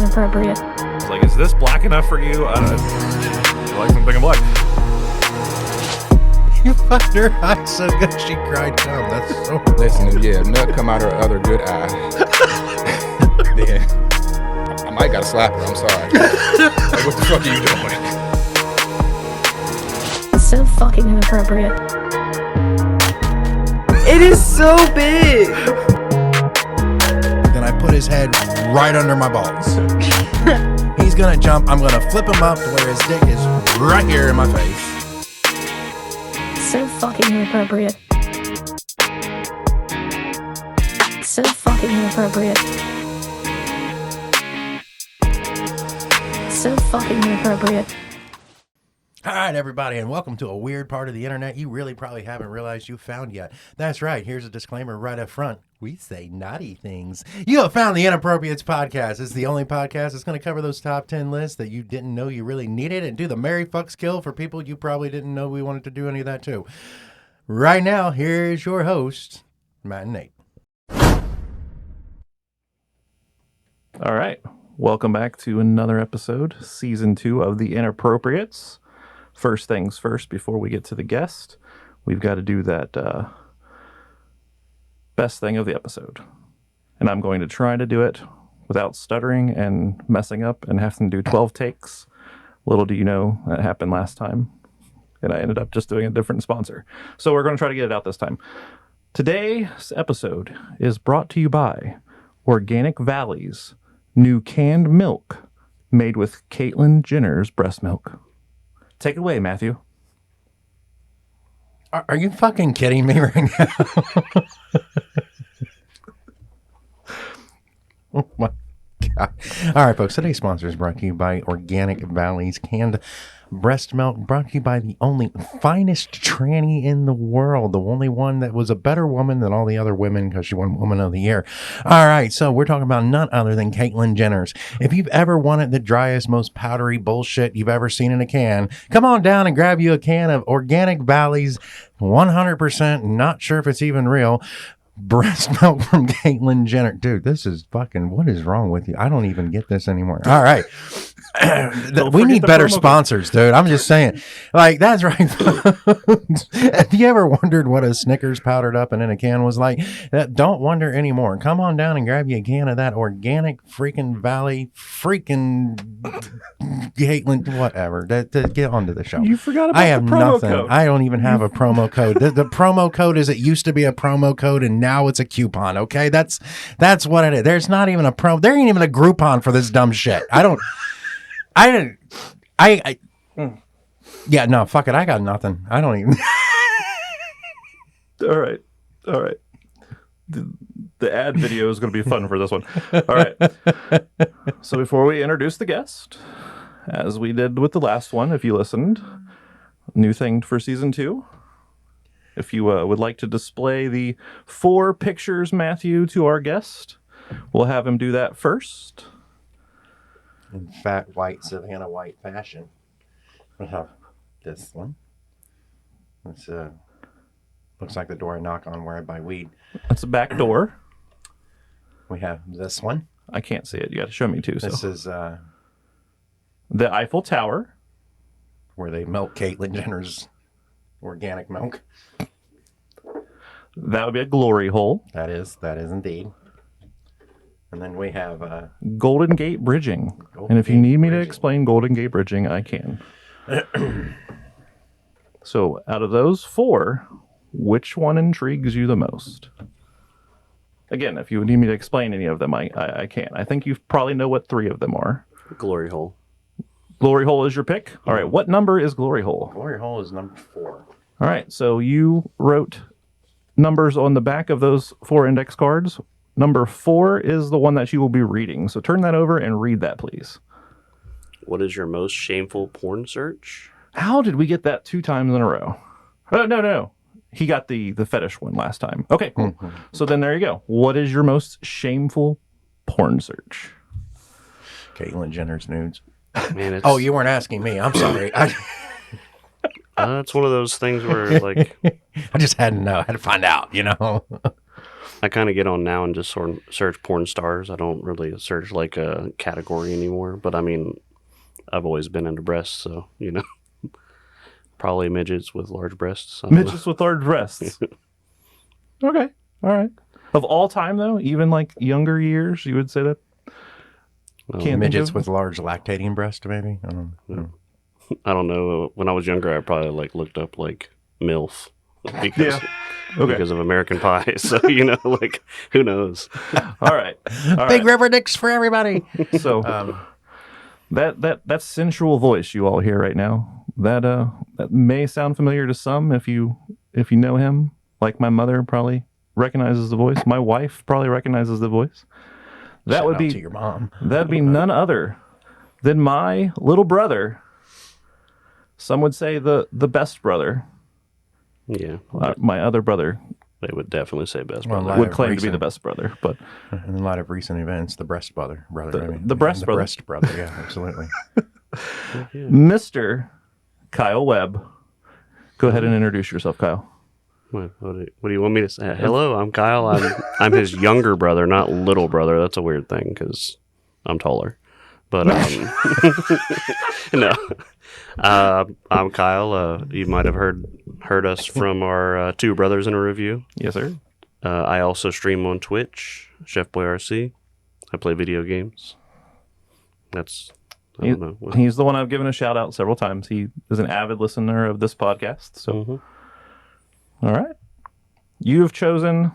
inappropriate. It's like, is this black enough for you? I don't know. I like something in black. You fucked her eye so good she cried cum. That's so wrong. Listen, yeah, nut come out her other good eye. Then I might gotta slap her. I'm sorry. Like, what the fuck are you doing? So fucking inappropriate. It is so big. Then I put his head right under my balls. He's gonna jump. I'm gonna flip him up to where his dick is right here in my face. So fucking inappropriate. So fucking inappropriate. So fucking inappropriate. All right, everybody, and welcome to a weird part of the internet you really probably haven't realized you found yet. That's right. Here's a disclaimer right up front. We say naughty things. You have found the Inappropriates podcast. It's the only podcast that's going to cover those top 10 lists that you didn't know you really needed and do the Mary Fuck skill for people you probably didn't know we wanted to do any of that too. Right now, here's your host, Matt and Nate. All right. Welcome back to another episode, season 2 of the Inappropriates. First things first, before we get to the guest, we've got to do that best thing of the episode. And I'm going to try to do it without stuttering and messing up and having to do 12 takes. Little do you know, that happened last time. And I ended up just doing a different sponsor. So we're going to try to get it out this time. Today's episode is brought to you by Organic Valley's new canned milk made with Caitlyn Jenner's breast milk. Take it away, Matthew. Are you fucking kidding me right now? Oh my God. All right, folks. Today's sponsor is brought to you by Organic Valley's canned breast milk, brought to you by the only finest tranny in the world, the only one that was a better woman than all the other women because she won Woman of the Year. All right, so we're talking about none other than Caitlyn Jenner's. If you've ever wanted the driest, most powdery bullshit you've ever seen in a can, come on down and grab you a can of Organic Valley's 100%, not sure if it's even real, breast milk from Caitlyn Jenner. Dude, this is fucking, what is wrong with you? I don't even get this anymore. All right. We need better sponsors, dude. I'm just saying. Like, that's right. Have you ever wondered what a Snickers powdered up and in a can was like? Don't wonder anymore. Come on down and grab you a can of that Organic freaking Valley freaking Caitlyn, whatever. Get onto the show. You forgot about I have the promo nothing. code. I don't even have a promo code. The promo code is, it used to be a promo code and now it's a coupon. Okay, that's what it is. There's not even a there ain't even a Groupon for this dumb shit. Yeah, no, fuck it. I got nothing. I don't even. All right. The ad video is going to be fun for this one. All right. So before we introduce the guest, as we did with the last one, if you listened, new thing for season 2. If you would like to display the 4 pictures, Matthew, to our guest, we'll have him do that first. In fat, white, Savannah white fashion. We'll have this one. It's looks like the door I knock on where I buy weed. That's a back door. We have this one. I can't see it. You got to show me too. This so is the Eiffel Tower, where they milk Caitlyn Jenner's organic milk. That would be a glory hole. That is indeed. And then we have Golden Gate Bridging. And if you need me to explain Golden Gate Bridging, I can. So out of those 4, which one intrigues you the most? Again, if you need me to explain any of them, I can. I think you probably know what 3 of them are. Glory hole. Glory hole is your pick? All right, what number is Glory hole? Glory hole is number 4. All right, so you wrote numbers on the back of those 4 index cards. Number 4 is the one that you will be reading. So turn that over and read that, please. What is your most shameful porn search? How did we get that 2 times in a row? Oh, no. He got the fetish one last time. Okay, cool. Mm-hmm. So then there you go. What is your most shameful porn search? Caitlyn Jenner's nudes. Man, it's, Oh, you weren't asking me. I'm sorry. it's one of those things where, like, I just had to know. I had to find out, you know. I kind of get on now and just sort of search porn stars. I don't really search like a category anymore. But I mean, I've always been into breasts, so probably midgets with large breasts. I don't know. Midgets with large breasts. Okay, all right. Of all time, though, even like younger years, you would say that. Can't Midgets think of- with large lactating breast, maybe. I don't know. I don't know. When I was younger, I probably like looked up like MILF because Okay. because of American Pie. So like who knows? All right. All Big right. rubber dicks for everybody. So that sensual voice you all hear right now, that may sound familiar to some if you know him. Like my mother probably recognizes the voice. My wife probably recognizes the voice. That Shout would out be to your mom. that'd be none other than my little brother. Some would say the best brother. Yeah, My other brother they would definitely say best Well, brother. like- would claim to be recent- the best brother, but In a lot of recent events, the breast brother. The breast brother. breast brother, yeah, absolutely. Mr. Kyle Webb. Go ahead and introduce yourself, Kyle. What do you want me to say? Hello, I'm Kyle. I'm his younger brother, not little brother. That's a weird thing because I'm taller. But no, I'm Kyle. You might have heard us from our Two Brothers in a Review. Yes, sir. I also stream on Twitch, Chef Boy RC. I play video games. I don't know. He's the one I've given a shout out several times. He is an avid listener of this podcast. So, Mhm. All right. You have chosen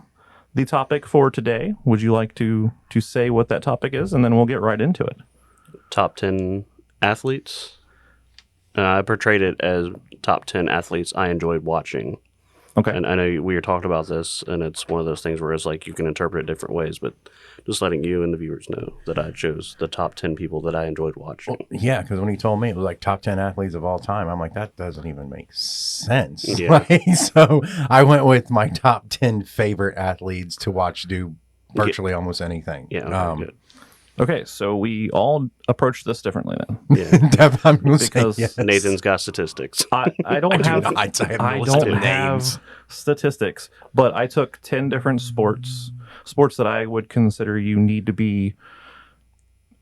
the topic for today. Would you like to say what that topic is, and then we'll get right into it? Top 10 athletes. I portrayed it as top 10 athletes I enjoyed watching. Okay. And I know we were talking about this, and it's one of those things where it's like you can interpret it different ways, but just letting you and the viewers know that I chose the top 10 people that I enjoyed watching. Yeah, because when he told me it was like top 10 athletes of all time, I'm like, that doesn't even make sense. Yeah. Like, so I went with my top 10 favorite athletes to watch do virtually almost anything. Yeah, okay, good. Okay, so we all approach this differently then. Yeah. I'm gonna say Because yes. Nathan's got statistics. I don't have not. I have no I list don't of have names. statistics, but I took 10 different sports that I would consider you need to be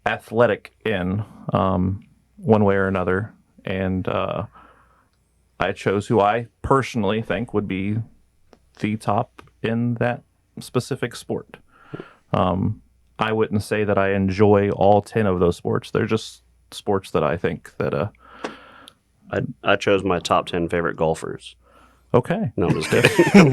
athletic in one way or another, and I chose who I personally think would be the top in that specific sport. I wouldn't say that I enjoy all 10 of those sports. They're just sports that I think that I chose my top 10 favorite golfers. okay. No, I'm just kidding.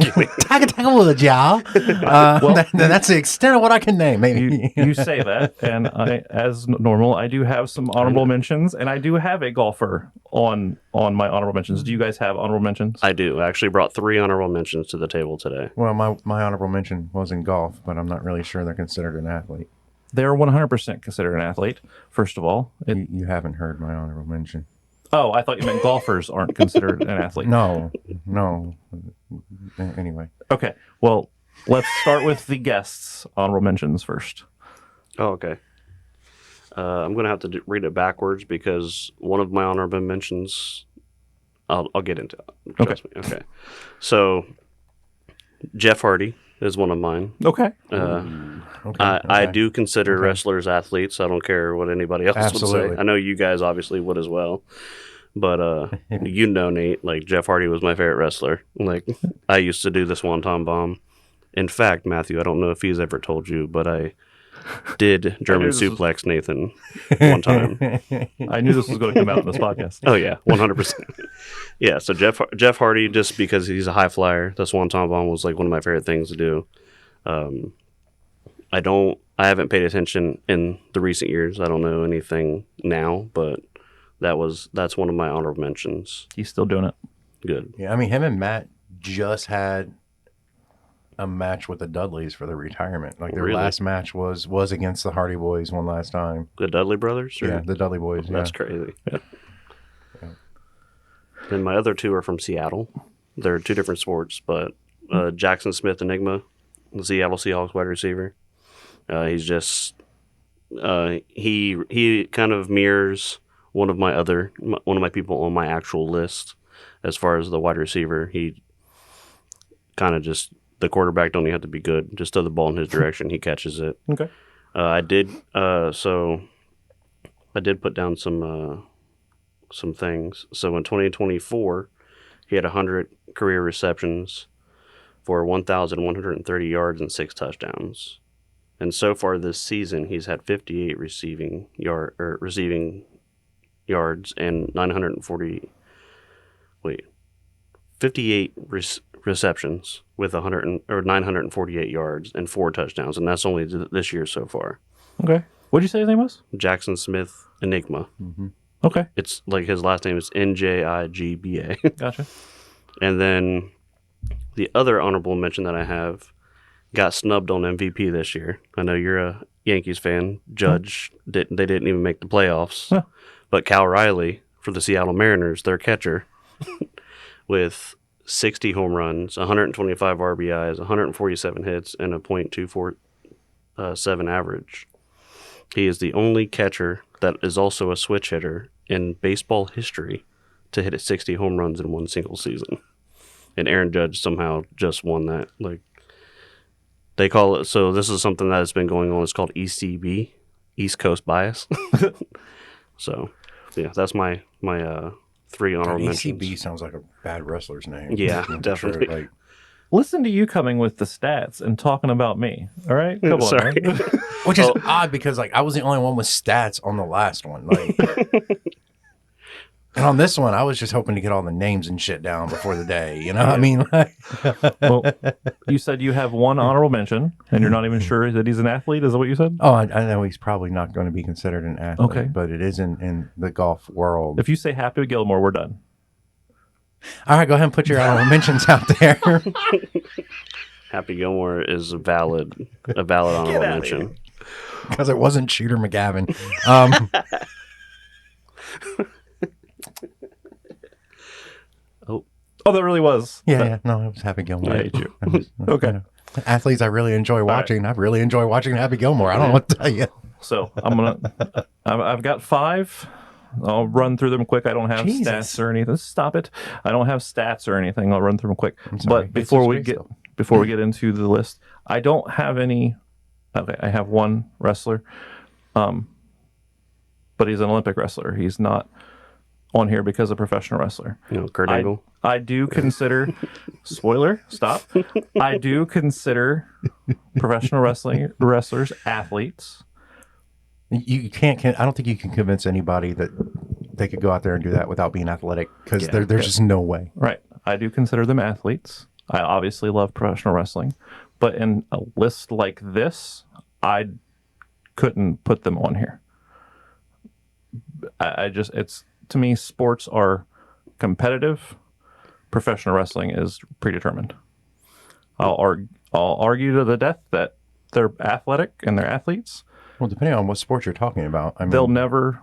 Wood, y'all. That's the extent of what I can name. Maybe. You say that, and I, as normal, I do have some honorable mentions, and I do have a golfer on my honorable mentions. Do you guys have honorable mentions? I do. I actually brought 3 honorable mentions to the table today. Well, my honorable mention was in golf, but I'm not really sure they're considered an athlete. They're 100% considered an athlete. First of all, You haven't heard my honorable mention. oh, I thought you meant golfers aren't considered an athlete. No. Anyway. Okay, well, let's start with the guests' honorable mentions first. Oh, okay. I'm going to have to read it backwards because one of my honorable mentions, I'll get into it. Trust me. Okay. So, Jeff Hardy is one of mine. Okay. I do consider wrestlers athletes. I don't care what anybody else would Absolutely. say. I know you guys obviously would as well. But Nate, like Jeff Hardy was my favorite wrestler. Like I used to do the Swanton Bomb. In fact, Matthew, I don't know if he's ever told you, but I did German this was- suplex Nathan one time. I knew this was going to come out in this podcast. Oh yeah, 100%. Yeah, so Jeff Hardy, just because he's a high flyer, the Swanton Bomb was like one of my favorite things to do. I haven't paid attention in the recent years. I don't know anything now, but that's one of my honorable mentions. He's still doing it. Good. Yeah, I mean, him and Matt just had a match with the Dudleys for their retirement. Like their Really? last match was against the Hardy Boys one last time. The Dudley brothers? Or- Yeah, the Dudley Boys. That's yeah. crazy. And my other 2 are from Seattle. They're 2 different sports, but Jackson Smith Enigma, the Seattle Seahawks wide receiver. He's just he kind of mirrors one of my people on my actual list as far as the wide receiver. He kind of just the quarterback don't even have to be good. Just throw the ball in his direction, he catches it. Okay. I did put down some things. So in 2024, he had 100 career receptions for 1,130 yards and 6 touchdowns. And so far this season, he's had 58 receiving yards and 58 receptions with 948 yards and 4 touchdowns, and that's only this year so far. Okay. What did you say his name was? Jackson Smith Enigma. Okay. It's like his last name is Njigba. Gotcha. And then the other honorable mention that I have got snubbed on MVP this year. I know you're a Yankees fan. Judge they didn't even make the playoffs. Huh. But Cal Riley for the Seattle Mariners, their catcher, with 60 home runs, 125 RBIs, 147 hits, and a .247 average. He is the only catcher that is also a switch hitter in baseball history to hit 60 home runs in one single season. And Aaron Judge somehow just won that. Like, they call it, so this is something that has been going on. It's called ECB, East Coast Bias. So, yeah, that's my 3 honorable mentions. ECB sounds like a bad wrestler's name. Yeah, definitely. Sure, like, Listen to you coming with the stats and talking about me. All right? Come on. Sorry. Man. which is odd because like I was the only one with stats on the last one. Like, and on this one, I was just hoping to get all the names and shit down before the day. You know, I mean, like, Well, you said you have one honorable mention, and you're not even sure that he's an athlete. Is that what you said? oh, I know he's probably not going to be considered an athlete, Okay. but it is in the golf world. If you say Happy Gilmore, we're done. All right, go ahead and put your honorable mentions out there. Happy Gilmore is a valid honorable mention. Because it wasn't Shooter McGavin. Oh, that really was. Yeah, no, it was Happy Gilmore. I hate you. Okay. Okay. Athletes I really enjoy watching. I really enjoy watching Happy Gilmore. I don't know what to tell you. So I've got 5. I'll run through them quick. I don't have Jesus. stats or anything. Stop it. I don't have stats or anything. I'll run through them quick. I'm sorry. But before we It's get just before we get into the list, I don't have any. Okay, I have one wrestler, but he's an Olympic wrestler. He's not on here because of professional wrestler. Kurt Angle. I do consider spoiler. Stop. I do consider professional wrestlers athletes. You can't. I don't think you can convince anybody that they could go out there and do that without being athletic because there's just no way. Right. I do consider them athletes. I obviously love professional wrestling, but in a list like this, I couldn't put them on here. It's to me, sports are competitive. Professional wrestling is predetermined. I'll argue to the death that they're athletic and they're athletes. Well, depending on what sport you're talking about, I mean, They'll never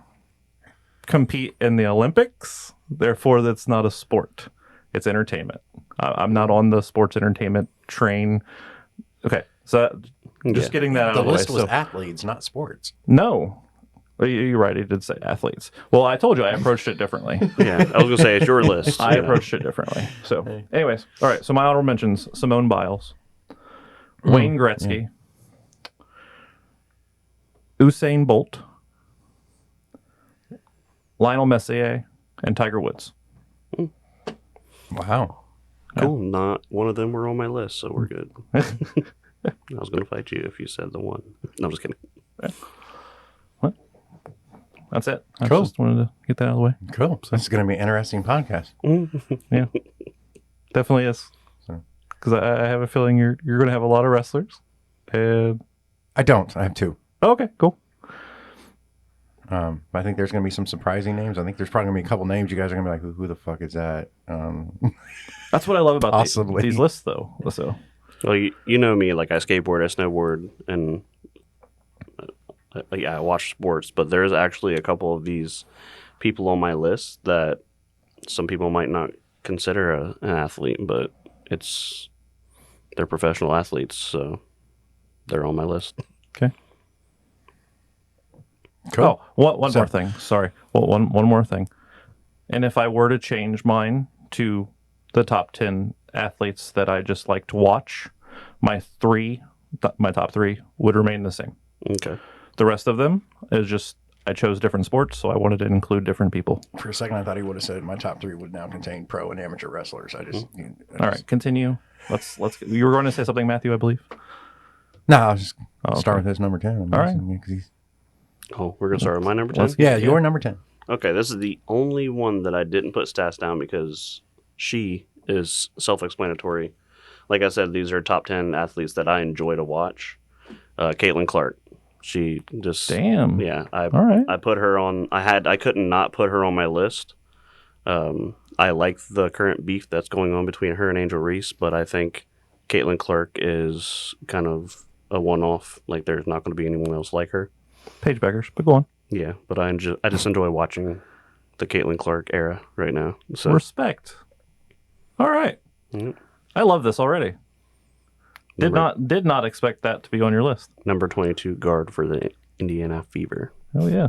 compete in the Olympics. Therefore, that's not a sport. It's entertainment. I'm not on the sports entertainment train. Okay, so just getting that out the of the way. list was So, athletes, not sports. no, you're right. It did say athletes. Well, I told you I approached it differently. Yeah, I was going to say, it's your list. I approached it differently. So, anyways, all right. So my honorable mentions: Simone Biles, Wayne Gretzky, Usain Bolt, Lionel Messi, and Tiger Woods. Wow. Cool. Not one of them were on my list, so we're good. I was going to fight you if you said the one. No, I'm just kidding. That's it. I Cool. just wanted to get that out of the way. Cool. So this is going to be an interesting podcast. Yeah, definitely is. So- Because I have a feeling you're going to have a lot of wrestlers. And I don't. I have 2. okay, cool. But I think there's going to be some surprising names. I think there's probably going to be a couple names you guys are going to be like, who the fuck is that? That's what I love about Possibly. these lists, though. So Well, you know me, like I skateboard, I snowboard, and I watch sports, but there's actually a couple of these people on my list that some people might not consider an athlete, but they're professional athletes, so they're on my list. okay. Cool. Oh, one more thing. Sorry. Well, one more thing. And if I were to change mine to the top 10 athletes that I just like to watch, My top three would remain the same. Okay. The rest of them is just I chose different sports, so I wanted to include different people. For a second, I thought he would have said my top three would now contain pro and amateur wrestlers. All right, continue. Let's. You were going to say something, Matthew, I believe. No, I'll just start okay. with his number 10. All right. Oh, we're going to start with my number 10? Yeah, your number 10. Okay, this is the only one that I didn't put stats down because she is self-explanatory. Like I said, these are top 10 athletes that I enjoy to watch. Caitlin Clark. She just... Damn. Yeah. All right. I put her on... I couldn't not put her on my list. I like the current beef that's going on between her and Angel Reese, but I think Caitlin Clark is kind of a one-off. Like, there's not going to be anyone else like her. Page backers, but go on. Yeah, but I just enjoy watching the Caitlin Clark era right now. So Respect. All right. Mhm. I love this already. Did not expect that to be on your list. Number 22 guard for the Indiana Fever. Oh yeah.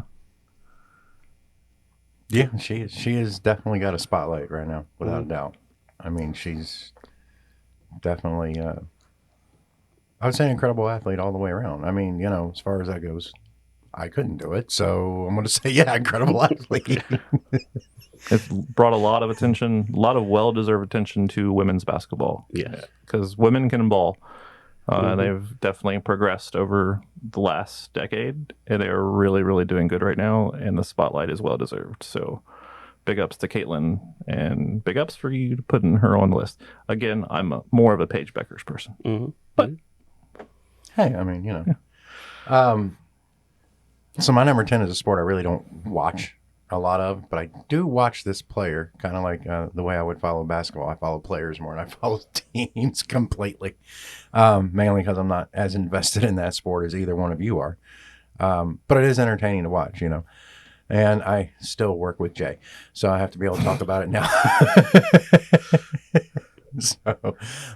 Yeah, she has definitely got a spotlight right now, without a doubt. I mean, she's definitely, I would say, an incredible athlete all the way around. I mean, as far as that goes, I couldn't do it, so I'm going to say, yeah, incredible athlete. It's brought a lot of attention, a lot of well-deserved attention to women's basketball. Yes. Because women can ball. They've definitely progressed over the last decade, and they're really, really doing good right now, and the spotlight is well-deserved. So big ups to Caitlin, and big ups for you putting her on the list. Again, I'm more of a Paige Beckers person. Mm-hmm. But Hey, I mean, so my number 10 is a sport I really don't watch a lot of, but I do watch this player, kind of like the way I would follow basketball. I follow players more than I follow teams completely, mainly because I'm not as invested in that sport as either one of you are. But it is entertaining to watch, and I still work with Jay, so I have to be able to talk about it now.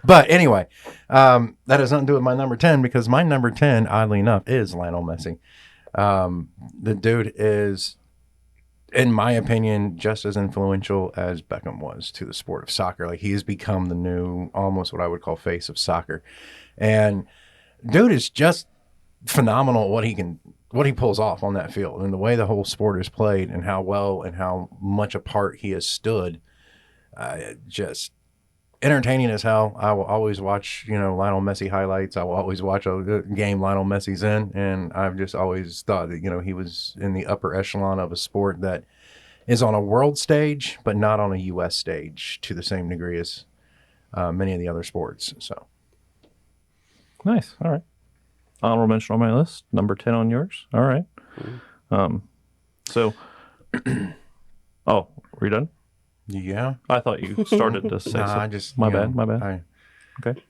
But anyway, that has nothing to do with my number 10, because my number 10, oddly enough, is Lionel Messi. The dude is, in my opinion, just as influential as Beckham was to the sport of soccer. Like, he has become the new, almost what I would call face of soccer. And dude is just phenomenal at what he pulls off on that field, and the way the whole sport is played, and how well and how much apart he has stood. Just entertaining as hell. I will always watch, Lionel Messi highlights. I will always watch a game Lionel Messi's in, and I've just always thought that, he was in the upper echelon of a sport that is on a world stage, but not on a U.S. stage to the same degree as many of the other sports. So nice. All right. Honorable mention on my list. Number 10 on yours. All right. So, were you done? Yeah. I thought you started to say something. I just, My bad. Okay.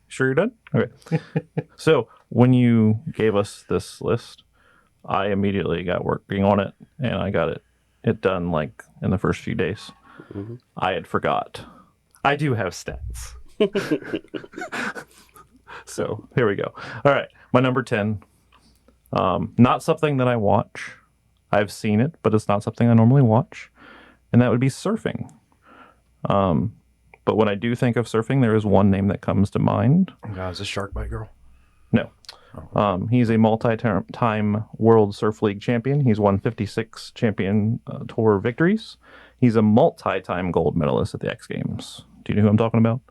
Sure you're done? Okay. So when you gave us this list, I immediately got working on it, and I got it done like in the first few days. Mm-hmm. I had forgot. I do have stats. So here we go. All right. My number 10. Not something that I watch. I've seen it, but it's not something I normally watch. And that would be surfing. But when I do think of surfing, there is one name that comes to mind. Oh, God, is this Shark Bite Girl? No. He's a multi-time World Surf League champion. He's won 56 champion tour victories. He's a multi-time gold medalist at the X Games. Do you know who I'm talking about?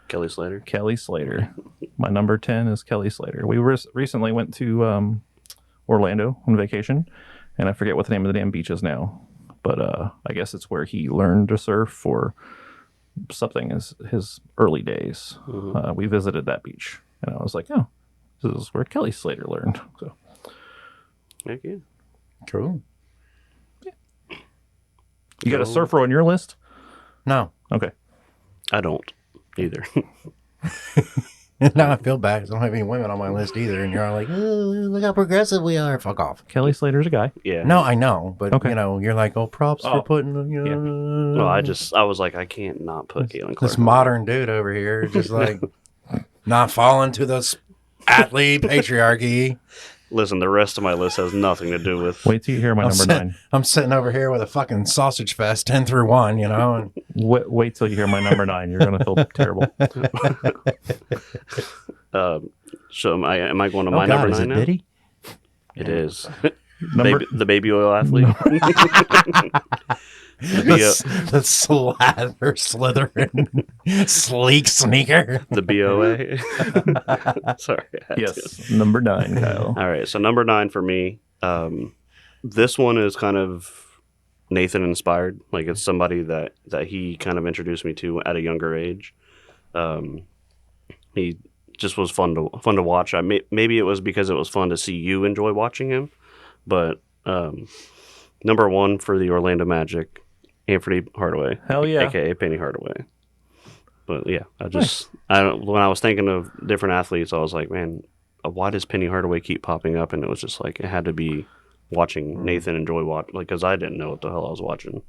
Kelly Slater. Kelly Slater. My number 10 is Kelly Slater. We recently went to Orlando on vacation, and I forget what the name of the damn beach is now. But I guess it's where he learned to surf for something as his early days. Mm-hmm. We visited that beach, and I was like, oh, this is where Kelly Slater learned. So, Heck yeah. Cool. Yeah. You got a surfer on your list? No. Okay. I don't either. Now I feel bad because I don't have any women on my list either, and you're all like, "Oh, look how progressive we are." Fuck off. Kelly Slater's a guy. Yeah. No, I know, but Okay. You're like, "Oh, props for putting." Yeah. Well, I was like, I can't not put Caitlin Clark. This modern dude over here, just like not falling to this athlete patriarchy. Listen, the rest of my list has nothing to do with. Wait till you hear my number 9. I'm sitting over here with a fucking sausage fest 10 through 1, you know. And Wait till you hear my number 9. You're gonna feel terrible. So am I going to oh my God, number is 9 it now? Diddy? It is. Number The baby oil athlete. The slather, slithering, sleek sneaker. The BOA. Sorry. I had to. yes, number 9, Kyle. All right. So number 9 for me. This one is kind of Nathan inspired. Like it's somebody that he kind of introduced me to at a younger age. He just was fun to watch. Maybe it was because it was fun to see you enjoy watching him, but number 1 for the Orlando Magic, Anthony Hardaway. Hell yeah. AKA Penny Hardaway. But yeah, when I was thinking of different athletes, I was like, man, why does Penny Hardaway keep popping up? And it was just like, it had to be watching Nathan enjoy because I didn't know what the hell I was watching.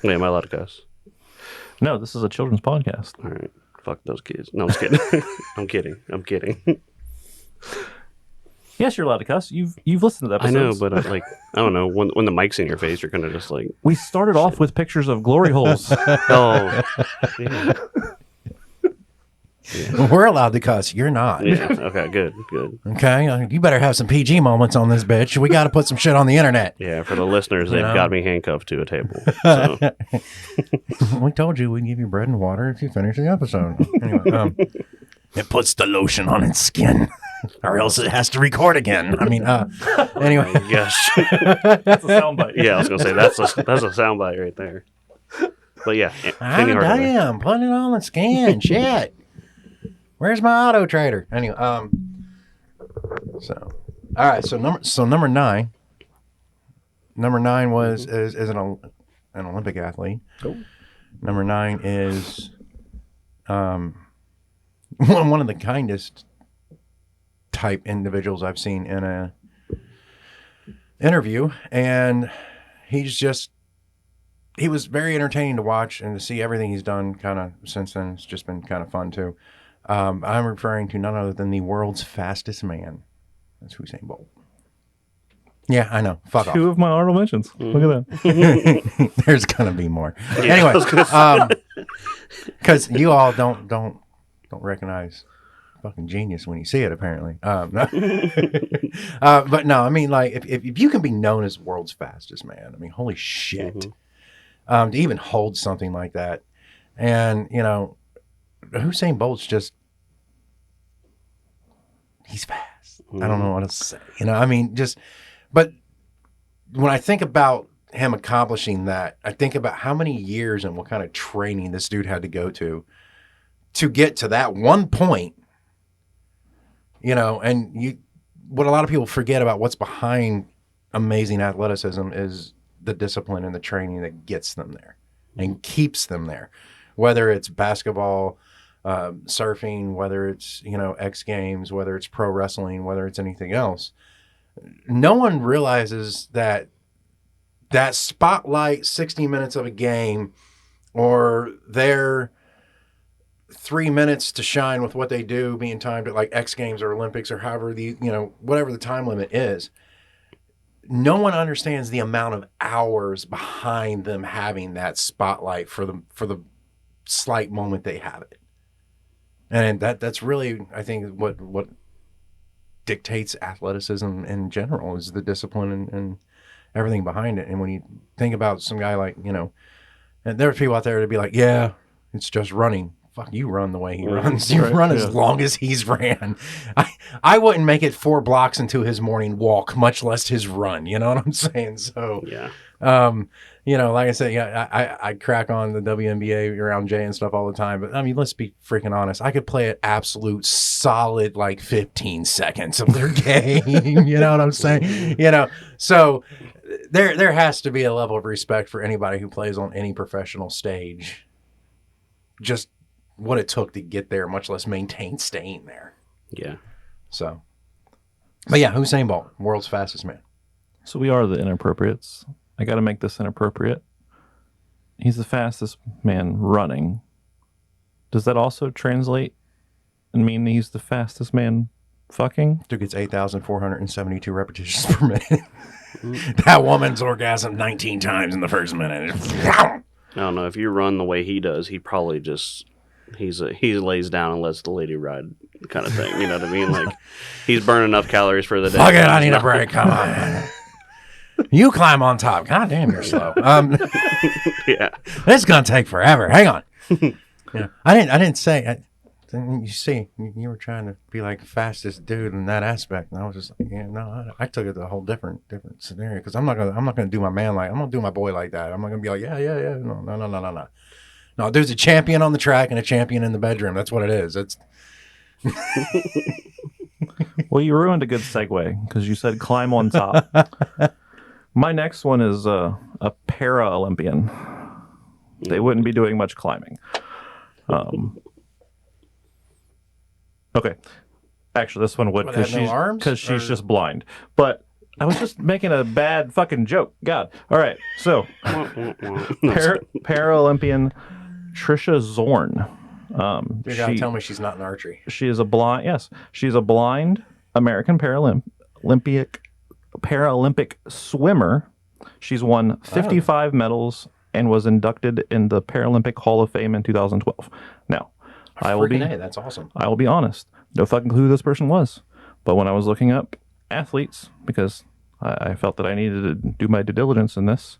Wait, am I allowed to cuss? No, this is a children's podcast. All right. Fuck those kids. No, I'm just kidding. I'm kidding. Yes, you're allowed to cuss. You've listened to the I episodes. know, but I don't know. When the mic's in your face, you're kind of just like, We started off with pictures of glory holes. oh, yeah. We're allowed to cuss. You're not. Yeah. Okay, good. Okay? You better have some PG moments on this bitch. We got to put some shit on the internet. Yeah, for the listeners, they've know? got me handcuffed to a table. So. We told you we'd give you bread and water if you finish the episode. Anyway, it puts the lotion on its skin, or else it has to record again. I mean, anyway. Gosh. That's a soundbite. Yeah, I was gonna say that's a soundbite right there. But yeah, Penny Hardaway. Damn, put it on the skin. Shit. Where's my auto trader? Anyway, so all right, so number 9. Number 9 was is an Olympic athlete. Oh. Number 9 is one of the kindest type individuals I've seen in a interview, and he was very entertaining to watch and to see everything he's done kind of since then. It's just been kind of fun too. I'm referring to none other than the world's fastest man. That's Usain Bolt. Yeah, I know. Fuck 2 of my honorable mentions. Look at that. off. There's gonna be more. Yeah, I was gonna Anyway, because you all don't recognize fucking genius when you see it, apparently. No. But no, I mean, like, if you can be known as the world's fastest man, I mean, holy shit. To even hold something like that. And, you know, Usain Bolt's just, he's fast. I don't know what else to say. You know, I mean, but when I think about him accomplishing that, I think about how many years and what kind of training this dude had to go to get to that one point, you know, and what a lot of people forget about what's behind amazing athleticism is the discipline and the training that gets them there and keeps them there, whether it's basketball, surfing, whether it's, you know, X Games, whether it's pro wrestling, whether it's anything else. No one realizes that spotlight 60 minutes of a game, or their 3 minutes to shine with what they do being timed at like X Games or Olympics or however whatever the time limit is. No one understands the amount of hours behind them having that spotlight for the slight moment they have it. And that's really, I think, what dictates athleticism in general is the discipline and everything behind it. And when you think about some guy like, you know, and there's people out there to be like, yeah, it's just running. Fuck, you run the way he runs. You run as long as he's ran. I wouldn't make it 4 blocks into his morning walk, much less his run. You know what I'm saying? So, yeah. You know, like I said, yeah, I crack on the WNBA around Jay and stuff all the time. But I mean, let's be freaking honest. I could play an absolute solid like 15 seconds of their game. You know what I'm saying? You know, so there has to be a level of respect for anybody who plays on any professional stage. Just what it took to get there, much less maintain staying there. Yeah. So, but yeah, Usain Bolt, world's fastest man. So we are the inappropriates. I got to make this inappropriate. He's the fastest man running. Does that also translate and mean that he's the fastest man fucking. Dude gets 8,472 repetitions per minute. That woman's orgasm 19 times in the first minute. I don't know if you run the way he does. He probably just he lays down and lets the lady ride, kind of thing. You know what I mean? Like he's burning enough calories for the day. Fuck it, I need a break. Come on. You climb on top. God damn, you're slow. Yeah, This is gonna take forever. Hang on. Yeah, I didn't say. You see, you were trying to be like the fastest dude in that aspect, and I was just like, yeah, no, I took it to a whole different scenario because I'm not gonna do my man like I'm gonna do my boy like that. I'm not gonna be like, yeah, no. No, there's a champion on the track and a champion in the bedroom. That's what it is. It's Well, you ruined a good segue because you said climb on top. My next one is a para-Olympian. They wouldn't be doing much climbing. Okay. Actually, this one would What, they have no arms, because she's or- just blind. But I was just making a bad fucking joke. God. All right. So, para-Olympian Trisha Zorn. you gotta tell me she's not in archery. She is a blind. Yes, she's a blind American Paralympic swimmer. She's won 55 medals and was inducted in the Paralympic Hall of Fame in 2012. Now, That's awesome. I will be honest. No fucking clue who this person was. But when I was looking up athletes, because I felt that I needed to do my due diligence in this,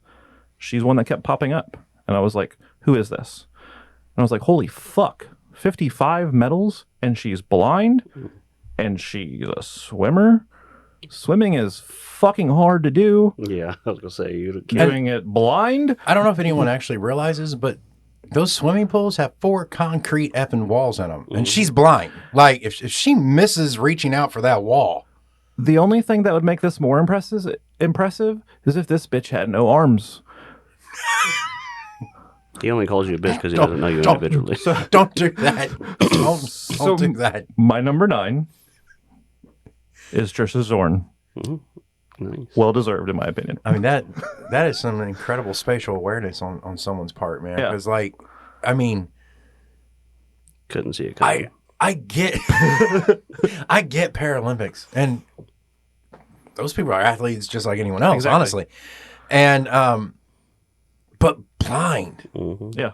she's one that kept popping up. And I was like, who is this? And I was like, holy fuck. 55 medals and she's blind and she's a swimmer. Swimming is fucking hard to do. yeah. I was gonna say you. Doing it blind? I don't know if anyone actually realizes, but those swimming pools have 4 concrete effing walls in them, and she's blind. Like if she misses reaching out for that wall, The only thing that would make this more impressive is if this bitch had no arms. He only calls you a bitch because he doesn't know you individually. don't do that. Don't do that. My number 9 is Trisha Zorn. Nice. Well deserved, in my opinion. I mean that is some incredible spatial awareness on someone's part, man. Yeah. Because like, I mean, Couldn't see it coming. I get I get Paralympics, and those people are athletes just like anyone else, Exactly. honestly. And but blind, Yeah.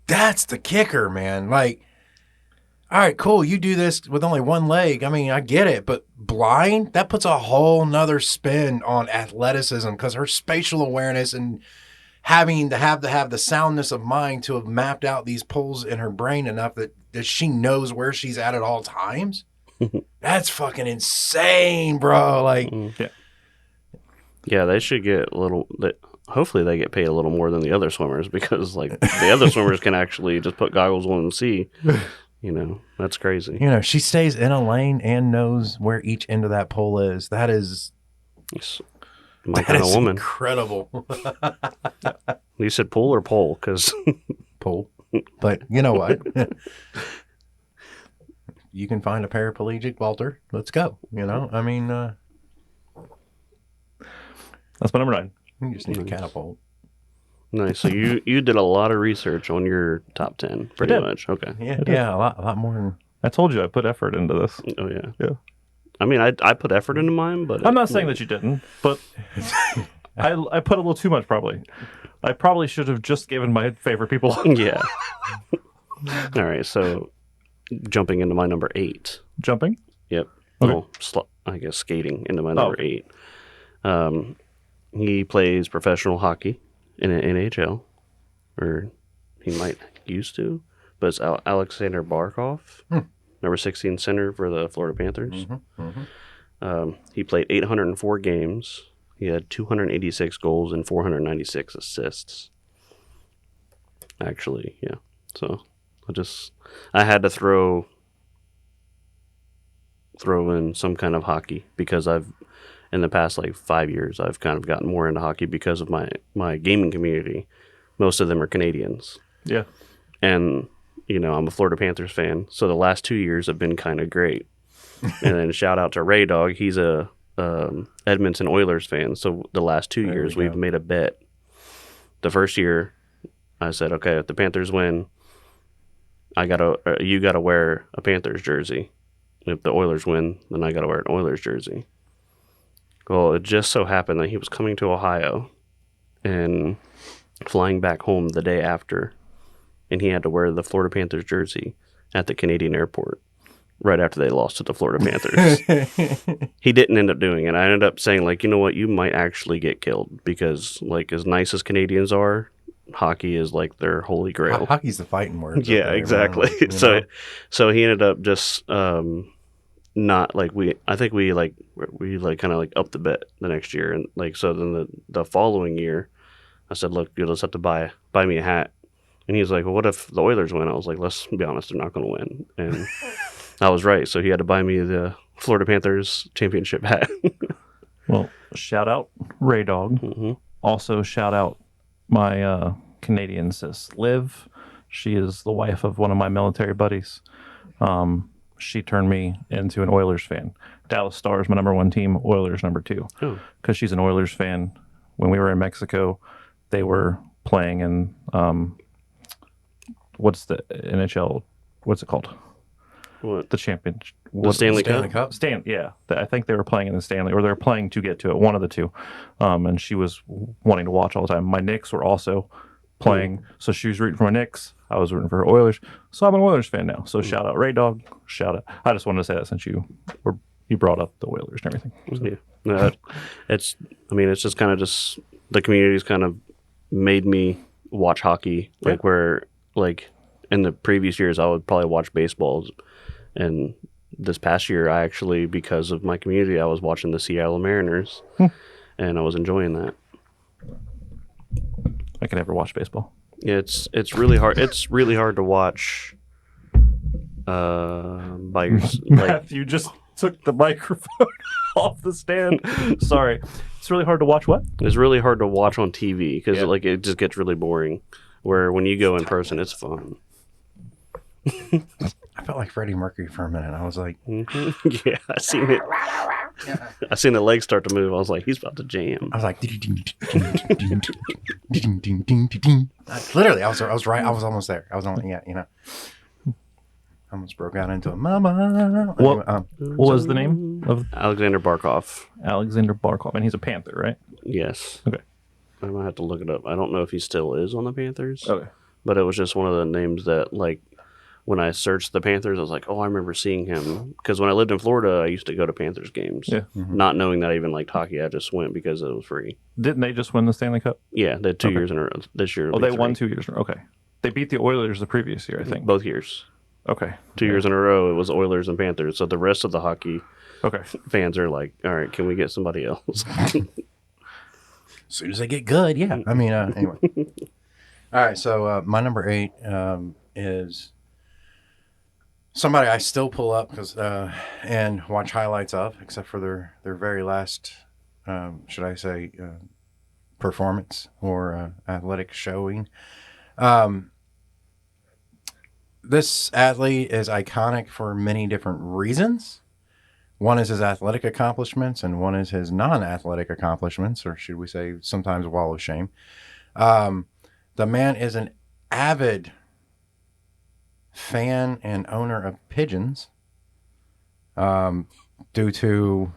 that's the kicker, man. Like, all right, cool, you do this with only one leg. I mean, I get it, but blind, that puts a whole nother spin on athleticism because her spatial awareness and having to have the soundness of mind to have mapped out these poles in her brain enough that she knows where she's at all times. That's fucking insane, bro. Like, Yeah, they should get a little. Hopefully, they get paid a little more than the other swimmers because, like, the other swimmers can actually just put goggles on and see. You know, that's crazy. you know, she stays in a lane and knows where each end of that pole is. That is It's my kind of is woman. incredible. You said pull or pole? Because Pole. But you know what? You can find a paraplegic vaulter. Let's go. You know, I mean, That's my number 9. you just need a catapult. nice. So you did a lot of research on your top 10, pretty did. much. Okay. Yeah, a lot more than. I told you I put effort into this. Oh yeah. Yeah. I mean, I put effort into mine, but I'm not saying that you didn't, but I put a little too much probably. I probably should have just given my favorite people. Yeah. All right. So jumping into my number 8. Jumping? Yep. Okay. Well, I guess skating into my number 8. He plays professional hockey in an NHL, or he might used to, but it's Alexander Barkov, number 16 center for the Florida Panthers. He played 804 games. He had 286 goals and 496 assists. Actually, yeah. So I had to throw in some kind of hockey because in the past like 5 years, I've kind of gotten more into hockey because of my gaming community. Most of them are Canadians. Yeah. And, you know, I'm a Florida Panthers fan. So the last 2 years have been kind of great. And then shout out to Ray Dog. He's a Edmonton Oilers fan. So the last 2 years we've made a bet. The first year I said, okay, if the Panthers win, you gotta wear a Panthers jersey. if the Oilers win, then I got to wear an Oilers jersey. Well, it just so happened that he was coming to Ohio and flying back home the day after, and he had to wear the Florida Panthers jersey at the Canadian airport right after they lost to the Florida Panthers. He didn't end up doing it. I ended up saying, like, you know what, you might actually get killed because, like, as nice as Canadians are, hockey is like their holy grail. Hockey's the fighting word. Yeah, there, exactly. Man. Like, So he ended up just not like I think we kind of like upped the bet the next year, and like so then the following year, I said, look, you'll just have to buy me a hat. And he was like, well, what if the Oilers win? I was like, let's be honest, they're not going to win. And I was right. So he had to buy me the Florida Panthers championship hat. Well, shout out Ray Dog. Mm-hmm. Also, shout out my Canadian sis, Liv. She is the wife of one of my military buddies. She turned me into an Oilers fan. Dallas Stars, my number one team. Oilers, number two. Because she's an Oilers fan. When we were in Mexico, they were playing in what's the NHL? What's it called? What? The champion. The Stanley Cup? Yeah. I think they were playing in the Stanley, or they were playing to get to it, one of the two. And she was wanting to watch all the time. My Knicks were also playing, so she was rooting for my Knicks. I was rooting for her Oilers. So I'm an Oilers fan now. So shout out Ray Dog. Shout out. I just wanted to say that since you brought up the Oilers and everything. So. Yeah. No, it's just kind of just the community's kind of made me watch hockey. Like where like in the previous years I would probably watch baseballs, and this past year I actually, because of my community, I was watching the Seattle Mariners and I was enjoying that. I can never watch baseball. It's really hard. It's really hard to watch by your Matthew just took the microphone off the stand. Sorry. It's really hard to watch what? It's really hard to watch on TV because it just gets really boring. Where when you go in person, it's fun. I felt like Freddie Mercury for a minute. I was like, yeah, I seen it. I seen the legs start to move. I was like, he's about to jam. I was like, literally, I was right. I was almost there. I was on, yeah, you know. I almost broke out into a mama. What was the name of Alexander Barkov? Alexander Barkov, and he's a Panther, right? Yes. Okay. I might have to look it up. I don't know if he still is on the Panthers. Okay. But it was just one of the names that, like, when I searched the Panthers, I was like, oh, I remember seeing him. Because when I lived in Florida, I used to go to Panthers games. Yeah. Mm-hmm. Not knowing that I even liked hockey. I just went because it was free. Didn't they just win the Stanley Cup? Yeah, they had 2 years in a row. This year. Oh, they won 2 years in a row. Okay. They beat the Oilers the previous year, I think. Both years. Okay. 2 years in a row, it was Oilers and Panthers. So the rest of the hockey fans are like, all right, can we get somebody else? As soon as they get good, yeah. I mean, anyway. All right, so my number 8 is somebody I still pull up and watch highlights of, except for their very last, should I say, performance or athletic showing. This athlete is iconic for many different reasons. One is his athletic accomplishments, and one is his non-athletic accomplishments, or should we say sometimes wall of shame. The man is an avid fan and owner of pigeons due to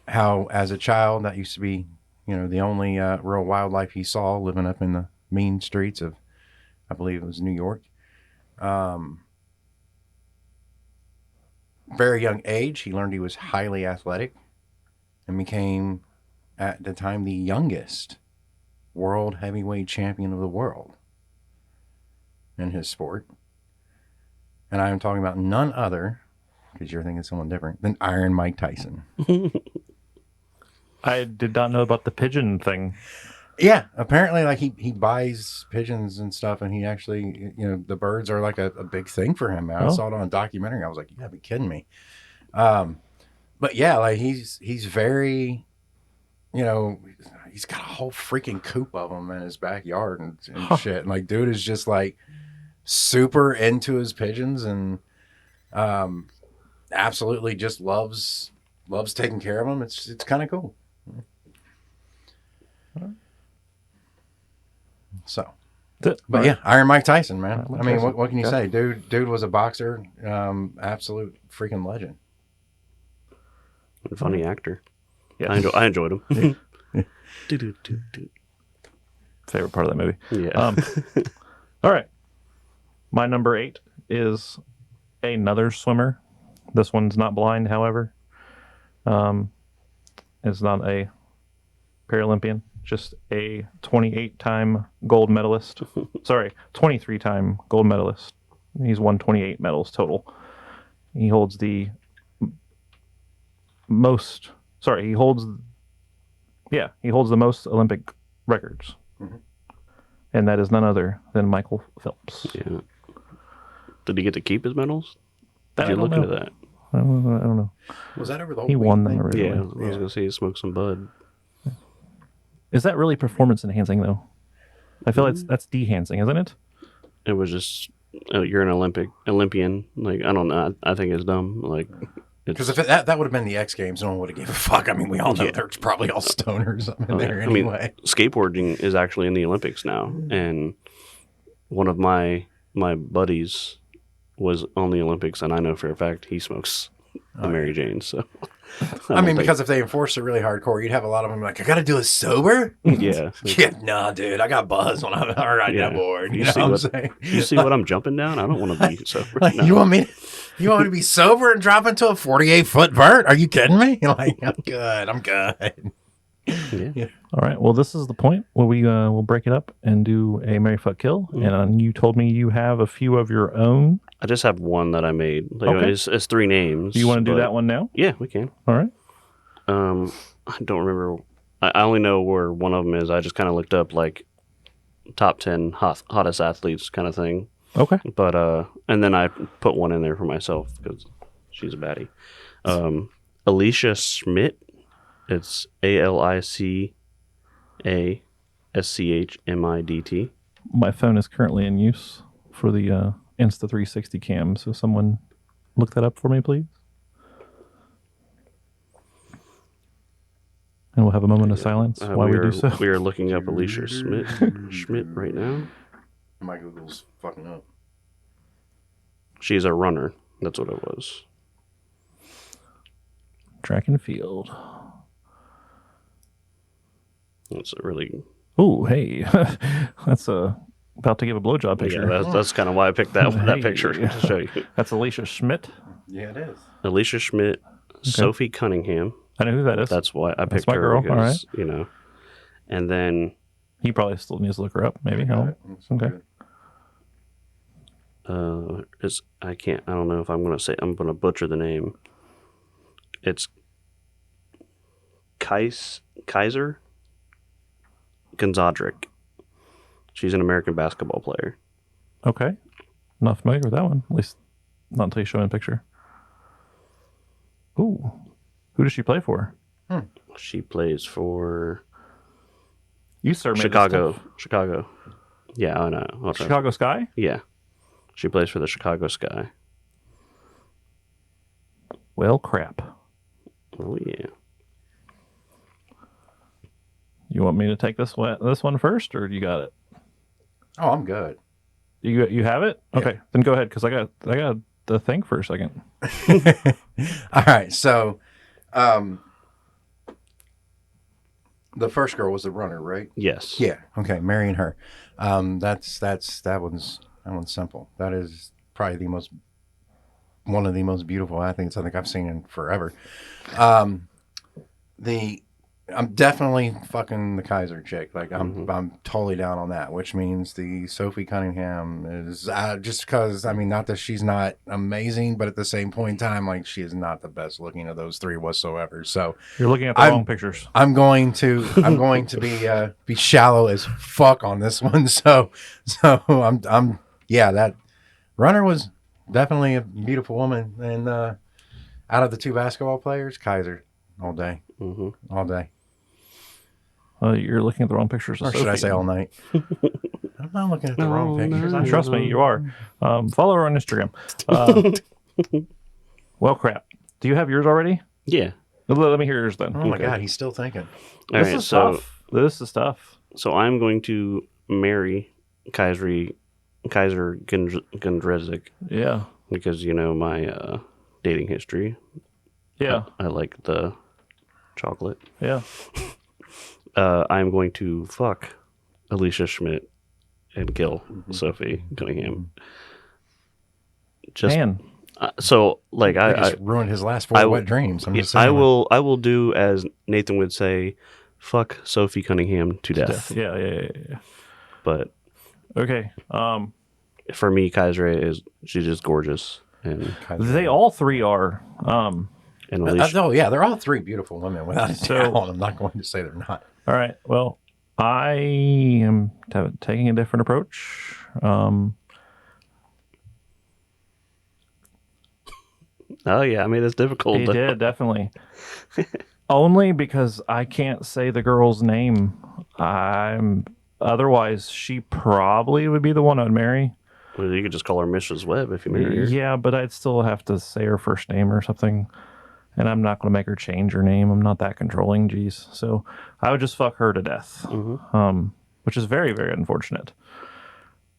how, as a child, that used to be, the only real wildlife he saw living up in the mean streets of, I believe it was New York. Very young age, he learned he was highly athletic and became, at the time, the youngest world heavyweight champion of the world in his sport. And I am talking about none other, because you're thinking someone different, than Iron Mike Tyson. I did not know about the pigeon thing. Yeah, apparently, like he buys pigeons and stuff, and he actually, the birds are like a big thing for him. I saw it on a documentary. I was like, you gotta be kidding me. But yeah, like he's very, he's got a whole freaking coop of them in his backyard and shit. And like, dude is just like super into his pigeons and absolutely just loves taking care of them. It's kind of cool. So, But yeah, Iron Mike Tyson, man. Mike I mean, Tyson. what can you Okay. say? Dude was a boxer, absolute freaking legend. And funny actor. Yeah. I enjoyed him. Do-do-do-do. Favorite part of that movie. Yeah. All right. My number 8 is another swimmer. This one's not blind, however. It's not a Paralympian, just a 28-time gold medalist. Sorry, 23-time gold medalist. He's won 28 medals total. He holds the most. Sorry, he holds the most Olympic records, and that is none other than Michael Phelps. Yeah. Did he get to keep his medals? That Did I you don't look into know. that? I don't know. Was that over the whole He won them thing? originally. Yeah, I was gonna say he smoked some bud. Is that really performance enhancing though? I feel that's de-hancing, isn't it? It was just you're an Olympian. Like I don't know. I think it's dumb. Like Because if that would have been the X Games, no one would have gave a fuck. I mean, we all know there's probably all stoners in there anyway. Skateboarding is actually in the Olympics now, and one of my buddies was on the Olympics, and I know for a fact he smokes the Mary Jane. So I mean, because if they enforced it really hardcore, you'd have a lot of them like, I got to do it sober? yeah, Yeah, nah, dude, I got buzz when I'm riding that board. You know what I'm saying? you see what I'm jumping down? I don't want to be sober. Like, No. you want me to be sober and drop into a 48-foot vert? Are you kidding me? Like, I'm good. Yeah. All right. Well, this is the point where we will break it up and do a Mary Fuck Kill. And you told me you have a few of your own. I just have one that I made. Like, Okay. It's 3 names. Do you want to do but- that one now? Yeah, we can. All right. I don't remember. I only know where one of them is. I just kind of looked up like top 10 hottest athletes kind of thing. Okay. But and then I put one in there for myself because she's a baddie. Alicia Schmidt. It's ALICASCHMIDT. My phone is currently in use for the Insta 360 cam. So someone look that up for me, please. And we'll have a moment of silence while we do so. We are looking up Alicia Schmidt right now. My Google's fucking up. She's a runner. That's what it was. Track and field. It's a really Oh, hey. That's about to give a blowjob picture. yeah. That's kind of why I picked that Hey. picture to show you. That's Alicia Schmidt. Yeah, it is. Alicia Schmidt, Sophie Cunningham. I know who that is. That's why I picked my her girl, all because and then He probably still needs to look her up, maybe. I don't know. Okay. I don't know if I'm gonna butcher the name. It's Kaiser Gonzadrik. She's an American basketball player. Okay. Not familiar with that one. At least not until you show me a picture. Ooh. Who does she play for? She plays for You sir made this Chicago. stuff. Chicago. Yeah, I know. Okay. Chicago Sky? Yeah. She plays for the Chicago Sky. Well, crap. Oh yeah. You want me to take this one first, or you got it? Oh, I'm good. You have it? Okay, then go ahead, because I got the thing for a second. All right, so the first girl was the runner, right? Yes. Yeah. Okay, marrying her. That one's simple. That is probably one of the most beautiful athletes I think I've seen in forever. I'm definitely fucking the Kaiser chick. Like I'm totally down on that, which means the Sophie Cunningham is just because not that she's not amazing, but at the same point in time, like she is not the best looking of those three whatsoever. So You're looking at the wrong pictures. I'm going to be shallow as fuck on this one. So I'm that runner was definitely a beautiful woman, and out of the two basketball players, Kaiser all day, all day. You're looking at the wrong pictures. Of Or should I Sophie. say all night? I'm not looking at the wrong pictures. Trust me, you are. Follow her on Instagram. Well, crap. Do you have yours already? Yeah. Let me hear yours then. Oh my god, he's still thinking. All right. This is tough. So I'm going to marry Kaiser Gundrezik Yeah. because my dating history. Yeah. I like the chocolate. Yeah. I'm going to fuck Alicia Schmidt and kill Sophie Cunningham. Just Man. so like They I just ruined his last 4 wet dreams. I'm just saying. I will do as Nathan would say, fuck Sophie Cunningham to death. Yeah. But Okay. for me, Kaiser she's just gorgeous, and They all three are. and Alicia. Oh, yeah, they're all 3 beautiful women without a So- doubt. I'm not going to say they're not. All right. Well, I am taking a different approach. Oh yeah, I mean it's difficult. He did, definitely. Only because I can't say the girl's name. Otherwise, she probably would be the one I'd marry. Well, you could just call her Mrs. Webb if you marry her. Yeah, but I'd still have to say her first name or something. And I'm not going to make her change her name. I'm not that controlling, geez. So I would just fuck her to death, which is very, very unfortunate.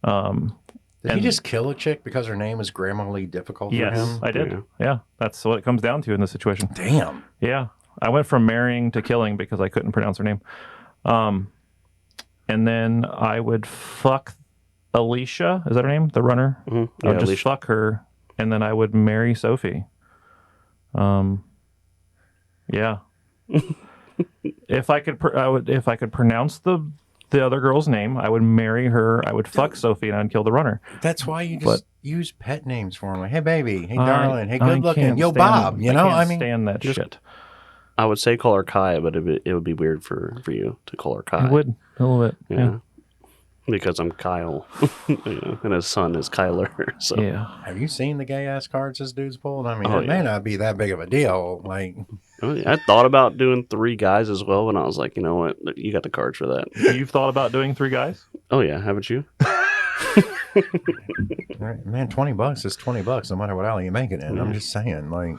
Did he just kill a chick because her name is grammarly difficult for Yes, him? I did. Yeah. Yeah, that's what it comes down to in this situation. Damn. Yeah, I went from marrying to killing because I couldn't pronounce her name. And then I would fuck Alicia. Is that her name? The runner? Mm-hmm. I Yeah, would just Alicia. fuck her, and then I would marry Sophie. Yeah. If I could pronounce the other girl's name, I would marry her. I would fuck Sophie, and I'd kill the runner. That's why you just use pet names for him. Like, hey, baby. Hey, darling. Hey, I good looking. can't Yo, stand- Bob. You know, I can't I mean, stand that shit. I would say call her Kai, but it would be weird for you to call her Kai. I would a little bit. Yeah. Because I'm Kyle, and his son is Kyler. So Yeah. have you seen the gay ass cards this dude's pulled? I mean, Oh, it may not be that big of a deal. Like, I thought about doing 3 guys as well, and I was like, you know what, you got the cards for that. You've thought about doing 3 guys? Oh yeah, haven't you? man, $20 is $20, no matter what alley you make it in. I'm just saying, like,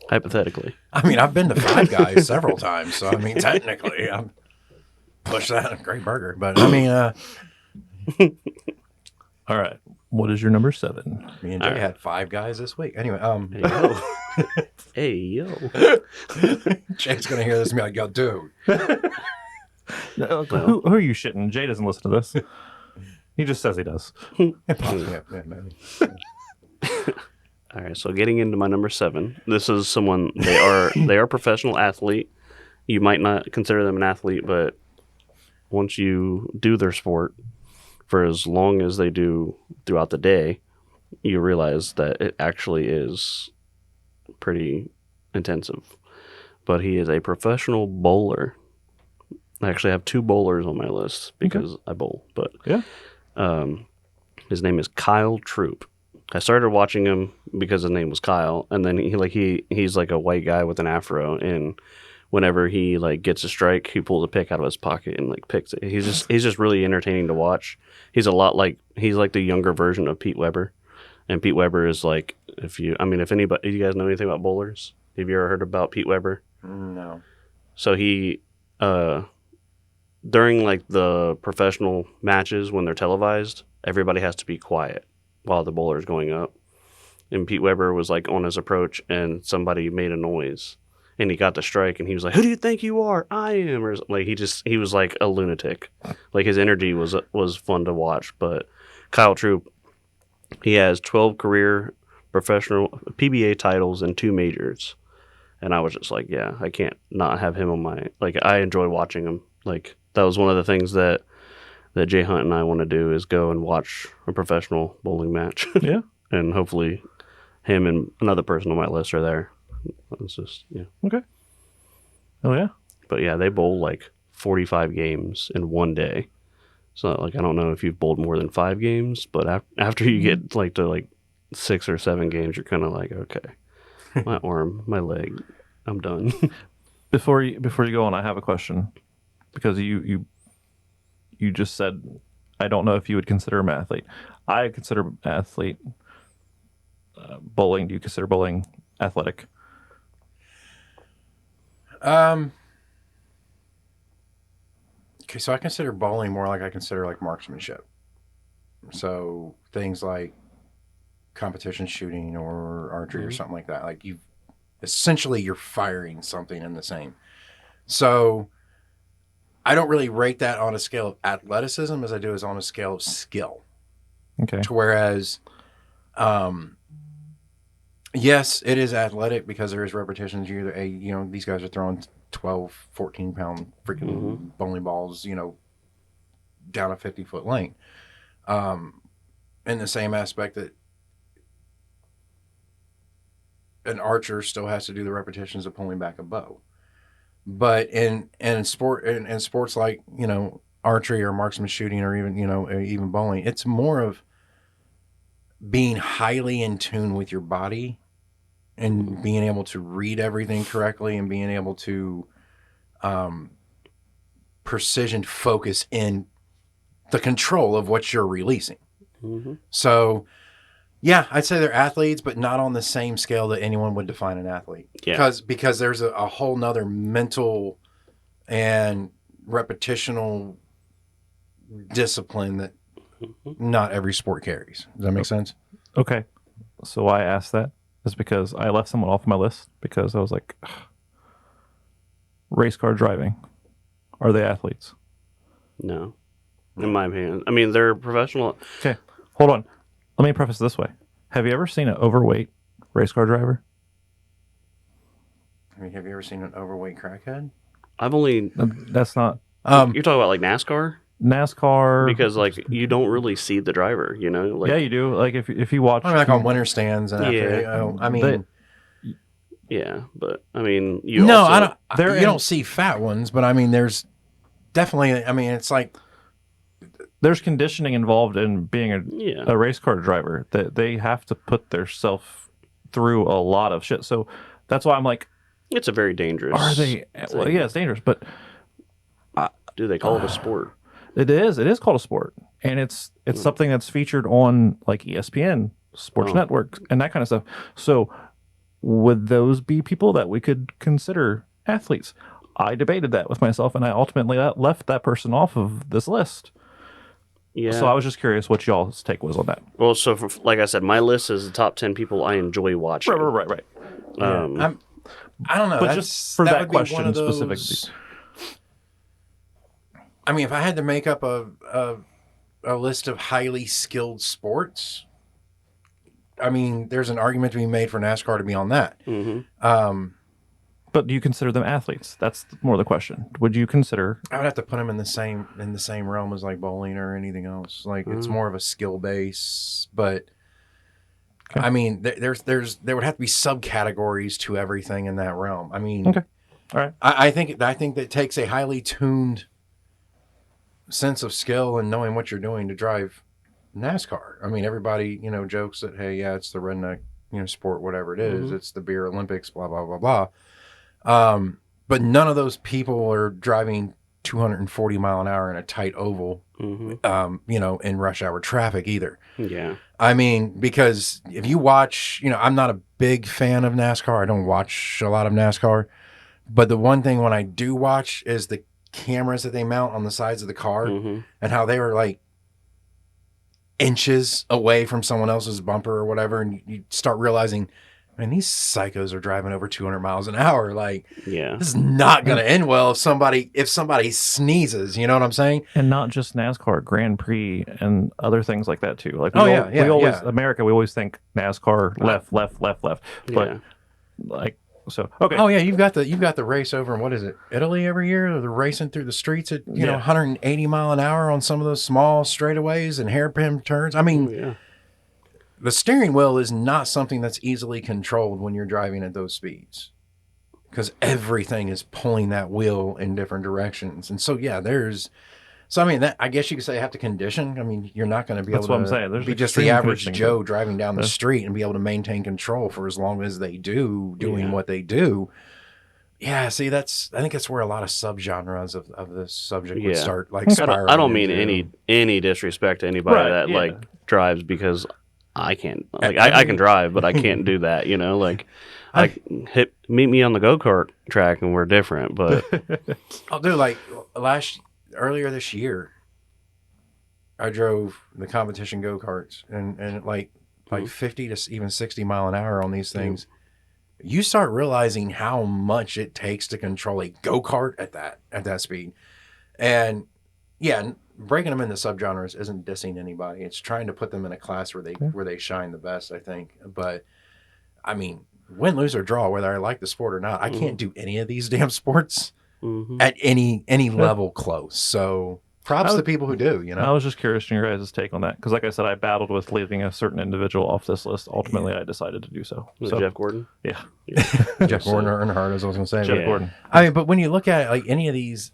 Hypothetically. I mean, I've been to Five Guys several times, so I mean, technically, I'm push that great burger. But I mean, All right. What is your number 7? me and Jay had Five Guys this week. Anyway, Hey yo. Jay's gonna hear this and be like, "Yo, dude." Who are you shitting? Jay doesn't listen to this. He just says he does. Yeah, maybe. All right, so getting into my number 7. This is someone they are a professional athlete. You might not consider them an athlete, but once you do their sport for as long as they do throughout the day, you realize that it actually is pretty intensive. But he is a professional bowler. I actually have 2 bowlers on my list because I bowl. But Yeah. his name is Kyle Troop. I started watching him because his name was Kyle, and then he's like a white guy with an afro, and whenever he like gets a strike, he pulls a pick out of his pocket and like picks it. He's just really entertaining to watch. He's like the younger version of Pete Weber, and Pete Weber is like if you guys know anything about bowlers, have you ever heard about Pete Weber? No. So he during like the professional matches when they're televised, everybody has to be quiet while the bowler is going up. And Pete Weber was like on his approach, and somebody made a noise, and he got the strike, and he was like, "Who do you think you are? I am." Or like he was like a lunatic. Like his energy was fun to watch. But Kyle Troop, he has 12 career professional PBA titles and 2 majors, and I was just like, yeah, I can't not have him on my like. I enjoy watching him. Like that was one of the things that Jay Hunt and I want to do is go and watch a professional bowling match. Yeah. And hopefully him and another person on my list are there. It's just, yeah. Okay. Oh, yeah. But yeah, they bowl like 45 games in one day. So like, I don't know if you've bowled more than 5 games, but after you get like to like 6 or 7 games, you're kind of like, okay, my arm, my leg, I'm done. Before you go on, I have a question. Because you just said, I don't know if you would consider him an athlete. I consider an athlete bowling. Do you consider bowling athletic? Okay, so I consider bowling more like I consider like marksmanship. So things like competition shooting or archery or something like that. Like you're firing something in the same. So I don't really rate that on a scale of athleticism as I do as on a scale of skill. Okay. To whereas, yes, it is athletic because there is repetitions. These guys are throwing 12, 14 pound freaking bowling balls, down a 50-foot lane. In the same aspect that an archer still has to do the repetitions of pulling back a bow. But in sports like, archery or marksman shooting or even bowling, it's more of being highly in tune with your body and being able to read everything correctly and being able to precision focus in the control of what you're releasing. So, yeah, I'd say they're athletes, but not on the same scale that anyone would define an athlete. Yeah. Because there's a whole nother mental and repetitional discipline that not every sport carries. Does that make sense? Okay. So why I asked that is because I left someone off my list because I was like, ugh. Race car driving. Are they athletes? No. In my opinion. I mean, they're professional. Okay. Hold on. Let me preface it this way. Have you ever seen an overweight race car driver? I mean, have you ever seen an overweight crackhead? I've only... That's not... You're talking about like NASCAR? NASCAR... Because like you don't really see the driver, Like, yeah, you do. Like if you watch... I mean, like on winter stands and Yeah. I mean... Yeah, but I mean... You don't see fat ones, but I mean, there's definitely... I mean, it's like... There's conditioning involved in being a race car driver. That they have to put themselves through a lot of shit. So that's why I'm like... It's a very dangerous... Are they... Well, yeah, it's dangerous, but... Do they call it a sport? It is. It is called a sport, and it's something that's featured on like ESPN, Sports Network, and that kind of stuff. So, would those be people that we could consider athletes? I debated that with myself, and I ultimately left that person off of this list. Yeah. So I was just curious what y'all's take was on that. Well, so like I said, my list is the top 10 people I enjoy watching. Right. I don't know. But just for that question specifically. I mean, if I had to make up a list of highly skilled sports, I mean, there's an argument to be made for NASCAR to be on that. But do you consider them athletes? That's more the question. Would you consider? I would have to put them in the same realm as like bowling or anything else. Like it's more of a skill base, but okay. I mean, there would have to be subcategories to everything in that realm. I mean, okay, all right. I think that takes a highly tuned sense of skill and knowing what you're doing to drive NASCAR. I mean, everybody, jokes that, hey, yeah, it's the redneck, sport, whatever it is. It's the beer Olympics, blah, blah, blah, blah. But none of those people are driving 240 mile an hour in a tight oval, in rush hour traffic either. Yeah. I mean, because if you watch, I'm not a big fan of NASCAR. I don't watch a lot of NASCAR. But the one thing when I do watch is the cameras that they mount on the sides of the car and how they were like inches away from someone else's bumper or whatever, and you start realizing, man, these psychos are driving over 200 miles an hour. Like, this is not going to end well if somebody sneezes. You know what I'm saying? And not just NASCAR, Grand Prix, and other things like that too. Like, America, we always think NASCAR left. But like. So okay. Oh yeah, you've got the race over in what is it, Italy every year? They're racing through the streets at 180 mile an hour on some of those small straightaways and hairpin turns. I mean, the steering wheel is not something that's easily controlled when you're driving at those speeds, because everything is pulling that wheel in different directions. And so I mean, that, I guess you could say, have to condition. I mean, you're not going to be able to be just the average Joe driving down the street and be able to maintain control for as long as they do doing what they do. Yeah, see, I think that's where a lot of subgenres of this subject would start like spiraling. I don't mean any disrespect to anybody that drives, because I can't. Like I can drive, but I can't do that. Meet me on the go-kart track and we're different. But I'll do like earlier this year, I drove the competition go-karts and like 50 to even 60 mile an hour on these things. You start realizing how much it takes to control a go-kart at that speed. And yeah, breaking them into subgenres isn't dissing anybody. It's trying to put them in a class where they shine the best, I think. But I mean, win, lose, or draw, whether I like the sport or not, I can't do any of these damn sports at any level close. So props to people who do, you know? I was just curious to your guys' take on that. Because like I said, I battled with leaving a certain individual off this list. Ultimately, I decided to do so. Jeff Gordon? Yeah. Jeff Gordon or Earnhardt, as I was going to say. Jeff Gordon. I mean, but when you look at it, like any of these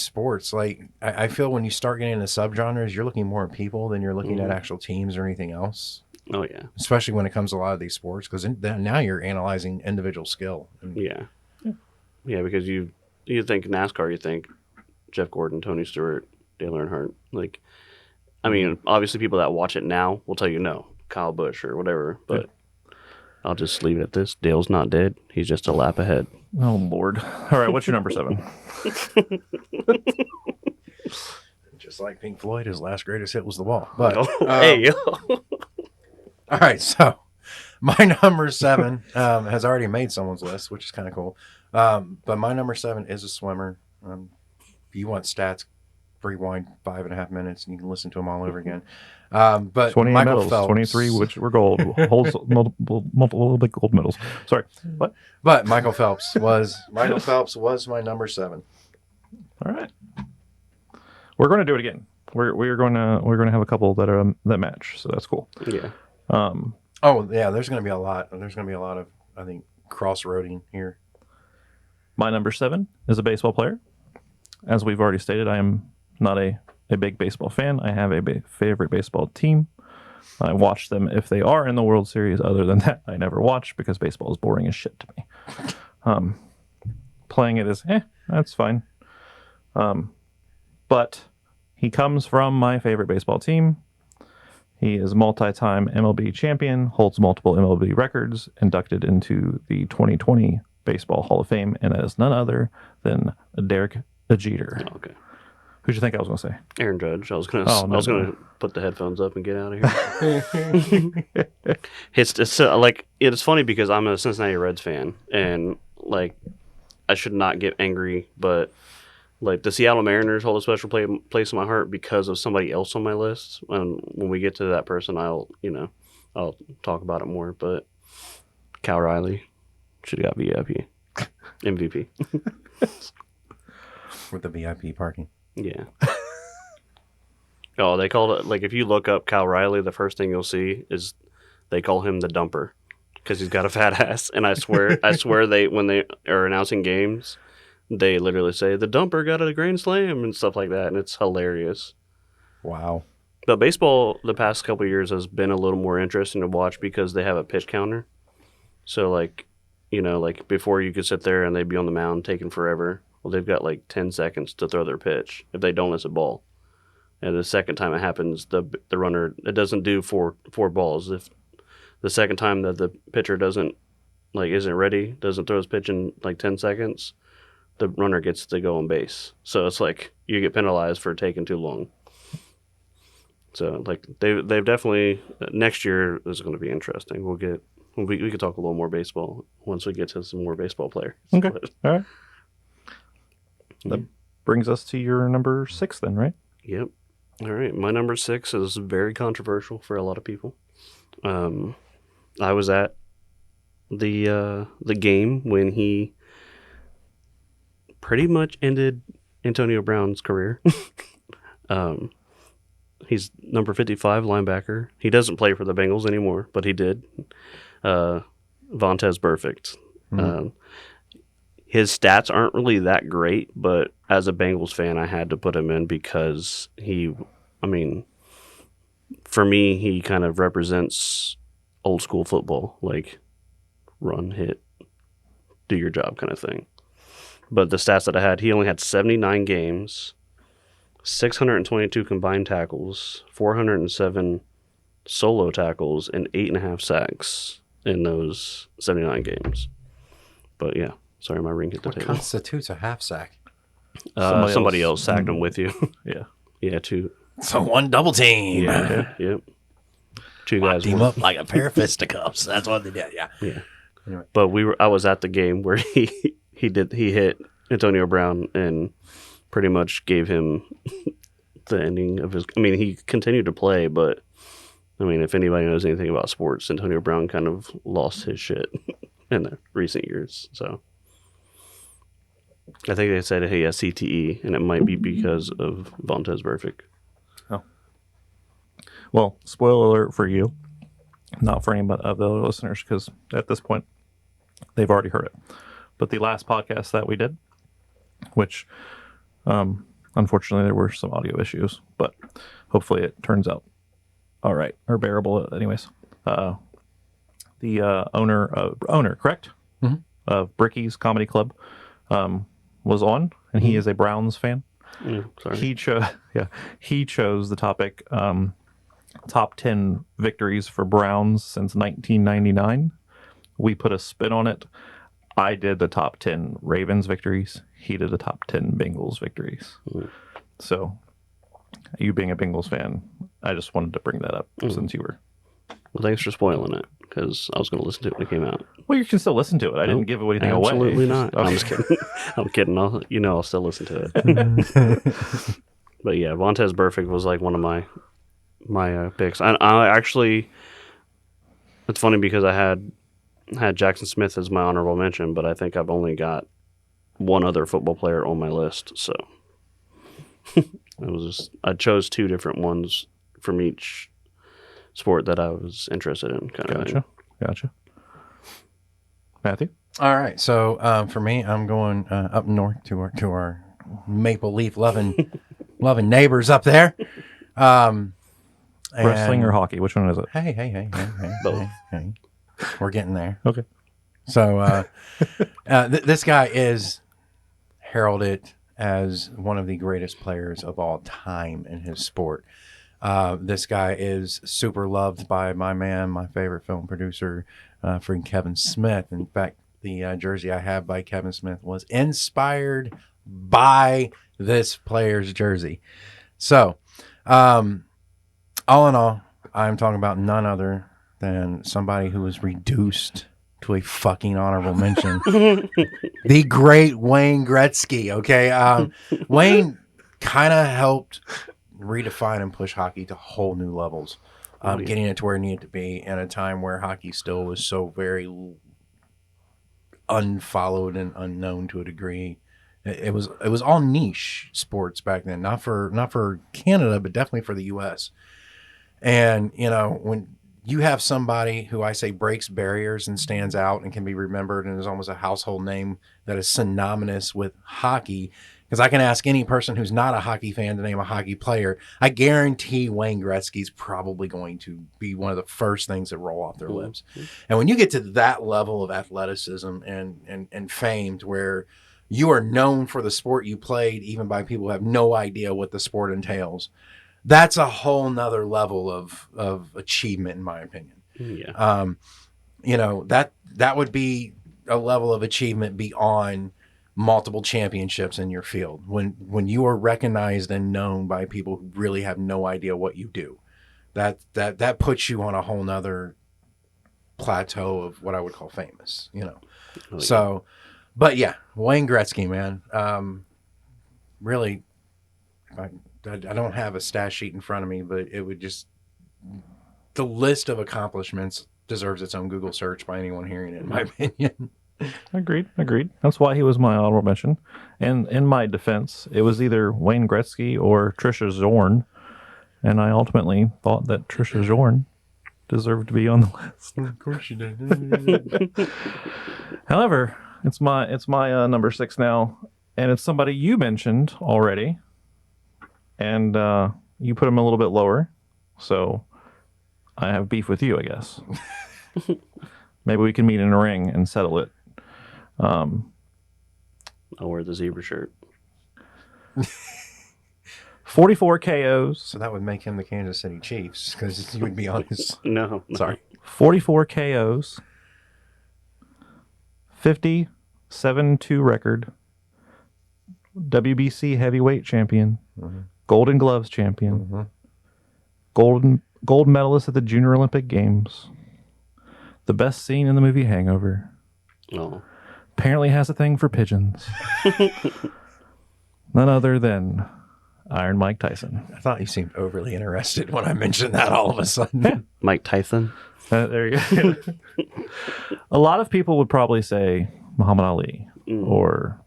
sports, like I feel when you start getting into subgenres, you're looking more at people than you're looking at actual teams or anything else. Oh, yeah. Especially when it comes to a lot of these sports, because now you're analyzing individual skill. Yeah. Yeah, because you think NASCAR, you think Jeff Gordon, Tony Stewart, Dale Earnhardt. Like, I mean, obviously people that watch it now will tell you no, Kyle Busch or whatever, but I'll just leave it at this. Dale's not dead. He's just a lap ahead. Oh, Lord. All right, what's your number 7? Just like Pink Floyd, his last greatest hit was The Wall. But Hey, all right, so my number 7 has already made someone's list, which is kind of cool. But my number 7 is a swimmer. If you want stats, rewind 5.5 minutes and you can listen to them all over again. But 28 Michael medals, Phelps, 23 which were gold, holds multiple big gold medals. Sorry, what? But Michael Phelps was my number 7. All right, we're going to do it again. We're going to have a couple that match, so that's cool. yeah. Oh yeah, there's going to be a lot. There's going to be a lot of, I think, cross-roading here. My number 7 is a baseball player. As we've already stated, I am not a big baseball fan. I have a favorite baseball team. I watch them if they are in the World Series. Other than that, I never watch because baseball is boring as shit to me. Playing it is, that's fine. But he comes from my favorite baseball team. He is a multi-time MLB champion, holds multiple MLB records, inducted into the 2020 Baseball Hall of Fame, and that is none other than Derek Jeter. Oh, okay. Who'd you think I was going to say? Aaron Judge. I was gonna put the headphones up and get out of here. It's funny because I'm a Cincinnati Reds fan, and like I should not get angry, but like the Seattle Mariners hold a special place in my heart because of somebody else on my list. And when we get to that person, I'll talk about it more. But Cal Riley should have got VIP, MVP. With the VIP parking. Yeah. Oh, they called it, like, if you look up Cal Riley, the first thing you'll see is they call him the dumper because he's got a fat ass. And I swear when they are announcing games, they literally say the dumper got a grand slam and stuff like that. And it's hilarious. Wow. But baseball the past couple of years has been a little more interesting to watch because they have a pitch counter. So, like, like before you could sit there and they'd be on the mound taking forever. Well, they've got like 10 seconds to throw their pitch. If they don't, it's a ball. And the second time it happens, the runner, it doesn't do four balls. If the second time that the pitcher isn't ready, doesn't throw his pitch in like 10 seconds, the runner gets to go on base. So it's like you get penalized for taking too long. So like they've definitely, next year is going to be interesting. We could talk a little more baseball once we get to some more baseball players. Okay. All right. That brings us to your number 6 then, right? Yep. All right. My number 6 is very controversial for a lot of people. I was at the game when he pretty much ended Antonio Brown's career. He's number 55 linebacker. He doesn't play for the Bengals anymore, but he did. Vontaze Burfict. Mm-hmm. His stats aren't really that great, but as a Bengals fan, I had to put him in because for me, he kind of represents old school football, like run, hit, do your job kind of thing. But the stats that I had, he only had 79 games, 622 combined tackles, 407 solo tackles, and 8.5 sacks in those 79 games. But yeah. Sorry, my ring hit the table. What constitutes a half sack? Somebody else sacked him with you. Yeah. Yeah, two. So one double team. Yeah, yep. Two guys. Team up like a pair of fisticuffs. That's what they did. Yeah. Yeah. Anyway. But I was at the game where he hit Antonio Brown and pretty much gave him the ending of his. I mean, he continued to play, but I mean, if anybody knows anything about sports, Antonio Brown kind of lost his shit in the recent years. So I think they said he has CTE, and it might be because of Vontaze Burfict. Oh. Well, spoiler alert for you, not for any of the other listeners, because at this point, they've already heard it. But the last podcast that we did, which unfortunately there were some audio issues, but hopefully it turns out all right, or bearable anyways. The owner, correct? Mm-hmm. Of Bricky's Comedy Club was on, and he is a Browns fan. Sorry. He chose the topic top 10 victories for Browns since 1999. We put a spin on it. I did the top 10 Ravens victories. He did the top 10 Bengals victories. So, you being a Bengals fan, I just wanted to bring that up since you were. Well, thanks for spoiling it, because I was going to listen to it when it came out. Well, you can still listen to it. I didn't give anything away. Absolutely not. Okay. I'm just kidding. I'm kidding. I'll still listen to it. But yeah, Vontaze Burfict was like one of my picks. I actually, it's funny because I had Jackson Smith as my honorable mention, but I think I've only got one other football player on my list. So I chose two different ones from each sport that I was interested in. Gotcha. Matthew? All right. So for me, I'm going up north to our maple leaf loving neighbors up there. Wrestling or hockey? Which one is it? Hey. Both. Hey. We're getting there. Okay. So this guy is heralded as one of the greatest players of all time in his sport. This guy is super loved by my favorite film producer, friend Kevin Smith. In fact, the jersey I have by Kevin Smith was inspired by this player's jersey. So, all in all, I'm talking about none other than somebody who was reduced to a fucking honorable mention. The great Wayne Gretzky, okay? Wayne kind of helped redefine and push hockey to whole new levels, getting it to where it needed to be in a time where hockey still was so very unfollowed and unknown to a degree. It was all niche sports back then, not for Canada, but definitely for the U.S. And when you have somebody who I say breaks barriers and stands out and can be remembered and is almost a household name that is synonymous with hockey. Because I can ask any person who's not a hockey fan to name a hockey player. I guarantee Wayne Gretzky's probably going to be one of the first things that roll off their lips. And when you get to that level of athleticism and fame to where you are known for the sport you played, even by people who have no idea what the sport entails, that's a whole nother level of achievement, in my opinion. Yeah. That would be a level of achievement beyond multiple championships in your field. When you are recognized and known by people who really have no idea what you do, that puts you on a whole nother plateau of what I would call famous, So, but yeah, Wayne Gretzky, man, really, I don't have a stat sheet in front of me, but it would just, the list of accomplishments deserves its own Google search by anyone hearing it, in my opinion. Agreed. That's why he was my honorable mention. And in my defense, it was either Wayne Gretzky or Trisha Zorn, and I ultimately thought that Trisha Zorn deserved to be on the list. Of course you did. However, it's my number 6 now, and it's somebody you mentioned already, and you put him a little bit lower, so I have beef with you, I guess. Maybe we can meet in a ring and settle it. I'll wear the zebra shirt. 44 KOs. So that would make him the Kansas City Chiefs, because you would be on his... No. Sorry. 44 KOs. 57-2 record. WBC heavyweight champion, Golden Gloves champion, gold medalist at the Junior Olympic Games, the best scene in the movie Hangover. Oh. Apparently has a thing for pigeons. None other than Iron Mike Tyson. I thought you seemed overly interested when I mentioned that all of a sudden. Mike Tyson. There you go. A lot of people would probably say Muhammad Ali or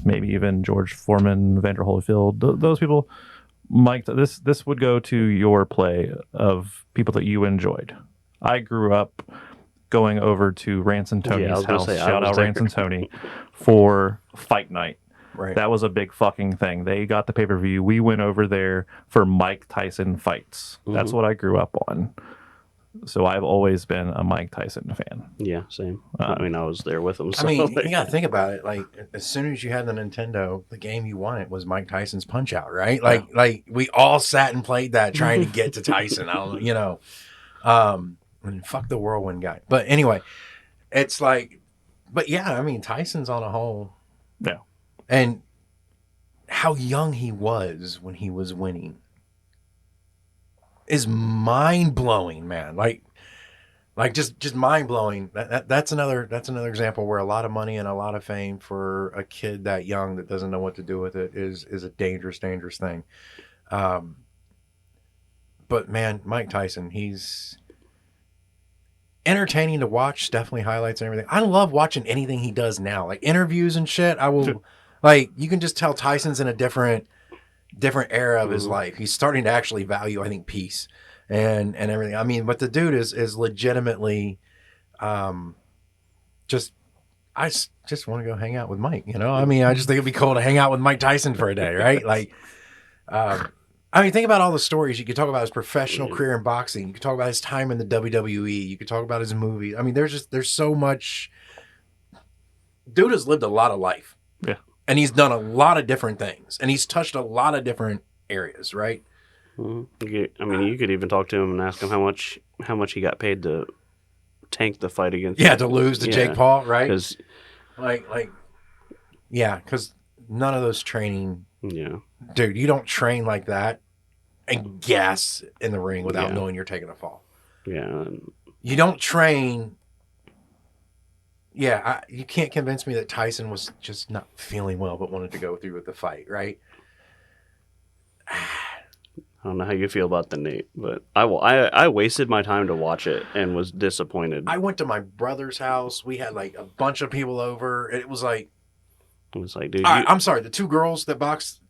maybe even George Foreman, Vander Holyfield. Those people, Mike, this would go to your play of people that you enjoyed. I grew up going over to Rance and Tony's house. Shout out Rance and Tony for fight night. Right. That was a big fucking thing. They got the pay-per-view. We went over there for Mike Tyson fights. That's what I grew up on. So I've always been a Mike Tyson fan. Yeah, same. I mean, I was there with him. So I mean, you got to think about it. Like, as soon as you had the Nintendo, the game you wanted was Mike Tyson's Punch-Out, right? Like we all sat and played that trying to get to Tyson. And fuck the whirlwind guy. But anyway, it's like, but yeah, I mean, Tyson's on a whole. Yeah. And how young he was when he was winning is mind blowing, man. Like just mind blowing. That's another example where a lot of money and a lot of fame for a kid that young that doesn't know what to do with it is a dangerous thing. But man, Mike Tyson, he's entertaining to watch. Definitely highlights and everything. I love watching anything he does now, like interviews and shit. I will. Like, you can just tell Tyson's in a different era of his life. He's starting to actually value, I think, peace and everything. I mean, but the dude is legitimately I just want to go hang out with Mike, you know? I mean, I just think it'd be cool to hang out with Mike Tyson for a day, right? Like, I mean, think about all the stories. You could talk about his professional career in boxing. You could talk about his time in the WWE. You could talk about his movies. I mean, there's so much. Dude has lived a lot of life. Yeah. And he's done a lot of different things, and he's touched a lot of different areas, right? I mean, you could even talk to him and ask him how much he got paid to tank the fight against. To lose to Jake Paul, right? Because, because none of those training. Yeah, dude, you don't train like that and gas in the ring without knowing you're taking a fall. Yeah, you don't train. Yeah, you can't convince me that Tyson was just not feeling well but wanted to go through with the fight, right? I don't know how you feel about the Nate, but I wasted my time to watch it and was disappointed. I went to my brother's house. We had like a bunch of people over. It was like, dude. I'm sorry, the two girls that boxed.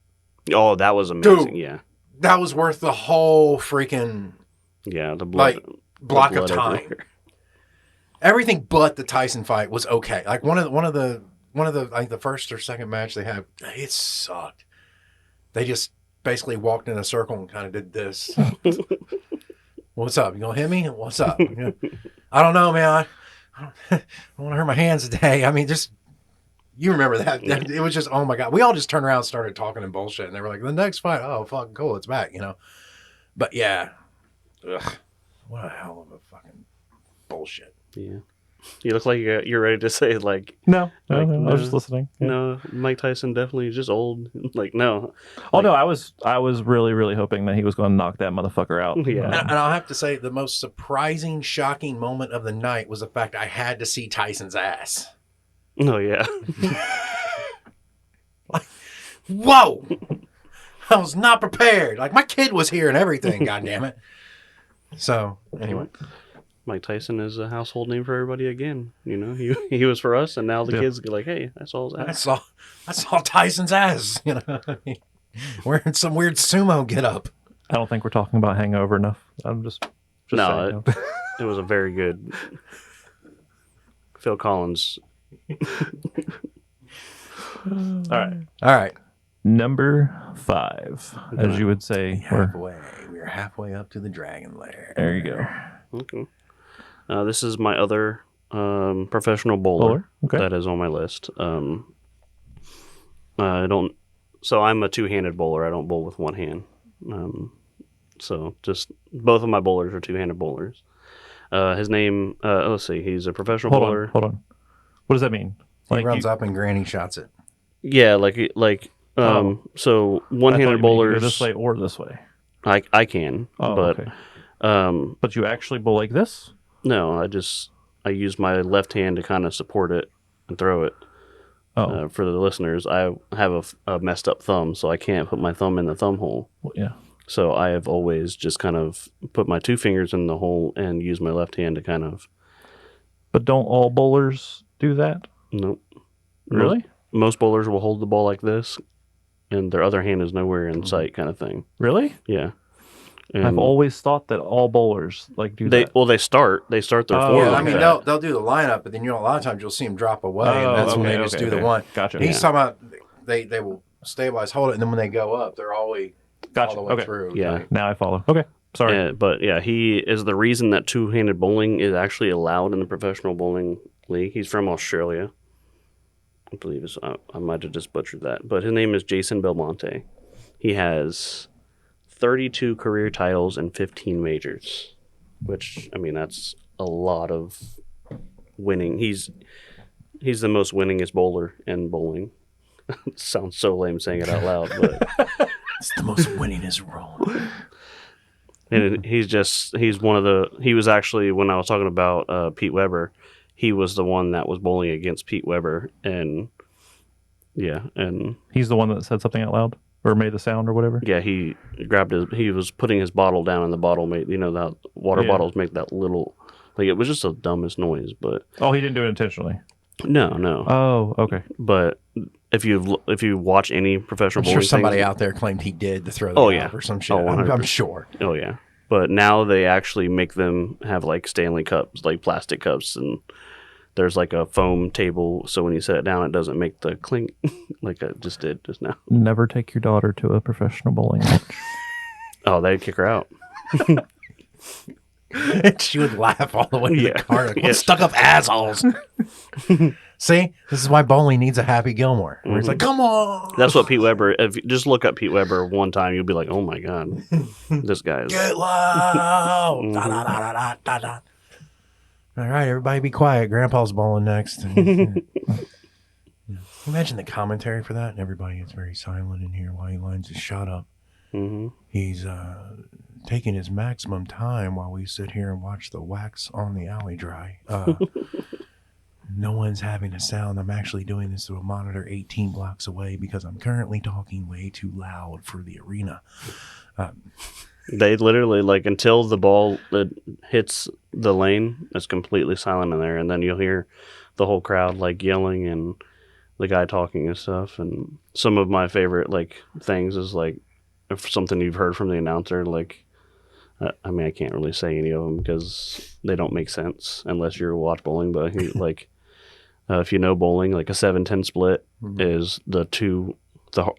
Oh, that was amazing. Dude, yeah, that was worth the whole freaking the blood, block the blood of time. everywhere. Everything but the Tyson fight was okay. Like one of the like the first or second match they had, it sucked. They just basically walked in a circle and kind of did this. What's up? You gonna hit me? What's up? I don't know, man. I don't want to hurt my hands today. I mean, just you remember that? It was just, oh my god. We all just turned around and started talking and bullshit, and they were like, the next fight, oh fucking cool, it's back, you know. But yeah, what a hell of a fucking bullshit. Yeah, you look like you're ready to say like no, I was just listening. Yeah. No, Mike Tyson definitely just old. Like no. Oh no, I was really hoping that he was going to knock that motherfucker out. Yeah, and I'll have to say the most surprising, shocking moment of the night was the fact I had to see Tyson's ass. Oh yeah. Like, whoa! I was not prepared. Like my kid was here and everything. God damn it. So anyway. Mike Tyson is a household name for everybody again. You know, he was for us, and now the kids go like, "Hey, I saw his ass. I saw Tyson's ass." You know, wearing some weird sumo get up. I don't think we're talking about Hangover enough. I'm just no. It was a very good Phil Collins. All right. Number 5, as you would say, we're halfway up to the dragon lair. There you go. Okay. This is my other professional bowler that is on my list. I don't. So I'm a two-handed bowler. I don't bowl with one hand. So just both of my bowlers are two-handed bowlers. His name. Let's see. He's a professional bowler. Hold on. What does that mean? He Like runs you- up and Granny shots it. Yeah, so I one-handed thought you meant you go bowlers. this way or this way. I can, Oh, but okay. um, But you actually bowl like this? no, I use my left hand to kind of support it and throw it. Oh, For the listeners, I have a messed up thumb, so I can't put my thumb in the thumb hole. well, yeah. So I have always just kind of put my 2 fingers in the hole and use my left hand to kind of. But don't all bowlers do that? Nope. Really? Most bowlers will hold the ball like this, and their other hand is nowhere in sight, kind of thing. Really? Yeah. I've And always thought that all bowlers like do that. they start their Oh, form. Yeah, okay. I mean they'll do the lineup, but then a lot of times you'll see them drop away, and that's when they just do the one. Gotcha. He's talking about they will stabilize, hold it, and then when they go up, they're all Gotcha. the way Okay. through. Yeah. Like, Now I follow. Okay. Sorry. Yeah, but yeah, he is the reason that 2-handed bowling is actually allowed in the professional bowling league. He's from Australia. I believe I might have just butchered that, but his name is Jason Belmonte. He has 32 career titles and 15 majors, which, I mean, that's a lot of winning. He's the most winningest bowler in bowling. Sounds so lame saying it out loud, but it's the most winningest role. and he was actually, when I was talking about Pete Weber, he was the one that was bowling against Pete Weber, and He's the one that said something out loud or made the sound or whatever. yeah, he was putting his bottle down, and the bottle made, that water Yeah. bottles make that little, like, it was just the dumbest noise, but Oh, he didn't do it intentionally. no. Oh, okay. But if you watch any professional I'm bowling sure somebody things, out there claimed he did to throw the Oh, out yeah. or some shit. Oh, I'm 100%. sure. oh yeah, but now they actually make them have like Stanley cups, like plastic cups, and there's like a foam table, so when you set it down, it doesn't make the clink like I just did just now. Never take your daughter to a professional bowling match. Oh, they'd kick her out. And she would laugh all the way to Yeah. the car. Like, Yeah. what stuck up assholes? See, this is why bowling needs a Happy Gilmore. Where he's like, come on. That's what Pete Weber. If you just look up Pete Weber one time, you'll be like, "Oh my god, this guy is." Get loud. Da, da, da, da, da, da. All right, everybody be quiet. Grandpa's bowling next. Imagine the commentary for that, and everybody gets very silent in here while he lines his shot up. Mm-hmm. He's taking his maximum time while we sit here and watch the wax on the alley dry. No one's having a sound. I'm actually doing this through a monitor 18 blocks away because I'm currently talking way too loud for the arena. They literally, like, until the ball hits the lane, it's completely silent in there, and then you'll hear the whole crowd like yelling and the guy talking and stuff. And some of my favorite like things is like if something you've heard from the announcer, like I mean, I can't really say any of them because they don't make sense unless you watch bowling. But he, like, if you know bowling, like a 7-10 split is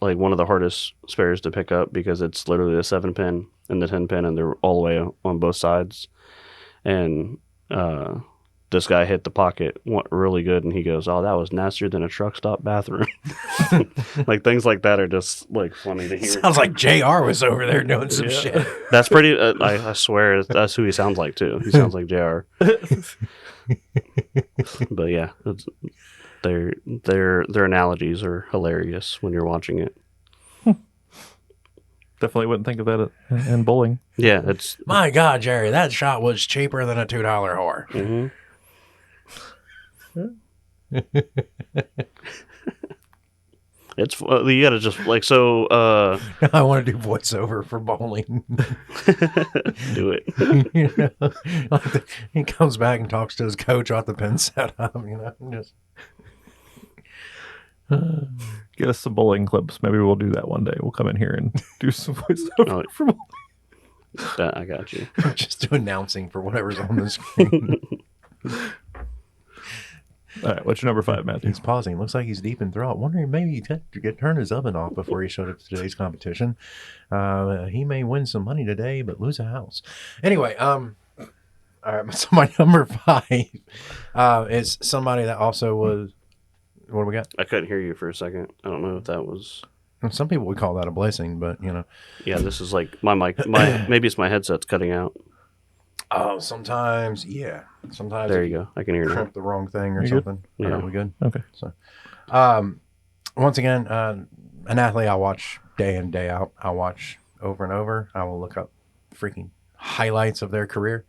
like one of the hardest spares to pick up because it's literally a 7 pin and the 10 pin, and they're all the way on both sides. And this guy hit the pocket really good, and he goes, "Oh, that was nastier than a truck stop bathroom." Like things like that are just like funny to hear. Sounds like JR was over there doing some shit. That's pretty. I swear that's who he sounds like too. He sounds like JR. But yeah, their analogies are hilarious when you're watching it. Definitely wouldn't think of that in bowling. Yeah, it's My God, Jerry, that shot was cheaper than a $2 whore. mhm. It's you gotta just like so I want to do voiceover for bowling. do it. You know, he comes back and talks to his coach off the pin setup. You know, just Get us some bowling clips. Maybe we'll do that one day. We'll come in here and do some voiceover Oh. for bowling. That, I got you. just do announcing for whatever's on the screen. All right, what's your number 5, Matthew? He's pausing. Looks like he's deep in thought. Wondering maybe he could turn his oven off before he showed up to today's competition. He may win some money today, but lose a house. Anyway, all right. So my number 5 is somebody that also was. What do we got? I couldn't hear you for a second. I don't know if that was. Some people would call that a blessing, but you know. Yeah, this is like my mic. Maybe it's my headset's cutting out. Oh, sometimes, yeah. Sometimes There if you go. I can hear now. crimp the wrong thing or You good? something. Yeah. We good? Okay. So, once again, an athlete I watch day in, day out. I watch over and over. I will look up freaking highlights of their career.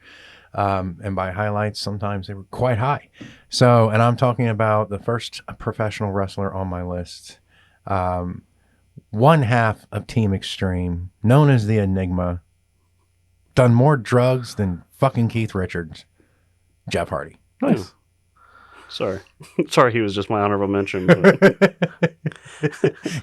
And by highlights, sometimes they were quite high. So, and I'm talking about the first professional wrestler on my list. One half of Team Extreme, known as the Enigma, done more drugs than fucking Keith Richards, Jeff Hardy. Nice. Sorry. Sorry he was just my honorable mention. But...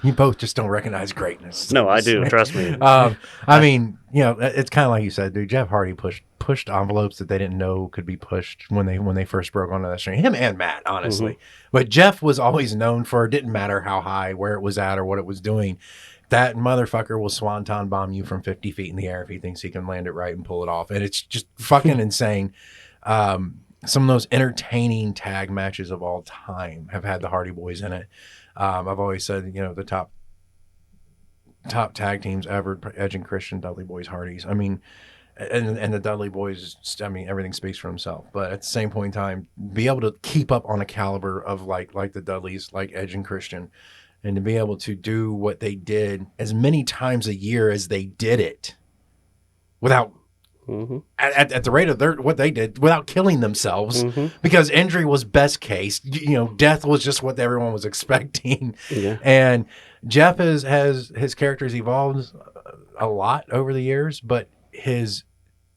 You both just don't recognize greatness. No, I do. Trust me. I mean, you know, it's kind of like you said, dude. Jeff Hardy pushed envelopes that they didn't know could be pushed when they first broke onto that string. Him and Matt, honestly. But Jeff was always known for, it didn't matter how high, where it was at, or what it was doing. That motherfucker will swanton bomb you from 50 feet in the air if he thinks he can land it right and pull it off. And it's just fucking insane. Some of those entertaining tag matches of all time have had the Hardy Boys in it. I've always said, you know, the top tag teams ever, Edge and Christian, Dudley Boys, Hardys. I mean, and the Dudley Boys, I mean, everything speaks for himself. But at the same point in time, be able to keep up on a caliber of like the Dudleys, like Edge and Christian, and to be able to do what they did as many times a year as they did it without at the rate of what they did, without killing themselves, because injury was best case. You know, death was just what everyone was expecting. Yeah. And Jeff has his characters evolved a lot over the years, but his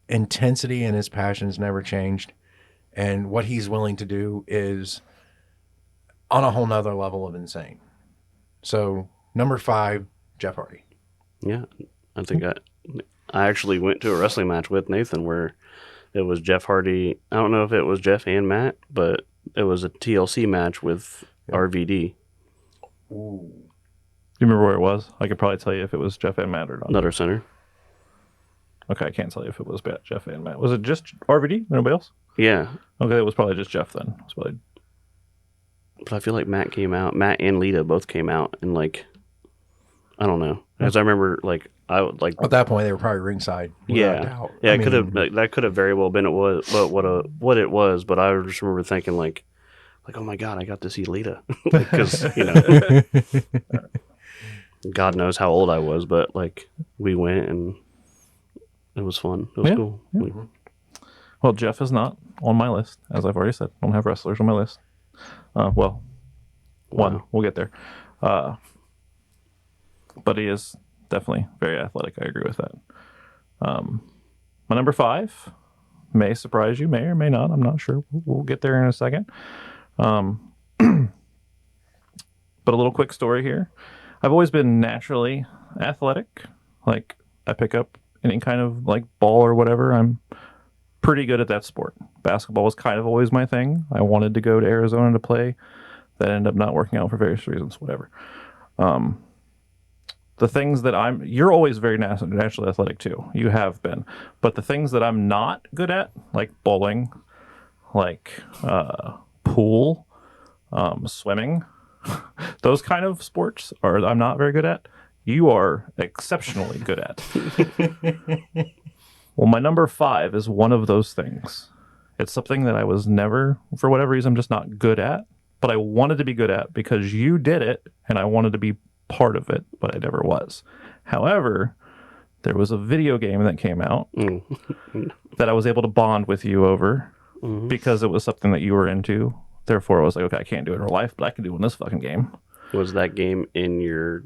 intensity and his passions never changed. And what he's willing to do is on a whole nother level of insane. So number 5, Jeff Hardy. Yeah. I think I actually went to a wrestling match with Nathan where it was Jeff Hardy. I don't know if it was Jeff and Matt, but it was a TLC match with RVD. Ooh. Do you remember where it was? I could probably tell you if it was Jeff and Matt or not. Nutter Center. Okay, I can't tell you if it was Jeff and Matt. Was it just RVD? Nobody else? Yeah. Okay, it was probably just Jeff then. It was probably... But I feel like Matt came out. Matt and Lita both came out, and like, I don't know, because I remember like I would like At that point, they were probably ringside. yeah, Doubt. yeah. I It could have mean, that could have very well been it was, but what it was. But I just remember thinking like oh my god, I got to see Lita because you know, God knows how old I was, but like we went and it was fun. It was cool. Yeah. Well, Jeff is not on my list, as I've already said. I don't have wrestlers on my list. Well, one. We'll get there. But he is definitely very athletic. I agree with that. My number 5 may surprise you, may or may not. I'm not sure. We'll get there in a second. But a little quick story here. I've always been naturally athletic. Like, I pick up any kind of like ball or whatever. I'm pretty good at that sport. Basketball was kind of always my thing. I wanted to go to Arizona to play. That ended up not working out for various reasons, whatever. The things that you're always very naturally athletic too. You have been. But the things that I'm not good at, like bowling, like pool, swimming, those kind of sports I'm not very good at. You are exceptionally good at. Well, my number 5 is one of those things. It's something that I was never, for whatever reason, I'm just not good at, but I wanted to be good at because you did it and I wanted to be part of it, but I never was. However, there was a video game that came out that I was able to bond with you over because it was something that you were into. Therefore, I was like, okay, I can't do it in real life, but I can do it in this fucking game. Was that game in your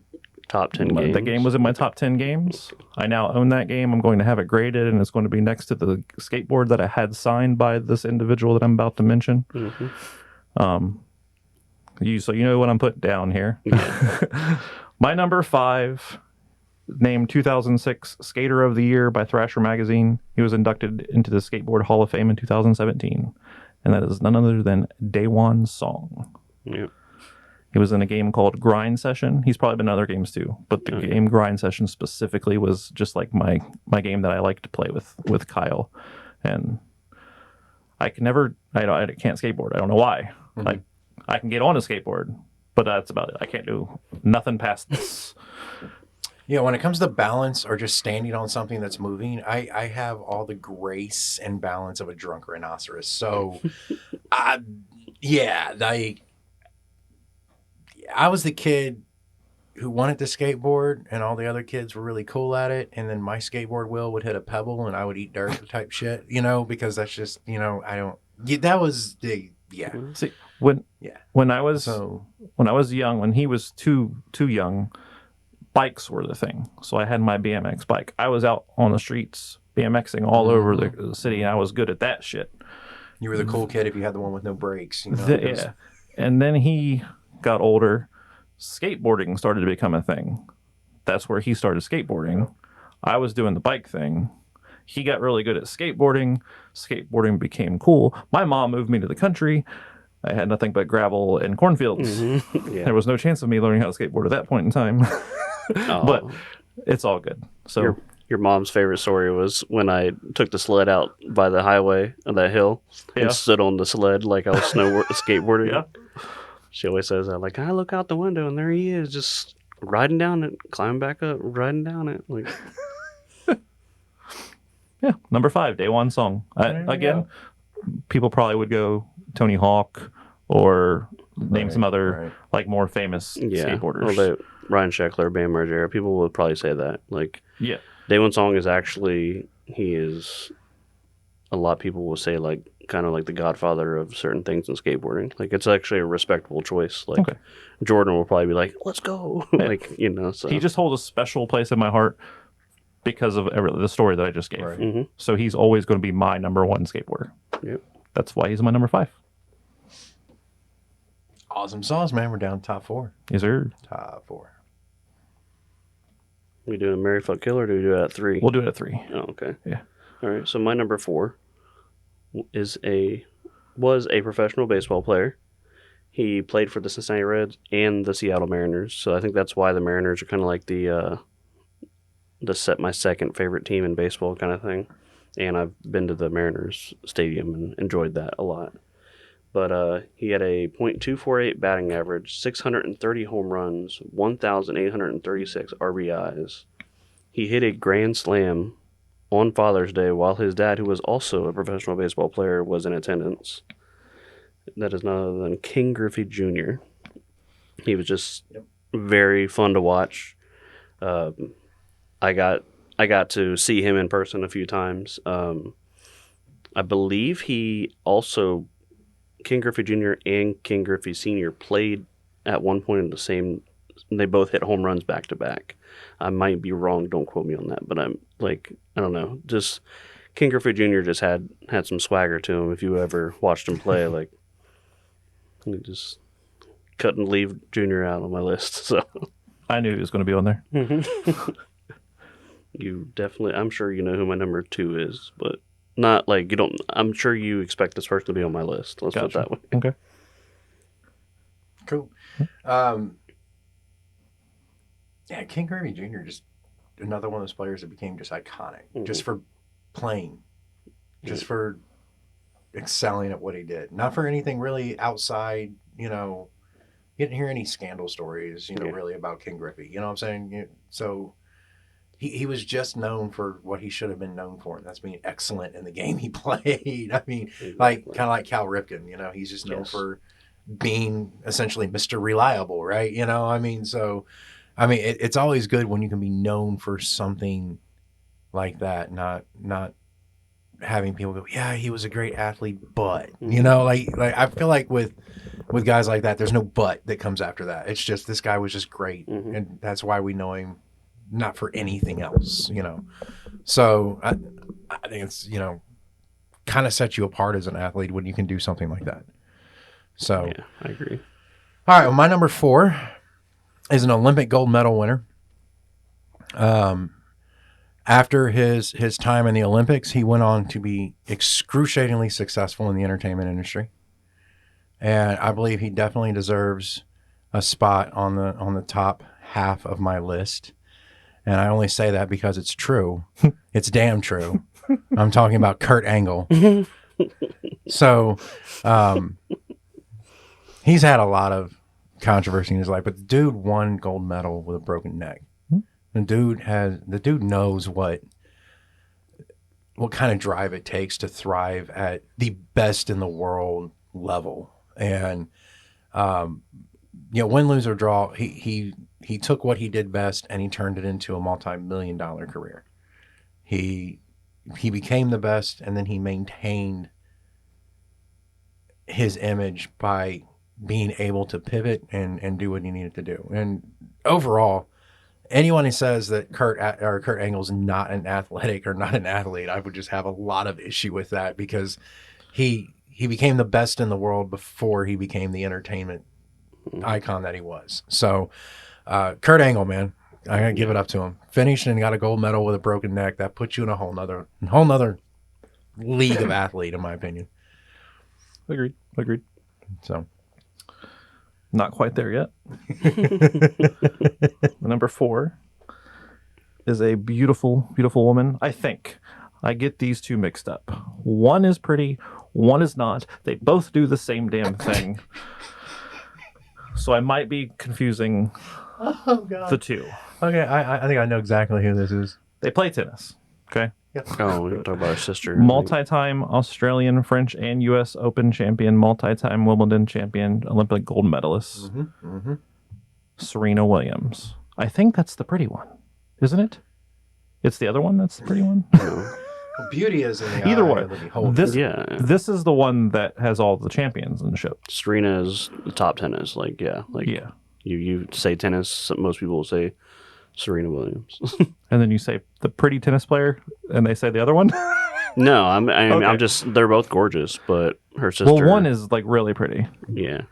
top 10 games? The game was in my top 10 games. I now own that game. I'm going to have it graded, and it's going to be next to the skateboard that I had signed by this individual that I'm about to mention. So you know what I'm putting down here. Yeah. My number 5, named 2006 Skater of the Year by Thrasher Magazine. He was inducted into the Skateboard Hall of Fame in 2017, and that is none other than Daewon Song. Yeah. He was in a game called Grind Session. He's probably been in other games too, but the game Grind Session specifically was just like my game that I like to play with Kyle. And I can't skateboard. I don't know why. Like, I can get on a skateboard, but that's about it. I can't do nothing past this. Yeah, when it comes to balance or just standing on something that's moving, I have all the grace and balance of a drunk rhinoceros. So, yeah, I was the kid who wanted to skateboard, and all the other kids were really cool at it. And then my skateboard wheel would hit a pebble, and I would eat dirt type shit, because that's just, I don't. Yeah, that was the See, when I was So young, when he was too young, bikes were the thing. So I had my BMX bike. I was out on the streets BMXing all over the city, and I was good at that shit. you were the cool kid if you had the one with no brakes. Yeah. And then he got older. Skateboarding started to become a thing. That's where he started skateboarding. I was doing the bike thing. He got really good at skateboarding. Skateboarding became cool. My mom moved me to the country. I had nothing but gravel and cornfields. Yeah. There was no chance of me learning how to skateboard at that point in time. But it's all good. So your mom's favorite story was when I took the sled out by the highway on that hill and stood on the sled like I was skateboarding. Yeah. She always says that, like, I look out the window and there he is, just riding down it, climbing back up, riding down it. Like, yeah, number 5, day one song. Again, people probably would go Tony Hawk or name some other like more famous skateboarders. Well, Ryan Sheckler, Bam Margera, people would probably say that. Like, yeah, day one song is actually, he is, a lot of people will say, like, kind of like the godfather of certain things in skateboarding. Like, it's actually a respectable choice. Like, Jordan will probably be like, let's go. Yeah. Like, so. He just holds a special place in my heart because of the story that I just gave. Mm-hmm. So he's always going to be my number 1 skateboarder. Yep. That's why he's my number 5. Awesome sauce, man. We're down to top 4. Yes, sir. Top 4. We doing a Marry Fuck Kill, or do we do it at 3? We'll do it at 3. Oh, okay. Yeah. All right. So my number 4 was a professional baseball player. He played for the Cincinnati Reds and the Seattle Mariners. So I think that's why the Mariners are kind of like my second favorite team in baseball kind of thing. And I've been to the Mariners stadium and enjoyed that a lot. But he had a .248 batting average, 630 home runs, 1,836 RBIs. He hit a grand slam on Father's Day while his dad, who was also a professional baseball player, was in attendance. That is none other than King Griffey Jr. He was just very fun to watch. I got to see him in person a few times. I believe he also, King Griffey Jr. and King Griffey Sr. played at one point in the same. They both hit home runs back to back. I might be wrong. Don't quote me on that. But I'm like, I don't know. Just King Griffey Jr. just had some swagger to him. If you ever watched him play, like, he just couldn't leave Jr. out on my list. So I knew he was going to be on there. You definitely, I'm sure you know who my number 2 is, but not like you don't. I'm sure you expect this person to be on my list. Let's put it that way. Okay. Cool. Yeah, King Griffey Jr. just another one of those players that became just iconic, just for playing, just for excelling at what he did. Not for anything really outside, you didn't hear any scandal stories, really about King Griffey. You know what I'm saying? So he was just known for what he should have been known for, and that's being excellent in the game he played. I mean, kind of like Cal Ripken, he's just known for being essentially Mr. Reliable, right? It's always good when you can be known for something like that, not having people go, yeah, he was a great athlete, but like I feel like with guys like that, there's no but that comes after that. It's just this guy was just great, and that's why we know him, not for anything else, So I think it's kind of sets you apart as an athlete when you can do something like that. So yeah, I agree. All right, well, my number 4 is an Olympic gold medal winner. After his time in the Olympics, he went on to be excruciatingly successful in the entertainment industry, and I believe he definitely deserves a spot on the top half of my list. And I only say that because it's true. It's damn true. I'm talking about Kurt Angle. So, he's had a lot of controversy in his life, but the dude won gold medal with a broken neck. The dude knows what kind of drive it takes to thrive at the best in the world level. And win, lose or draw, he took what he did best and he turned it into a multi-million-dollar career. He became the best, and then he maintained his image by being able to pivot and do what he needed to do. And overall, anyone who says that Kurt Angle's not an athletic or not an athlete, I would just have a lot of issue with that, because he became the best in the world before he became the entertainment icon that he was. So Kurt Angle, man, I gotta give it up to him. Finished and got a gold medal with a broken neck. That puts you in a whole nother league of athlete, in my opinion. Agreed. So not quite there yet. Number 4 is a beautiful, beautiful woman. I think I get these two mixed up. One is pretty, one is not. They both do the same damn thing. So I might be confusing the two. Okay, I think I know exactly who this is. They play tennis. Okay. Oh, we're talking about our sister. Multi-time Australian, French, and U.S. Open champion, multi-time Wimbledon champion, Olympic gold medalist, Serena Williams. I think that's the pretty one, isn't it? It's the other one that's the pretty one? Beauty is in the Either eye way. of the beholder. This is the one that has all the champions in the show. Serena is the top tennis. Yeah. You say tennis, most people will say Serena Williams. And then you say the pretty tennis player, and they say the other one? No, I'm Okay. just, they're both gorgeous, but her sister. Well, one is like really pretty. Yeah.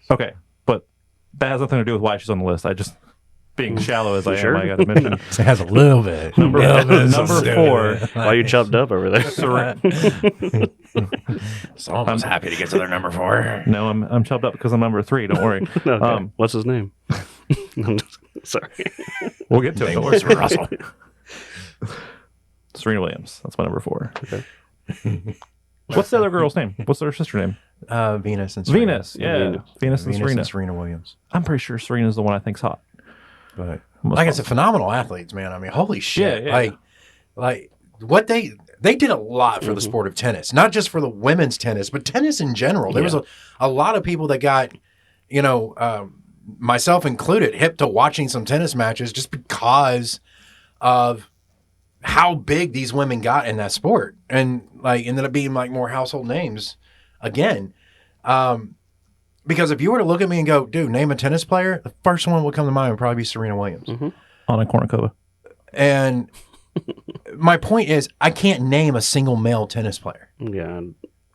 Okay, but that has nothing to do with why she's on the list. I just, being shallow as I Sure? am, I got to mention. It has a little bit. Number 4. Why are you chopped up over there? Someone's happy to get to their number 4. No, I'm chopped up because I'm number 3. Don't worry. Okay. What's his name? I'm just, sorry. We'll get to it. Don't worry. Nameless Russell. Serena Williams. That's my number 4. Okay. What's the other girl's name? What's her sister name? Venus and Serena. Venus. Yeah. Venus and Serena. Serena Williams. I'm pretty sure Serena's the one I think's hot. But Most like I said, phenomenal athletes, man. I mean, holy shit! Yeah. Like what they did a lot for the sport of tennis, not just for the women's tennis, but tennis in general. There was a lot of people that got, myself included, hip to watching some tennis matches just because of how big these women got in that sport, and like ended up being like more household names again. Because if you were to look at me and go, dude, name a tennis player, the first one would come to mind would probably be Serena Williams. Anna Kournikova. And my point is, I can't name a single male tennis player Yeah.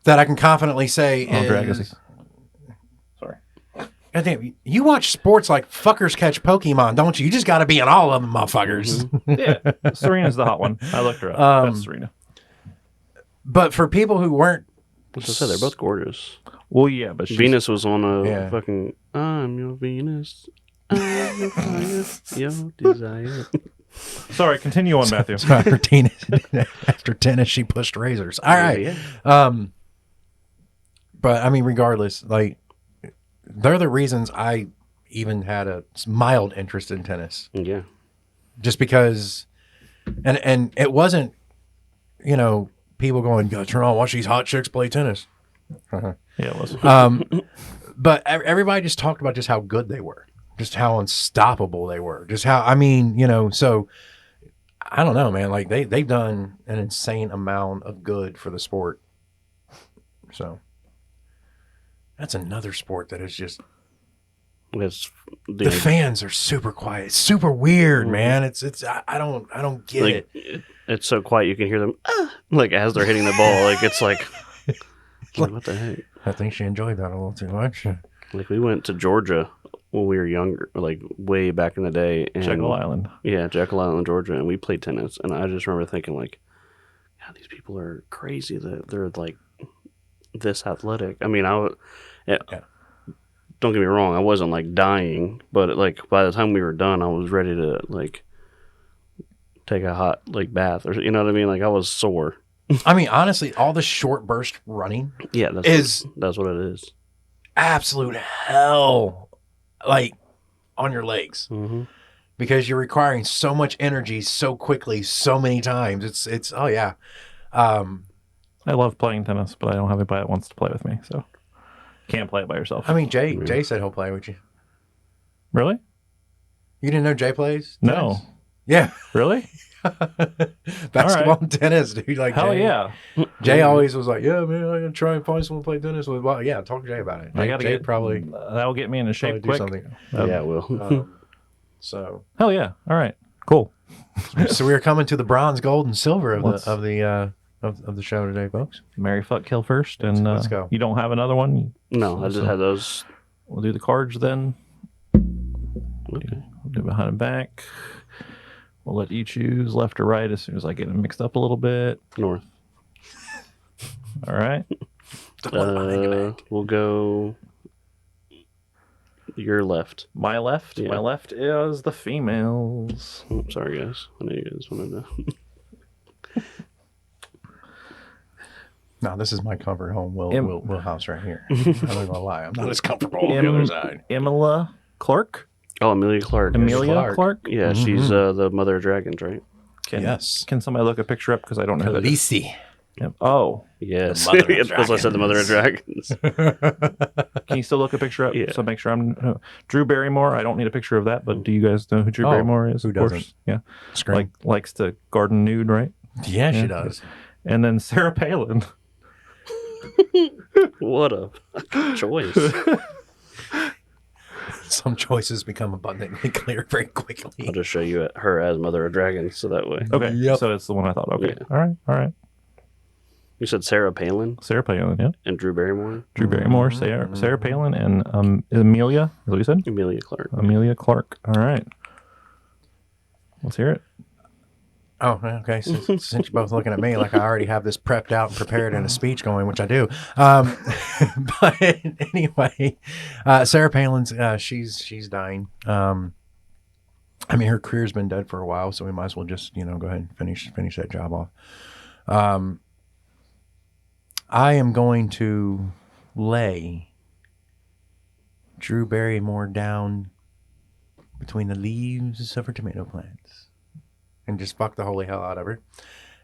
that I can confidently say Andre is... Agassi. Sorry. Goddamn, you watch sports like fuckers catch Pokemon, don't you? You just got to be in all of them, motherfuckers. Yeah. Serena's the hot one. I looked her up. That's Serena. But for people who weren't... As I said, they're both gorgeous. Well, yeah, but Venus was on a Yeah. fucking, I'm your Venus. I'm your fire, your desire. Sorry, continue on, Matthew. So after tennis, she pushed razors. All right. Yeah. But I mean, regardless, like, they're the reasons I even had a mild interest in tennis. Yeah. Just because, and it wasn't, people going, go turn on, watch these hot chicks play tennis. Yeah, it was. But everybody just talked about just how good they were, just how unstoppable they were, just how, so I don't know, man, like they've done an insane amount of good for the sport. So that's another sport that is just, It's the fans are super quiet, super weird, man. I don't get like, it. It's so quiet you can hear them like as they're hitting the ball. Like it's like what the heck? I think she enjoyed that a little too much. Like we went to Georgia when we were younger, like way back in the day. And, Jekyll Island. Yeah, Jekyll Island, Georgia, and we played tennis. And I just remember thinking like, God, these people are crazy that they're like this athletic. I mean, don't get me wrong, I wasn't like dying, but like by the time we were done, I was ready to like take a hot like bath, or you know what I mean? Like I was sore. I mean, honestly, all the short burst running Yeah, that's what it is. absolute hell, like on your legs. Mm-hmm. because you're requiring so much energy so quickly, so many times. It's oh yeah. I love playing tennis, but I don't have anybody that wants to play with me, so can't play it by yourself. I mean, Jay said he'll play with you. Really? You didn't know Jay plays No. tennis? Yeah. Really? Basketball and tennis, dude. Like Hell Jay, yeah. Jay always was like, yeah, man, I'm gonna try and find someone to play tennis with. Well, yeah, talk to Jay about it. I gotta Jay get probably that'll get me into shape do quick. something. Yeah, it will. So Hell yeah. All right. Cool. so we are coming to the bronze, gold, and silver of Let's- the show today, folks. Marry, fuck, kill first, and Let's go. You don't have another one? No, I just had those. We'll do the cards then. Okay. We'll do behind and back. We'll let you choose left or right as soon as I get them mixed up a little bit. North. All right. We'll go your left. My left. Yeah. My left is the females. Oh, sorry, guys. I know you guys wanted to. No, this is my comfort home. Will house right here. I'm not gonna lie. I'm not as comfortable on the other side. Emilia Clark. Oh, Amelia Clark. Amelia Clark. Yeah, she's the mother of dragons, right? Yes. Can somebody look a picture up because I don't know who that is. Khaleesi. Yep. Oh, Yes. mother of As I said, the mother of dragons. can you still look a picture up? Yeah. So make sure I'm Drew Barrymore. I don't need a picture of that, but do you guys know who Drew Barrymore is? who Of course. doesn't? Yeah. Scream. Likes to garden nude, right? Yeah, she does. And then Sarah Palin. What a choice. Some choices become abundantly clear very quickly. I'll just show you her as mother of dragons, so that way. Okay. Yep. So it's the one I thought. Okay. Yeah. All right. All right. You said Sarah Palin Sarah Palin. Yeah. and Drew Barrymore? Drew Barrymore, Sarah Palin, and Amelia. Is that what you said? Amelia Clark. Amelia Clark. All right. Let's hear it. Oh, okay. Since you're both looking at me like I already have this prepped out and prepared in a speech going, which I do. But anyway, Sarah Palin's she's dying. I mean, her career's been dead for a while, so we might as well just go ahead and finish that job off. I am going to lay Drew Barrymore down between the leaves of her tomato plants and just fuck the holy hell out of her.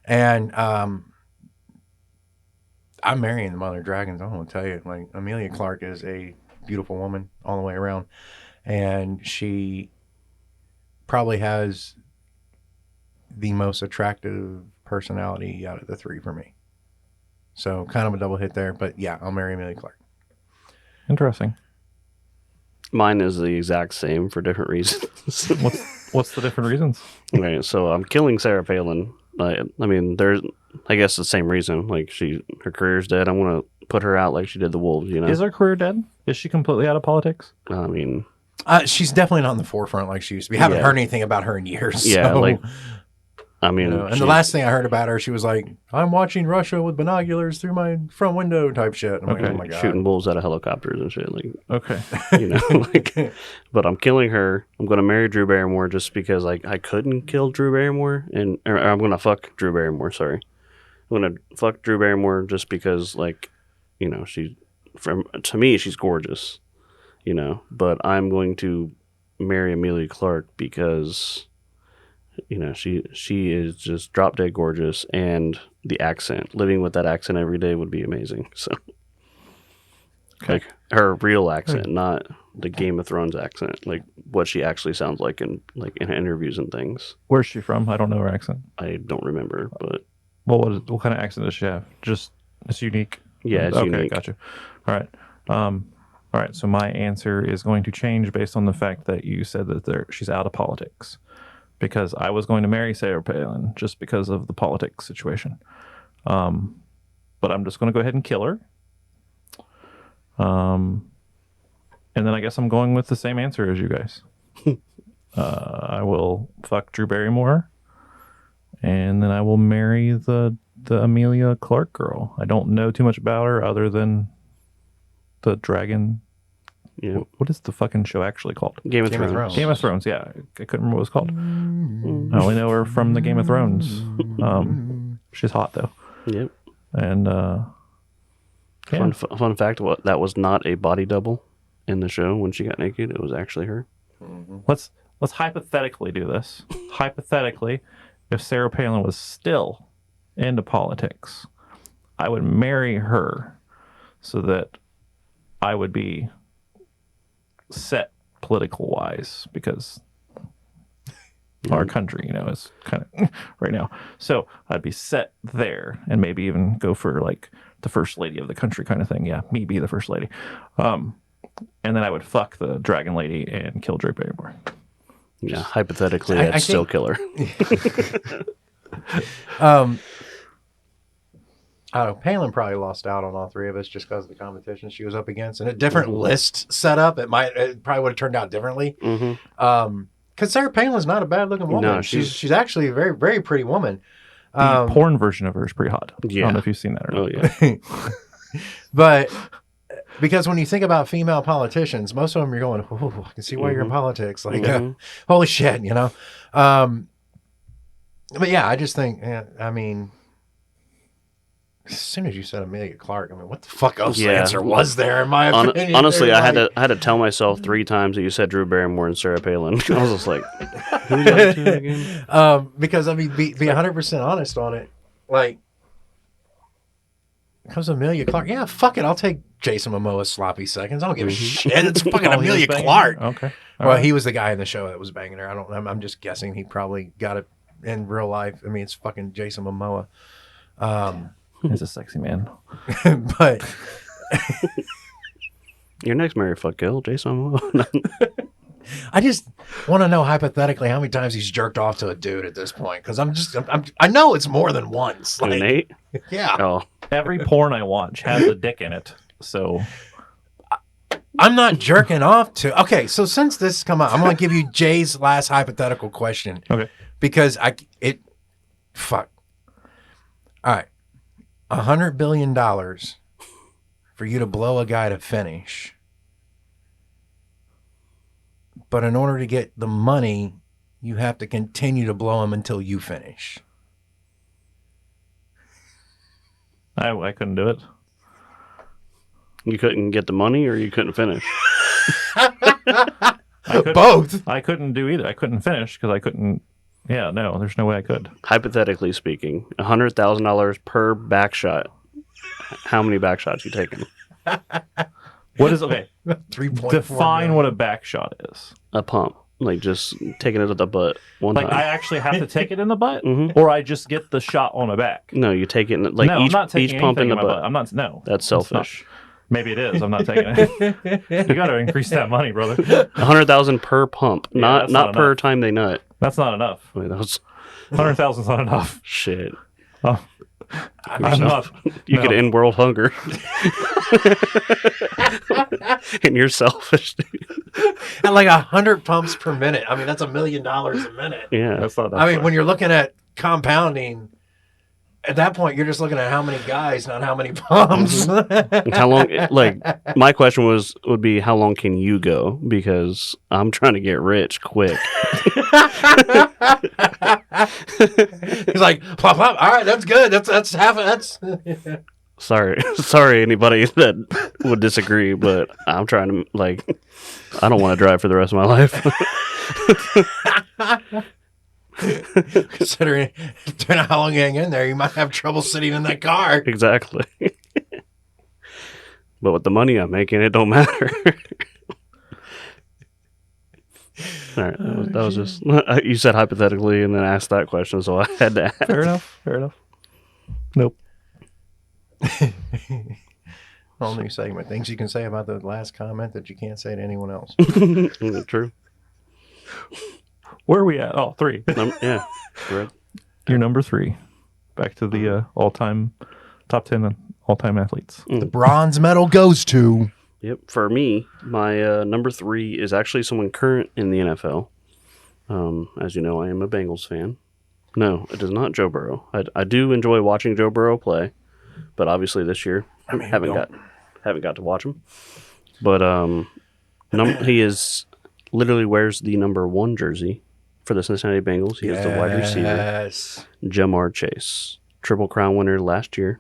And I'm marrying the mother of dragons. I want to tell you, like, Amelia Clark is a beautiful woman all the way around, and she probably has the most attractive personality out of the three for me. So kind of a double hit there, but yeah, I'll marry Amelia Clark. Interesting. Mine is the exact same for different reasons. What's the different reasons? Okay, so I'm killing Sarah Palin. I mean, there's, I guess, the same reason. Like, her career's dead. I want to put her out like she did the Wolves. Is her career dead? Is she completely out of politics? I mean, She's definitely not in the forefront like she used to be. Haven't Yeah. heard anything about her in years. yeah, so, like, I mean, and the last thing I heard about her, she was like, "I'm watching Russia with binoculars through my front window," type shit. I'm like, oh my god, shooting wolves out of helicopters and shit. Like, Okay. like, but I'm killing her. I'm going to marry Drew Barrymore just because I couldn't kill Drew Barrymore, or I'm going to fuck Drew Barrymore. Sorry, I'm going to fuck Drew Barrymore just because, like, to me she's gorgeous, But I'm going to marry Amelia Clark because, she is just drop dead gorgeous, and the accent, living with that accent every day would be amazing. So. Okay. Like her real accent, not the Game of Thrones accent, like what she actually sounds like in interviews and things. Where's she from? I don't know her accent. I don't remember, but Well, what kind of accent does she have? Just it's unique. yeah, it's okay, unique. Gotcha. All right. All right. So my answer is going to change based on the fact that you said that she's out of politics, because I was going to marry Sarah Palin just because of the politics situation. But I'm just going to go ahead and kill her. And then I guess I'm going with the same answer as you guys. I will fuck Drew Barrymore, and then I will marry the Amelia Clark girl. I don't know too much about her other than the dragon. Yeah, What is the fucking show actually called? Game of Game of Thrones. Thrones. Game of Thrones. Yeah, I couldn't remember what it was called. I only know her from the Game of Thrones. She's hot though, Yep. and yeah. Fun fact: that was not a body double in the show when she got naked. It was actually her. let's hypothetically do this. Hypothetically, if Sarah Palin was still into politics, I would marry her so that I would be set political wise, because our country, is kind of right now. So I'd be set there, and maybe even go for like the first lady of the country kind of thing. Yeah, me be the first lady. And then I would fuck the dragon lady and kill Drew Barrymore. Yeah, hypothetically, I'd still kill her. Palin probably lost out on all three of us just because of the competition she was up against, and a different list set up. It probably would have turned out differently. Because Sarah Palin's not a bad looking woman. No, she's actually a very, very pretty woman. The porn version of her is pretty hot. Yeah. I don't know if you've seen that or not. Oh yeah. But because when you think about female politicians, most of them you're going, oh, I can see why you're in politics. Like, holy shit, But yeah, I just think, as soon as you said Amelia Clark, what the fuck else answer was there in my opinion? Honestly, I had to tell myself 3 times that you said Drew Barrymore and Sarah Palin. I was just like, who's that two again? Because be 100% honest on it. Like, comes Amelia Clark. Yeah, fuck it. I'll take Jason Momoa's sloppy seconds. I don't give a shit. It's fucking Amelia Clark. Okay. Well, he was the guy in the show that was banging her. I'm just guessing he probably got it in real life. It's fucking Jason Momoa. He's a sexy man. But your next Mary Fuck Kill, Jason Momoa. I just want to know hypothetically how many times he's jerked off to a dude at this point, because I know it's more than once. Like, Nate? Yeah. Oh. Every porn I watch has a dick in it, so I'm not jerking off to. Okay, so since this has come out, I'm going to give you Jay's last hypothetical question. Okay. Because fuck. All right. $100 billion for you to blow a guy to finish. But in order to get the money, you have to continue to blow him until you finish. I couldn't do it. You couldn't get the money, or you couldn't finish? Both. I couldn't do either. I couldn't finish because I couldn't. Yeah, no, there's no way I could. Hypothetically speaking, $100,000 per back shot. How many back shots you taking? What is okay? 3.4 Define what a back shot is. A pump, like just taking it at the butt one Like time. I actually have to take it in the butt, or I just get the shot on the back. No, you take it in, No, I'm not taking each pump in the my butt. I'm not. No, That's selfish. Maybe it is. I'm not taking it. You got to increase that money, brother. $100,000 per pump, Yeah, not per enough. time they nut. That's not enough. Wait, that was 100,000 is not enough. shit. Oh, I'm not. You no. could end world hunger. And you're selfish, dude. At like 100 pumps per minute. That's $1 million a minute. Yeah. That's not enough. When you're looking at compounding, at that point, you're just looking at how many guys, not how many pumps. How long? Like, my question would be, how long can you go? Because I'm trying to get rich quick. He's like, plop, plop. All right, that's good. That's half of that's. Sorry, anybody that would disagree, but I'm trying to, like, I don't want to drive for the rest of my life. Considering how long you hang in there, you might have trouble sitting in that car. Exactly. But with the money I'm making, it don't matter. All right, that was just, you said hypothetically and then asked that question, so I had to ask. Fair enough. Nope. Whole new segment. Things you can say about the last comment that you can't say to anyone else. True. Where are we at? Oh, 3. Yeah. Correct. You're number 3. Back to the all-time top 10 all-time athletes. The bronze medal goes to. Yep. For me, my number 3 is actually someone current in the NFL. As you know, I am a Bengals fan. No, it is not Joe Burrow. I do enjoy watching Joe Burrow play, but obviously this year haven't got to watch him. But he is literally wears the number 1 jersey for the Cincinnati Bengals. He is the wide receiver, Jamar Chase, Triple Crown winner last year.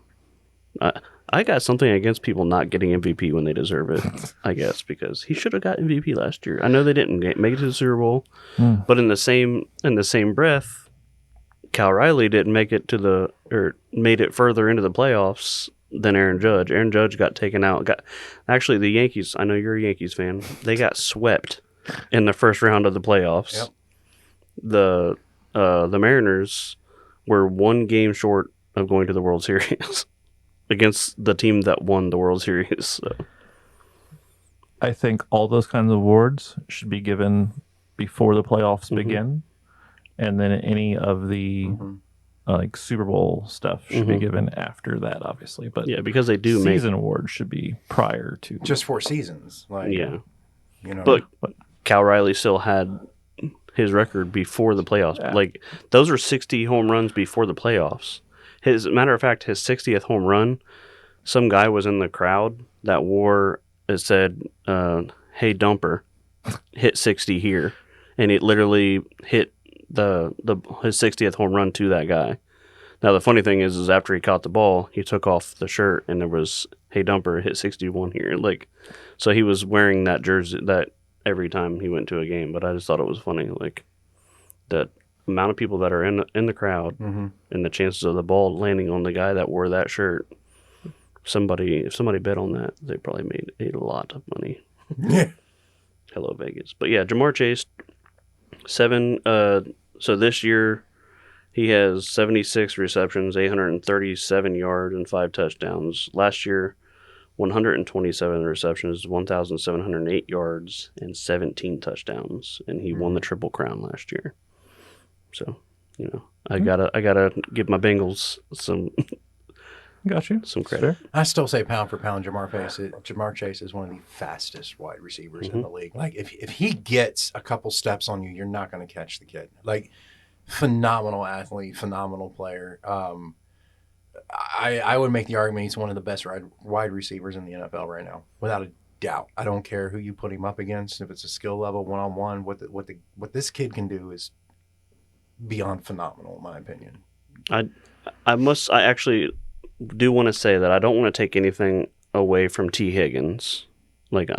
I got something against people not getting MVP when they deserve it, I guess, because he should have got MVP last year. I know they didn't make it to the Super Bowl, but in the same breath, Cal Riley didn't make it made it further into the playoffs than Aaron Judge. Aaron Judge got taken out. Actually, the Yankees, I know you're a Yankees fan, they got swept in the first round of the playoffs. Yep. The Mariners were 1 game short of going to the World Series against the team that won the World Series. So. I think all those kinds of awards should be given before the playoffs begin, and then any of the like Super Bowl stuff should be given after that, obviously. But yeah, because they do season awards should be prior to just 4 seasons. Like, yeah, you know, but Cal Riley still had his record before the playoffs. Yeah. Like those were 60 home runs before the playoffs. As a matter of fact, his 60th home run, some guy was in the crowd that said, "Hey Dumper, hit 60 here," and it literally hit his 60th home run to that guy. Now the funny thing is after he caught the ball, he took off the shirt and there was, "Hey Dumper, hit 61 here." Like, so he was wearing that jersey that every time he went to a game. But I just thought it was funny, like that amount of people that are in the crowd and the chances of the ball landing on the guy that wore that shirt. If somebody bet on that, they probably made a lot of money. Yeah. Hello Vegas. But yeah, Jamar Chase, 7. So this year he has 76 receptions, 837 yards, and 5 touchdowns. Last year, 127 receptions, 1,708 yards, and 17 touchdowns, and he won the Triple Crown last year. So, you know, I gotta give my Bengals some some credit. Sure. I still say pound for pound, Jamar Chase is one of the fastest wide receivers in the league. Like if he gets a couple steps on you, you're not going to catch the kid. Like phenomenal athlete, phenomenal player. I would make the argument he's one of the best wide receivers in the NFL right now, without a doubt. I don't care who you put him up against. If it's a skill level, 1-on-1, what this kid can do is beyond phenomenal, in my opinion. I actually do want to say that I don't want to take anything away from T. Higgins. Like,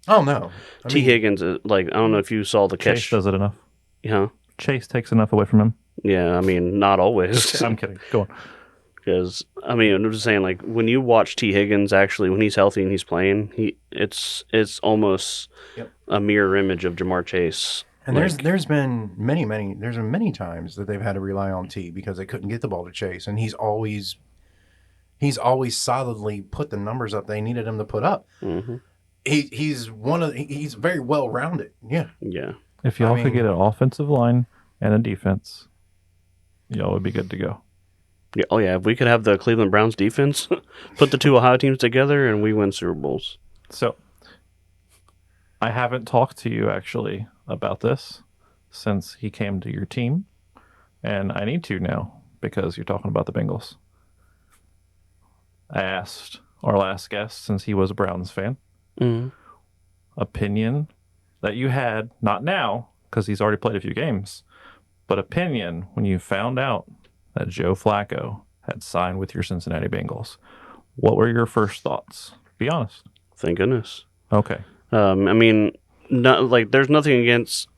oh no, T. Higgins is like, I don't know if you saw the catch. Chase does it enough. Yeah, Chase takes enough away from him. Yeah, I mean, not always. I'm kidding. Go on. Because I'm just saying, like when you watch T. Higgins, actually, when he's healthy and he's playing, it's almost a mirror image of Jamar Chase. And there's been many times that they've had to rely on T because they couldn't get the ball to Chase, and he's always solidly put the numbers up they needed him to put up. Mm-hmm. He's very well rounded. Yeah. Yeah. If y'all could get an offensive line and a defense, y'all would be good to go. Yeah. Oh yeah. If we could have the Cleveland Browns defense, put the 2 Ohio teams together, and we win Super Bowls. So, I haven't talked to you actually about this since he came to your team, and I need to now because you're talking about the Bengals. I asked our last guest, since he was a Browns fan, opinion that you had, not now, because he's already played a few games, but opinion when you found out that Joe Flacco had signed with your Cincinnati Bengals. What were your first thoughts? Be honest. Thank goodness. Okay. I mean, there's nothing against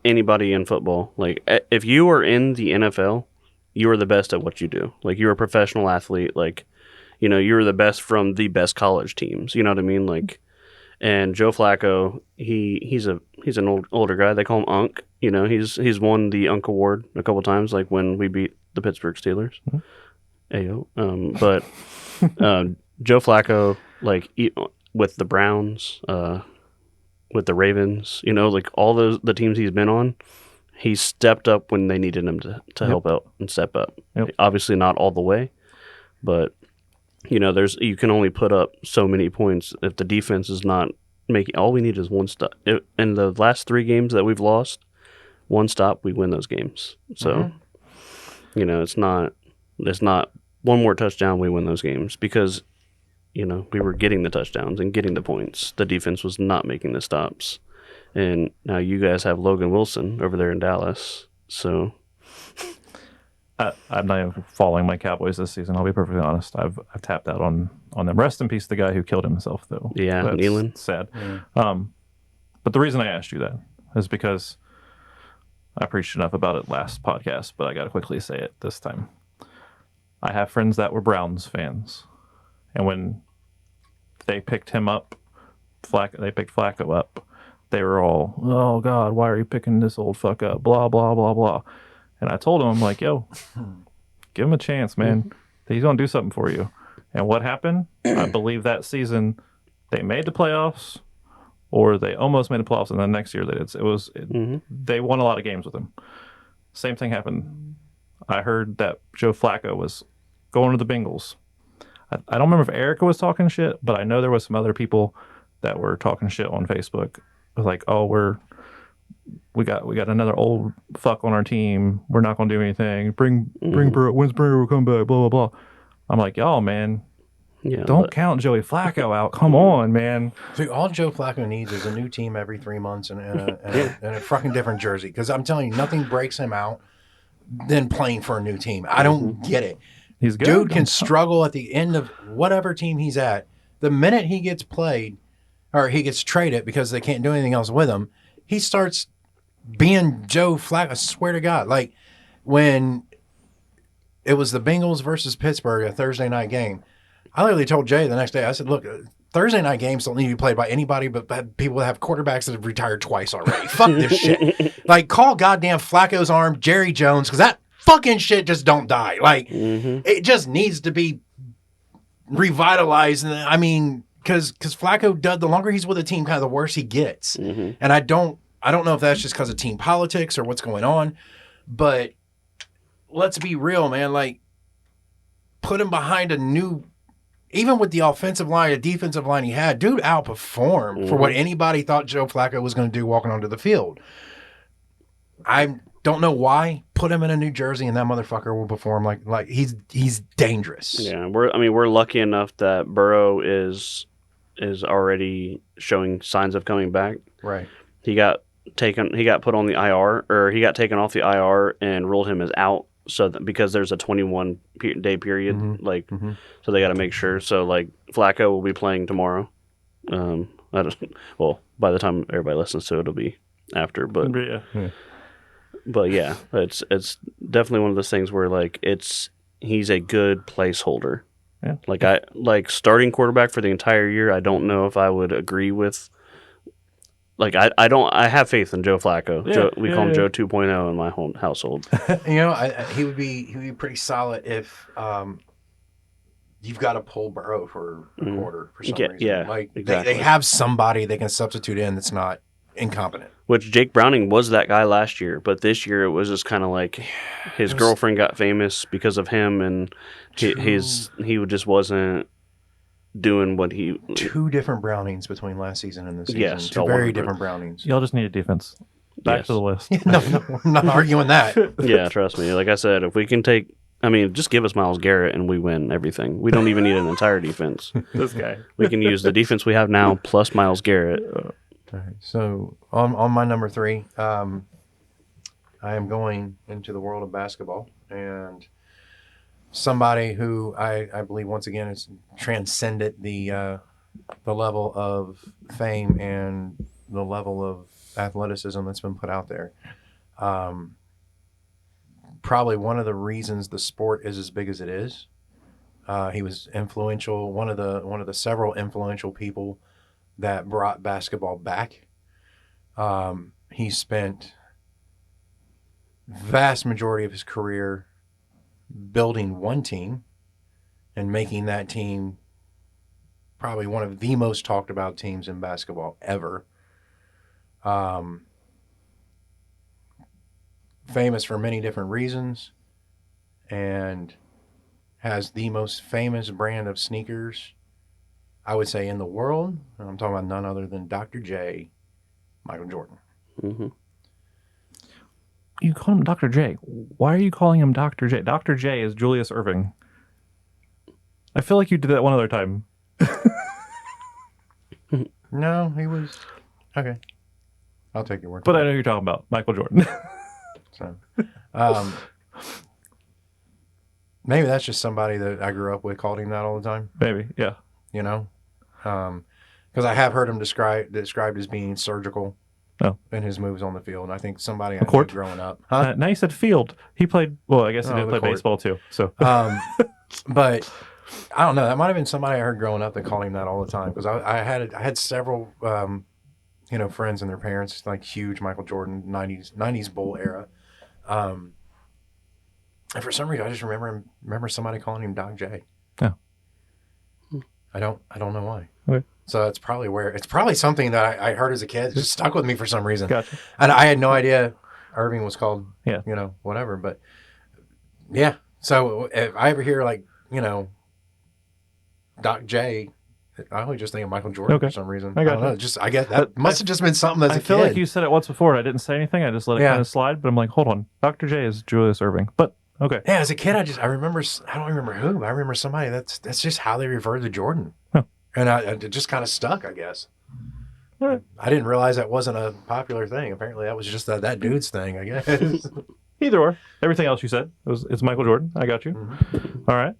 anybody in football. Like, if you are in the NFL, you are the best at what you do. Like, you're a professional athlete. Like, you know, you're the best from the best college teams. You know what I mean? Like, and Joe Flacco, he's an older guy. They call him Unc. You know, he's won the Unc Award a couple times, like when we beat the Pittsburgh Steelers. Ayo. But Joe Flacco, like with the Browns, with the Ravens, you know, like all the teams he's been on, he's stepped up when they needed him to help out and step up. Yep. Obviously not all the way, but you know, you can only put up so many points if the defense is not making. All we need is one stop. In the last 3 games that we've lost, one stop, we win those games. So, you know, it's not one more touchdown, we win those games because, you know, we were getting the touchdowns and getting the points. The defense was not making the stops. And now you guys have Logan Wilson over there in Dallas. So I'm not even following my Cowboys this season. I'll be perfectly honest. I've tapped out on them. Rest in peace, the guy who killed himself, though. Yeah, that's Nealon. sad. But the reason I asked you that is because I preached enough about it last podcast, but I got to quickly say it this time. I have friends that were Browns fans, and when they picked him up, they picked Flacco up. They were all, "Oh God, why are you picking this old fuck up?" Blah blah blah blah. And I told him, I'm like, "Yo, give him a chance, man. He's gonna do something for you." And what happened? I believe that season they made the playoffs, or they almost made the playoffs, and then next year they did. They won a lot of games with him. Same thing happened. I heard that Joe Flacco was going to the Bengals. I don't remember if Erica was talking shit, but I know there was some other people that were talking shit on Facebook. It was like, "Oh, we got another old fuck on our team. We're not gonna do anything. Bring Burrow. When's Burrow will come back? Blah blah blah." I'm like, "Y'all, man, don't count Joey Flacco out. Come on, man." So all Joe Flacco needs is a new team every 3 months and a fucking different jersey. Because I'm telling you, nothing breaks him out than playing for a new team. I don't get it. He's good. Dude can struggle at the end of whatever team he's at. The minute he gets played or he gets traded because they can't do anything else with him, he starts being Joe Flacco. I swear to God. Like when it was the Bengals versus Pittsburgh, a Thursday night game, I literally told Jay the next day, I said, "Look, Thursday night games don't need to be played by anybody but people that have quarterbacks that have retired twice already. Fuck this shit. Like, call goddamn Flacco's arm Jerry Jones, because that fucking shit just don't die. Like, it just needs to be revitalized. And I mean, because Flacco does, the longer he's with a team, kind of the worse he gets. And I don't know if that's just because of team politics or what's going on, but let's be real, man. Like, put him behind a new, even with the offensive line, the defensive line he had, dude outperformed for what anybody thought Joe Flacco was going to do walking onto the field. I don't know why. Put him in a New Jersey and that motherfucker will perform like he's dangerous. Yeah, we're lucky enough that Burrow is already showing signs of coming back. Right. He got put on the IR, or he got taken off the IR and ruled him as out. So that, because there's a 21-day period, so they got to make sure. So like Flacco will be playing tomorrow. By the time everybody listens to it, it'll be after. But yeah, it's definitely one of those things where like he's a good placeholder. Yeah. Like starting quarterback for the entire year. I don't know if I would agree with. Like I have faith in Joe Flacco. Yeah, We call him Joe 2.0 in my home household. You know, he would be pretty solid if you've got to pull Burrow for a quarter for some reason. Yeah, like exactly. they have somebody they can substitute in that's not incompetent. Which Jake Browning was that guy last year, but this year it was just kind of like his girlfriend got famous because of him, and he just wasn't doing what he. Two different Brownings between last season and this season. Yes, two very different Brownings. Y'all just need a defense. Back to the list. No, I'm not arguing that. Yeah, trust me. Like I said, if we can just give us Myles Garrett and we win everything. We don't even need an entire defense. This guy. We can use the defense we have now plus Myles Garrett. All right. So on my number 3, I am going into the world of basketball, and somebody who I believe once again has transcended the level of fame and the level of athleticism that's been put out there. Probably one of the reasons the sport is as big as it is. He was influential, one of the several influential people that brought basketball back. He spent vast majority of his career building one team and making that team probably one of the most talked about teams in basketball ever. Famous for many different reasons, and has the most famous brand of sneakers, I would say, in the world. And I'm talking about none other than Dr. J, Michael Jordan. Mm-hmm. You call him Dr. J. Why are you calling him Dr. J? Dr. J is Julius Erving. I feel like you did that one other time. No, he was... Okay. I'll take your word. But I know who you're talking about. Michael Jordan. So, maybe that's just somebody that I grew up with called him that all the time. Maybe, yeah. You know, because I have heard him described as being surgical. In his moves on the field, and I think somebody I knew growing up. Huh? Now you said field. He played. Well, I guess he did play baseball too. So, but I don't know. That might have been somebody I heard growing up that called him that all the time. Because I had several, friends and their parents, like huge Michael Jordan '90s Bull era. And for some reason, I just remember somebody calling him Doc J. Yeah. I don't know why. Okay. So it's probably something that I heard as a kid. It just stuck with me for some reason. Gotcha. And I had no idea Irving was called, yeah, whatever. But yeah. So if I ever hear Doc J, I always just think of Michael Jordan for some reason. I don't know. I guess that must have just been something as a kid. I feel like you said it once before and I didn't say anything. I just let it kind of slide. But I'm like, hold on. Dr. J is Julius Irving. But okay. Yeah, as a kid, I don't remember who. I remember somebody that's just how they referred to Jordan. Huh. And it just kind of stuck, I guess. Right. I didn't realize that wasn't a popular thing. Apparently, that was just that dude's thing, I guess. Either or. Everything else you said, it's Michael Jordan. I got you. Mm-hmm. All right.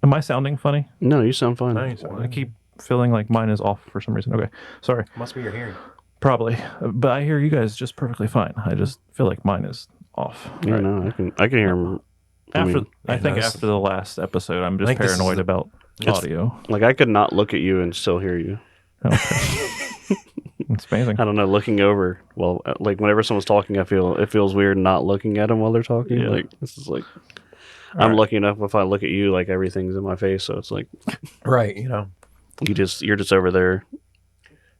Am I sounding funny? No, you sound fine. Nice. I keep feeling like mine is off for some reason. Okay. Sorry. Must be your hearing. Probably. But I hear you guys just perfectly fine. I just feel like mine is off. Yeah, Right. no, I can hear him. After the last episode, I'm just paranoid about audio. Like, I could not look at you and still hear you. Okay. It's amazing. I don't know, looking over, well, like, whenever someone's talking, it feels weird not looking at them while they're talking. Yeah. Like, this is like, I'm lucky enough if I look at you, like, everything's in my face, so it's like... Right, You're just over there.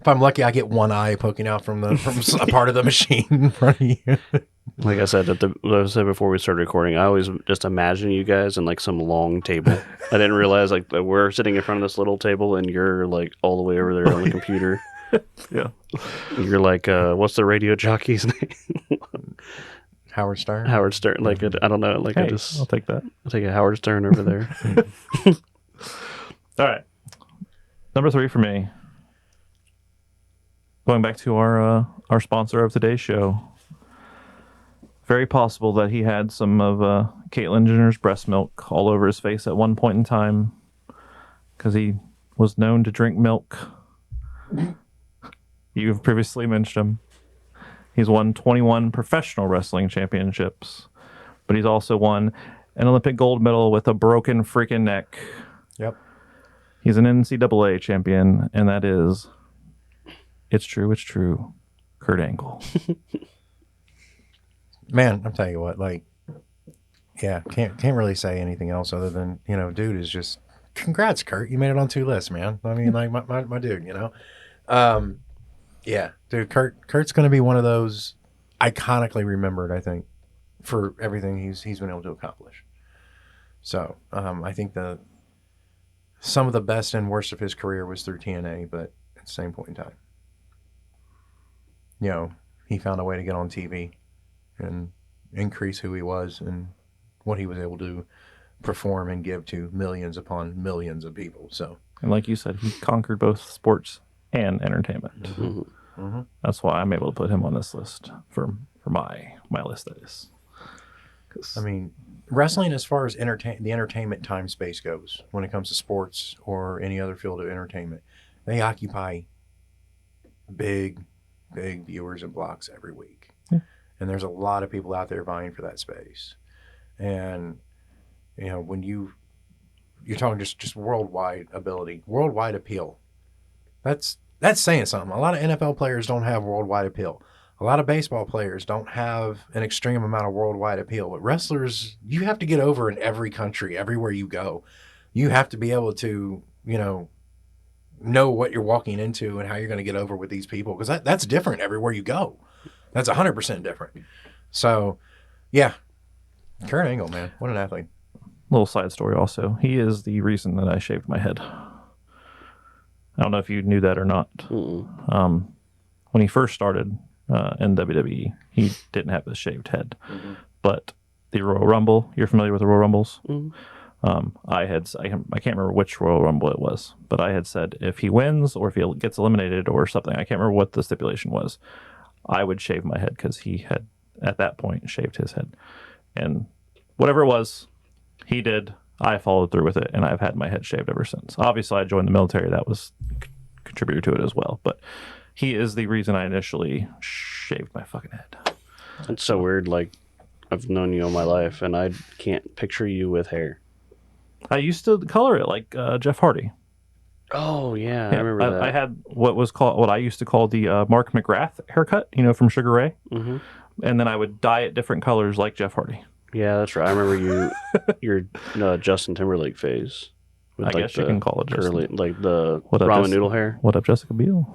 If I'm lucky, I get one eye poking out from a part of the machine in front of you. Like I said, before we started recording, I always just imagine you guys in like some long table. I didn't realize like that we're sitting in front of this little table and you're like all the way over there on the computer. Yeah. You're like, what's the radio jockey's name? Howard Stern. Howard Stern. Like, I don't know. Like, I'll take that. I'll take a Howard Stern over there. All right. Number 3 for me. Going back to our sponsor of today's show. Very possible that he had some of Caitlyn Jenner's breast milk all over his face at one point in time because he was known to drink milk. You've previously mentioned him. He's won 21 professional wrestling championships, but he's also won an Olympic gold medal with a broken freaking neck. Yep. He's an NCAA champion, and that is, it's true, Kurt Angle. Man, I'm telling you what, can't really say anything else other than, dude is just, congrats, Kurt. You made it on 2 lists, man. I mean, like, my dude, Yeah, dude, Kurt's going to be one of those iconically remembered, I think, for everything he's been able to accomplish. So, I think some of the best and worst of his career was through TNA, but at the same point in time, he found a way to get on TV and increase who he was and what he was able to perform and give to millions upon millions of people. So, and like you said, he conquered both sports and entertainment. Mm-hmm. Mm-hmm. That's why I'm able to put him on this list for my list. That is. I mean, wrestling, as far as the entertainment time space goes, when it comes to sports or any other field of entertainment, they occupy big viewers and blocks every week. Yeah. And there's a lot of people out there vying for that space. And, when you're talking just worldwide ability, worldwide appeal, that's saying something. A lot of NFL players don't have worldwide appeal. A lot of baseball players don't have an extreme amount of worldwide appeal. But wrestlers, you have to get over in every country, everywhere you go. You have to be able to, know what you're walking into and how you're going to get over with these people, because that's different everywhere you go. That's 100% different. So, yeah, Kurt Angle, man, what an athlete. Little side story also. He is the reason that I shaved my head. I don't know if you knew that or not. When he first started in WWE, he didn't have a shaved head. Mm-hmm. But the Royal Rumble, you're familiar with the Royal Rumbles? Mm-hmm. I can't remember which Royal Rumble it was, but I had said if he wins or if he gets eliminated or something, I can't remember what the stipulation was, I would shave my head because he had, at that point, shaved his head. And whatever it was, he did. I followed through with it, and I've had my head shaved ever since. Obviously, I joined the military. That was contributor to it as well. But he is the reason I initially shaved my fucking head. It's so weird. Like, I've known you all my life, and I can't picture you with hair. I used to color it like Jeff Hardy. Oh yeah, I remember that. I had what I used to call the Mark McGrath haircut, from Sugar Ray, Mm-hmm. and then I would dye it different colors like Jeff Hardy. Yeah, that's right. I remember your Justin Timberlake phase. I guess you can call it curly, Justin. like the What up, ramen noodle hair. What up, Jessica Biel?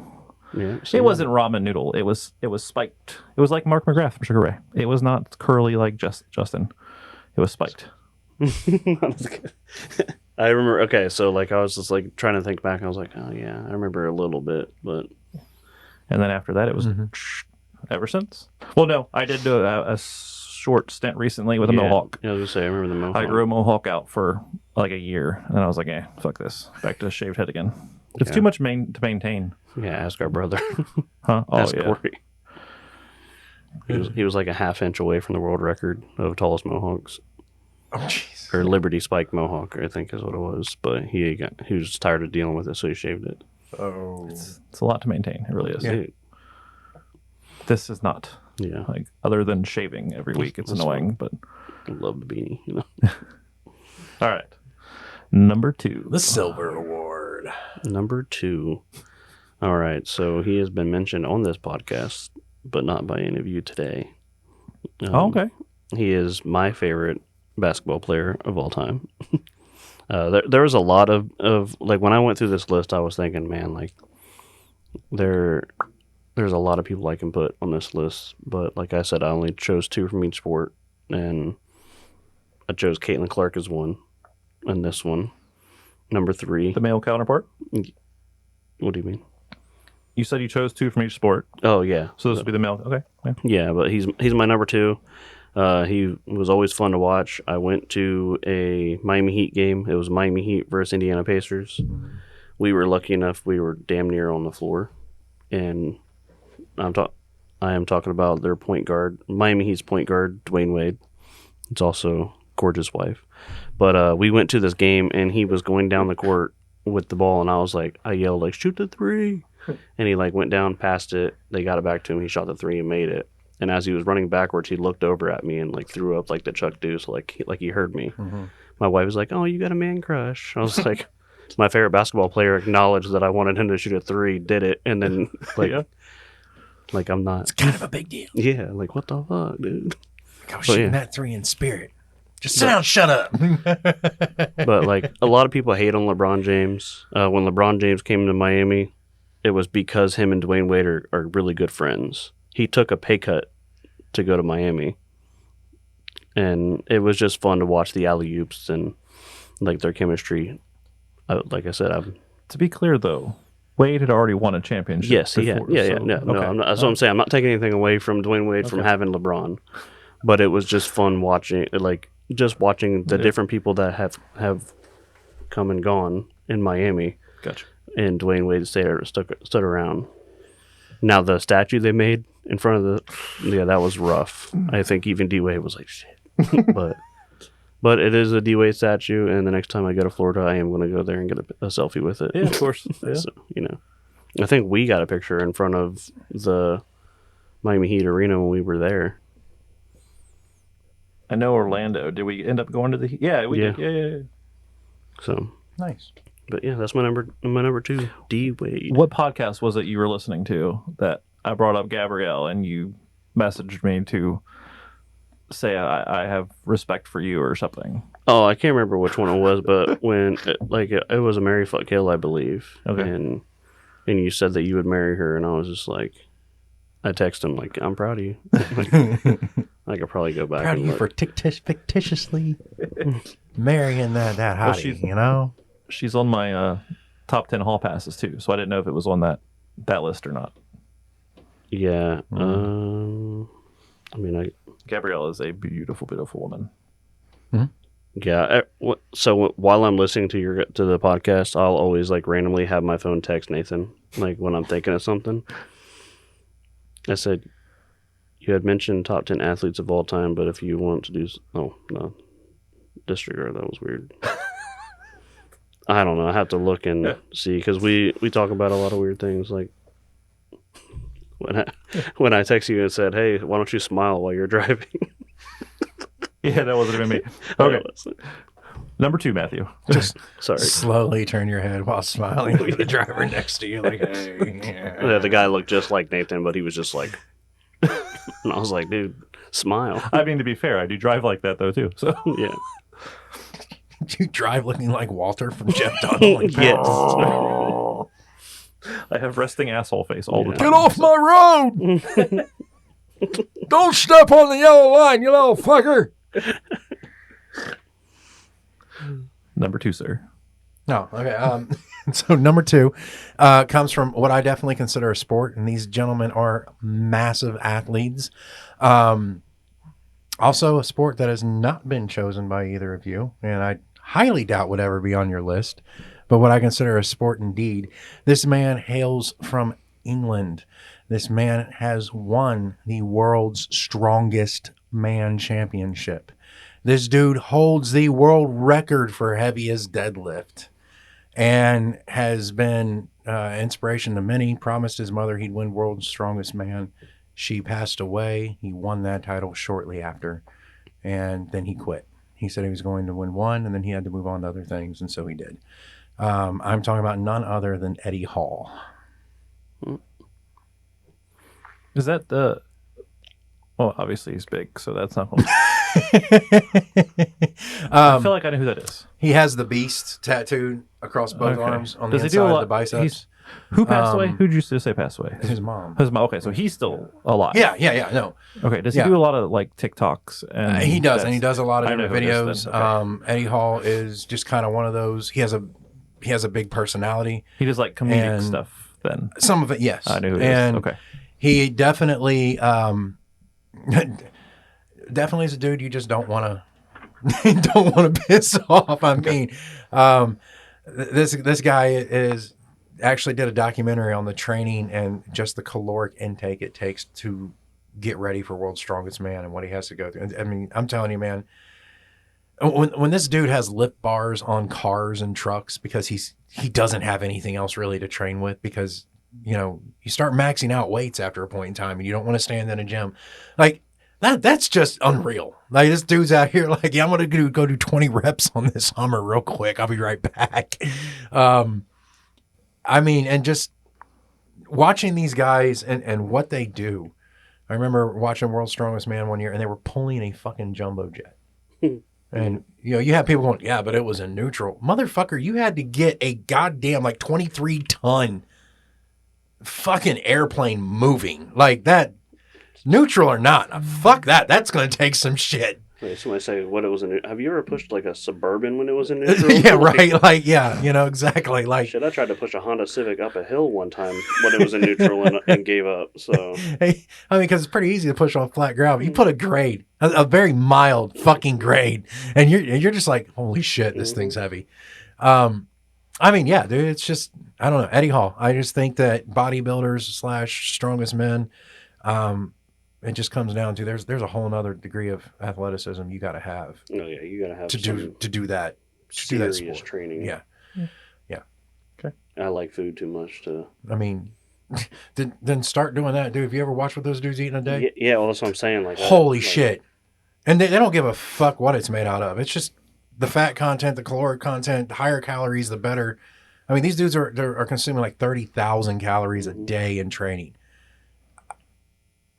Yeah, It wasn't ramen noodle. It was spiked. It was like Mark McGrath from Sugar Ray. It was not curly like Justin. It was spiked. I remember. Okay, so like I was just like trying to think back. I was like, oh yeah, I remember a little bit, but And then after that, it was ever since. Well, no, I did do a short stint recently with a mohawk. Yeah, I was gonna say I remember the mohawk. I grew a mohawk out for like a year, and then I was like, fuck this. Back to a shaved head again. It's too much to maintain. Yeah, ask our brother. Huh? Oh, Ask yeah. Corey. He was like a half inch away from the world record of tallest mohawks. Oh, jeez. Or Liberty Spike Mohawk, I think is what it was. But he was tired of dealing with it, so he shaved it. Oh. It's a lot to maintain. It really is. Yeah. This is not. Yeah. Like, other than shaving every week, it's annoying, but... I love the beanie, All right. Number 2. The Silver Award. Number 2. All right, so he has been mentioned on this podcast, but not by any of you today. Okay. He is my favorite basketball player of all time. There was a lot of like when I went through this list, I was thinking, man, like there's a lot of people I can put on this list, but like I said, I only chose 2 from each sport, and I chose Caitlin Clark as one, and this one, number 3. The male counterpart? What do you mean? You said you chose 2 from each sport, Oh yeah, so this would be the male. Okay. Yeah. yeah, but he's my number 2. He was always fun to watch. I went to a Miami Heat game. It was Miami Heat versus Indiana Pacers. We were lucky enough. We were damn near on the floor, and I am talking about their point guard, Miami Heat's point guard, Dwayne Wade. It's also gorgeous wife. But we went to this game, and he was going down the court with the ball, and I yelled like, "Shoot the 3!" And he like went down, passed it. They got it back to him. He shot the 3 and made it. And as he was running backwards, he looked over at me and like threw up like the Chuck Deuce, like he heard me. Mm-hmm. My wife was like, "Oh, you got a man crush." I was like, my favorite basketball player acknowledged that I wanted him to shoot a 3, did it, and then like, like I'm not. It's kind of a big deal. Yeah, like what the fuck, dude? I was shooting that 3 in spirit. Just sit down, shut up. But like a lot of people hate on LeBron James. When LeBron James came to Miami, it was because him and Dwayne Wade are really good friends. He took a pay cut to go to Miami, and it was just fun to watch the alley-oops and like their chemistry. Like I said, To be clear, though, Wade had already won a championship. yes, he had. before, Yeah, so- yeah. No, okay. I'm not, that's what I'm saying. I'm not taking anything away from Dwayne Wade from having LeBron, but it was just fun watching, like just watching the different people that have come and gone in Miami. Gotcha. And Dwayne Wade stood around. Now the statue they made in front of that was rough. I think even D Wade was like shit, but it is a D Wade statue, and the next time I go to Florida, I am going to go there and get a selfie with it. Yeah, of course. Yeah. So, I think we got a picture in front of the Miami Heat arena when we were there. I know Orlando. Did we end up going to the? Yeah, we did. Yeah. So Nice. but yeah, that's my number 2, D Wade. What podcast was it you were listening to that I brought up Gabrielle and you messaged me to say I have respect for you or something? Oh, I can't remember which one it was, but when it was a Marry Fuck Kill, I believe. Okay. And you said that you would marry her, and I was just like, I texted him like, "I'm proud of you." I could probably go back. Proud of and you look. for fictitiously marrying that hottie, she's- you know? She's on my top 10 hall passes too, so I didn't know if it was on that list or not. Yeah. Gabrielle is a beautiful, beautiful woman. Yeah. So while I'm listening to the podcast, I'll always like randomly have my phone text Nathan, like when I'm thinking of something. I said, "You had mentioned top 10 athletes of all time, but if you want to do, oh no, Disregard. That was weird. I don't know. I have to look and see because we talk about a lot of weird things. Like when I text you and said, "Hey, why don't you smile while you're driving?" Yeah, that wasn't even me. Okay. Number 2, Matthew. Just Sorry. slowly turn your head while smiling at the driver next to you, like, hey. Yeah, the guy looked just like Nathan, but he was just like, and I was like, dude, smile. I mean, to be fair, I do drive like that though too. So Yeah. You drive looking like Walter from Jeff Dunham. Like, Yes. I have resting asshole face all the time. get off my road! Don't step on the yellow line, you little fucker! Number 2, sir. No, okay. So number 2 comes from what I definitely consider a sport, and these gentlemen are massive athletes. Also, a sport that has not been chosen by either of you, and I highly doubt would ever be on your list, but what I consider a sport indeed. This man hails from England. This man has won the world's strongest man championship. This dude holds the world record for heaviest deadlift and has been inspiration to many. Promised his mother he'd win world's strongest man. She passed away. He won that title shortly after, and then he quit. He said he was going to win one, and then he had to move on to other things, and so he did. I'm talking about none other than Eddie Hall. Is that the... Well, obviously he's big, so that's not... I feel like I know who that is. He has the beast tattooed across both arms on Does the he do a inside of lot- the biceps. Who passed away? Who did you say passed away? His mom. His mom. Okay, so he's still alive. Yeah. No, Okay, does he Yeah. do a lot of like TikToks? And he does, and he does a lot of I know different who it videos. is then. Okay. Eddie Hall is just kind of one of those. He has a big personality. He does like comedic and- stuff then. Some of it, yes. I know who it and is. Okay. he definitely, definitely is a dude you just don't want to piss off. I mean, this guy is actually did a documentary on the training and just the caloric intake it takes to get ready for World's Strongest Man and what he has to go through. I mean, I'm telling you, man, when this dude has lift bars on cars and trucks because he doesn't have anything else really to train with, because you know you start maxing out weights after a point in time and you don't want to stand in a gym like that's just unreal. Like, this dude's out here like, yeah, I'm gonna go do 20 reps on this Hummer real quick, I'll be right back. I mean, and just watching these guys and what they do. I remember watching World's Strongest Man one year and they were pulling a fucking jumbo jet. And, you know, you have people going, yeah, but it was in neutral. Motherfucker, you had to get a goddamn, like, 23-ton fucking airplane moving. Like, that, neutral or not, fuck that. That's going to take some shit. Wait, somebody say what it was in. Have you ever pushed like a Suburban when it was in neutral? Yeah, right. Like, yeah, you know, exactly. Like, shit, I tried to push a Honda Civic up a hill one time when it was in neutral and gave up. So, hey, I mean, because it's pretty easy to push on flat ground. You put a grade, a very mild fucking grade, and you're just like, holy shit, this thing's heavy. I mean, yeah, dude, it's just, I don't know, Eddie Hall. I just think that bodybuilders / strongest men, it just comes down to there's a whole nother degree of athleticism you got to have oh yeah, you gotta have to do that. To do that serious sport. training. Yeah. I like food too much to. I mean, then start doing that, dude. Have you ever watched what those dudes eat in a day? Yeah, well, that's what I'm saying. Like, Holy shit. And they don't give a fuck what it's made out of. It's just the fat content, the caloric content, the higher calories, the better. I mean, these dudes are consuming like 30,000 calories a day in training.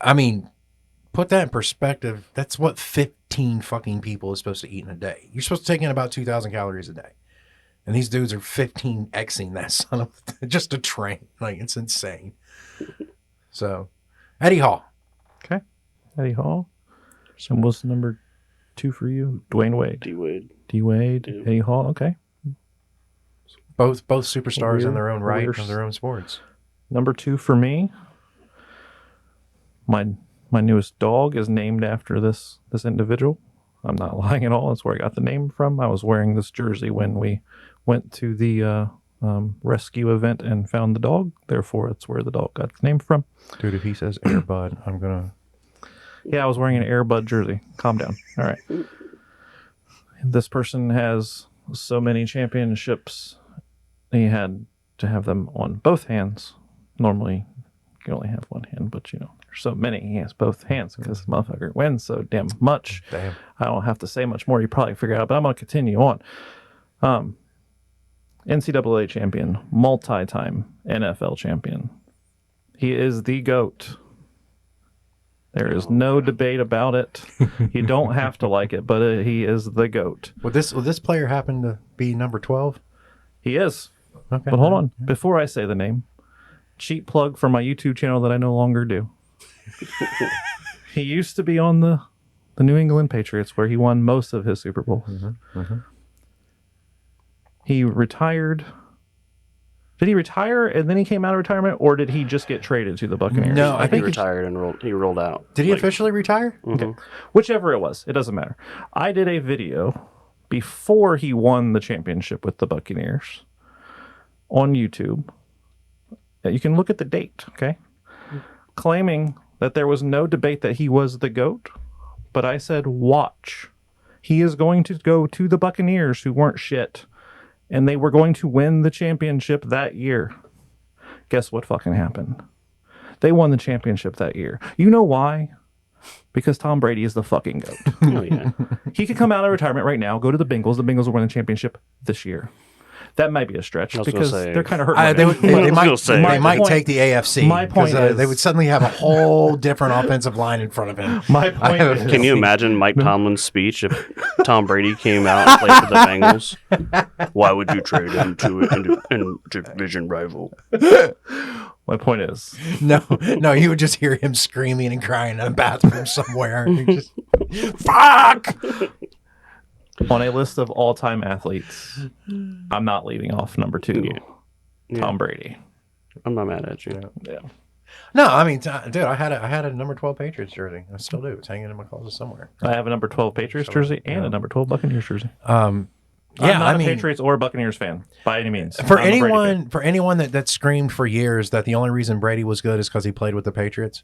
I mean, put that in perspective. That's what 15 fucking people is supposed to eat in a day. You're supposed to take in about 2,000 calories a day. And these dudes are 15xing that son of just to train. Like, it's insane. So, Eddie Hall. Okay. Eddie Hall. And what's number 2 for you? Dwayne Wade. D Wade. Yeah. Eddie Hall. Okay. Both superstars in their own right Warriors. of their own sports. Number 2 for me. My newest dog is named after this individual. I'm not lying at all. That's where I got the name from. I was wearing this jersey when we went to the rescue event and found the dog. Therefore, it's where the dog got its name from. Dude, if he says Air Bud, I'm going to... Yeah, I was wearing an Air Bud jersey. Calm down. All right. this person has so many championships. He had to have them on both hands. Normally, you can only have one hand, but there's so many. He has both hands because the motherfucker wins so damn much. Damn. I don't have to say much more. You probably figure out, but I'm going to continue on. NCAA champion, multi-time NFL champion. He is the GOAT. There is no debate about it. You don't have to like it, but he is the GOAT. Would this player happen to be number 12? He is. Okay. But hold on. Before I say the name, cheap plug for my YouTube channel that I no longer do. He used to be on the New England Patriots, where he won most of his Super Bowls. He retired. Did he retire and then he came out of retirement, or did he just get traded to the Buccaneers? No, I think he retired and rolled out. Did he officially retire? Okay. Whichever it was, it doesn't matter. I did a video before he won the championship with the Buccaneers on YouTube. You can look at the date, okay? Claiming that there was no debate that he was the GOAT, but I said, watch. He is going to go to the Buccaneers, who weren't shit, and they were going to win the championship that year. Guess what fucking happened? They won the championship that year. You know why? Because Tom Brady is the fucking GOAT. Oh, yeah. He could come out of retirement right now, go to the Bengals. The Bengals will win the championship this year. That might be a stretch because they're kind of hurting. They might point- take the AFC. my point is- they would suddenly have a whole different offensive line in front of him. My point is, Can you imagine Mike Tomlin's speech if Tom Brady came out and played for the Bengals? Why would you trade him to an division rival? my point is, No, you would just hear him screaming and crying in a bathroom somewhere. Just, fuck! on a list of all-time athletes, I'm not leaving off number 2, Tom Brady. I'm not mad at you. Yeah. No, I mean, dude, I had a number 12 Patriots jersey. I still do. It's hanging in my closet somewhere. I have a number 12 Patriots jersey and a number 12 Buccaneers jersey. Yeah, I'm not a Patriots or Buccaneers fan by any means. For I'm a Brady fan. anyone that screamed for years that the only reason Brady was good is because he played with the Patriots,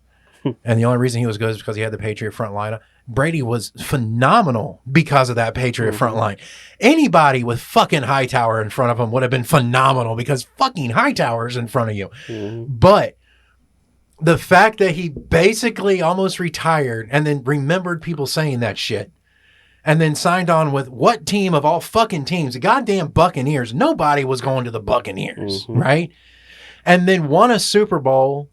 and the only reason he was good is because he had the Patriot front line. Brady was phenomenal because of that Patriot front line. Anybody with fucking Hightower in front of him would have been phenomenal because fucking Hightower's in front of you. But the fact that he basically almost retired and then remembered people saying that shit and then signed on with what team of all fucking teams? The goddamn Buccaneers. Nobody was going to the Buccaneers, right? And then won a Super Bowl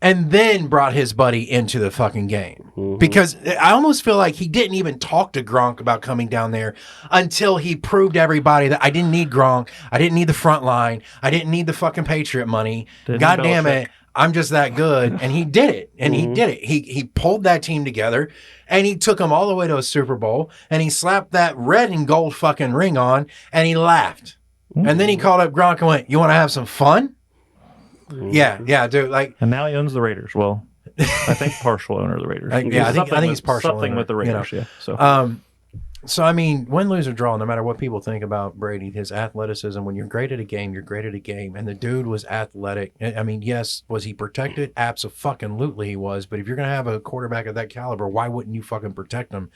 and then brought his buddy into the fucking game. Because I almost feel like he didn't even talk to Gronk about coming down there until he proved everybody that I didn't need Gronk. I didn't need the front line. I didn't need the fucking Patriot money. God damn it. I'm just that good. And he did it. And he did it. He pulled that team together and he took them all the way to a Super Bowl and he slapped that red and gold fucking ring on and he laughed. And then he called up Gronk and went, "You want to have some fun?" Yeah, dude. Like, And now he owns the Raiders. Well, I think partial owner of the Raiders. I think he's partial something owner, with the Raiders. Yeah. So I mean, win, lose, or draw, no matter what people think about Brady, his athleticism, when you're great at a game, you're great at a game. And the dude was athletic. I mean, yes, was he protected? Absolutely he was. But if you're going to have a quarterback of that caliber, why wouldn't you fucking protect him?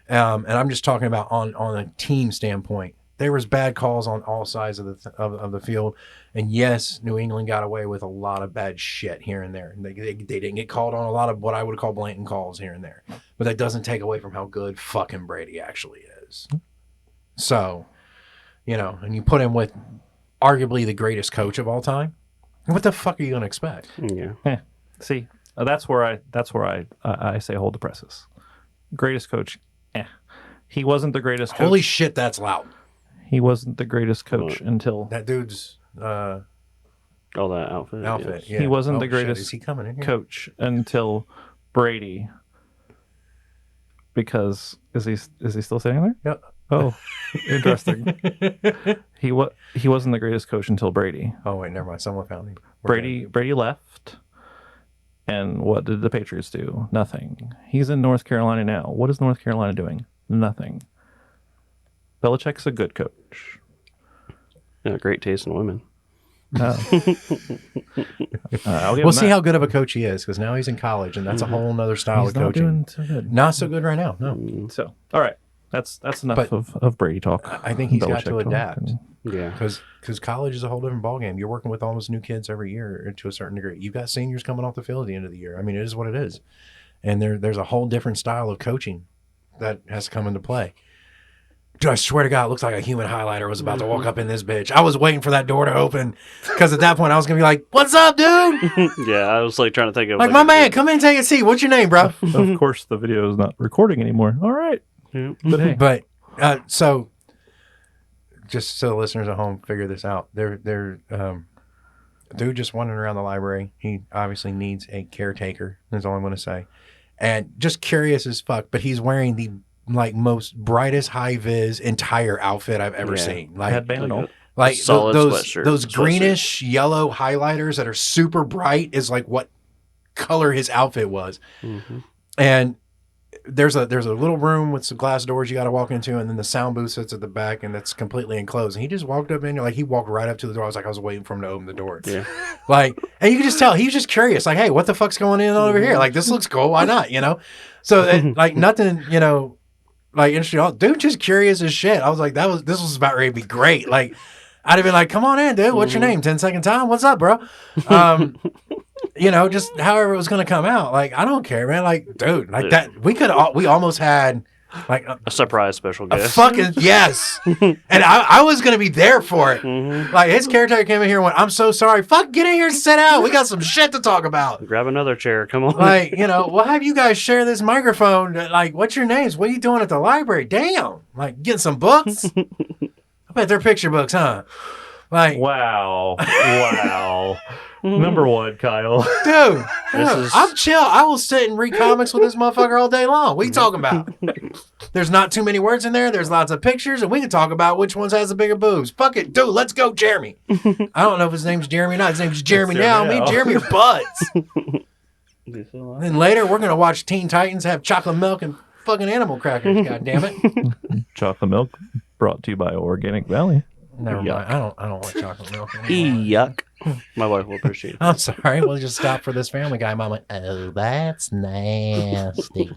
And I'm just talking about on a team standpoint. There was bad calls on all sides of the field. And yes, New England got away with a lot of bad shit here and there. They didn't get called on a lot of what I would call blatant calls here and there. But that doesn't take away from how good fucking Brady actually is. So, and you put him with arguably the greatest coach of all time. What the fuck are you going to expect? Yeah. See, that's where I say hold the presses. Greatest coach, he wasn't the greatest coach. Holy shit, that's loud. He wasn't the greatest coach until that dude's that outfit. Yes. Yeah. He wasn't the greatest Is he coming in here? coach until Brady. Because is he still sitting there? Yep. Oh, interesting. He wasn't the greatest coach until Brady. Oh wait, never mind. Someone found him. Brady left, and what did the Patriots do? Nothing. He's in North Carolina now. What is North Carolina doing? Nothing. Belichick's a good coach. Yeah, great taste in women. We'll see how good of a coach he is because now he's in college and that's a whole nother style He's of not coaching. doing so good. Not so good right now. No. So, all right. That's enough But of Brady talk. I think he's got Belichick to talk, adapt. and- Yeah. Because college is a whole different ballgame. You're working with almost new kids every year to a certain degree. You've got seniors coming off the field at the end of the year. I mean, it is what it is. And there's a whole different style of coaching that has to come into play. Dude, I swear to God, it looks like a human highlighter was about to walk up in this bitch. I was waiting for that door to open because at that point I was going to be like, what's up, dude? Yeah, I was like trying to think of Like, my man, come in and take a seat. What's your name, bro? Of course, the video is not recording anymore. All right. Yeah. But hey, But so just so the listeners at home figure this out, dude just wandering around the library. He obviously needs a caretaker. That's all I'm going to say. And just curious as fuck, but he's wearing the most brightest high vis entire outfit I've ever seen. Like, headband and all. like Solid those sweatshirt. those Sweatsuit. greenish yellow highlighters that are super bright is like what color his outfit was. Mm-hmm. And there's a little room with some glass doors you got to walk into, and then the sound booth sits at the back, and that's completely enclosed. And he just walked up in, like he walked right up to the door. I was waiting for him to open the door. Yeah. Like, and you can just tell he was just curious, like, hey, what the fuck's going on over here? Like, this looks cool. Why not? So like nothing, like interesting. Dude, just curious as shit. I was like, this was about ready to be great. Like, I'd have been like, come on in, dude. What's your name? 10-second time. What's up, bro? Just however it was going to come out. Like, I don't care, man. Like, dude, like that. We almost had like A surprise special a guest. fucking yes. And I was going to be there for it. Mm-hmm. Like, his caretaker came in here and went, I'm so sorry. Fuck, get in here and sit down. We got some shit to talk about. Grab another chair. Come on. Like, we'll have you guys share this microphone. Like, what's your names? What are you doing at the library? Damn. Like, getting some books? I bet they're picture books, huh? Like, Wow. Number one, Kyle. dude, is- I'm chill. I will sit and read comics with this motherfucker all day long. What are you talking about? There's not too many words in there. There's lots of pictures, and we can talk about which ones has the bigger boobs. Fuck it, dude. Let's go, Jeremy. I don't know if his name's Jeremy or not. His name's Jeremy now. Me and Jeremy are buds. Then later, we're gonna watch Teen Titans have chocolate milk and fucking animal crackers. God damn it. Chocolate milk brought to you by Organic Valley. Never mind. I don't want chocolate milk anymore. Yuck. My wife will appreciate it. I'm sorry. We'll just stop for this Family Guy moment. Oh, that's nasty.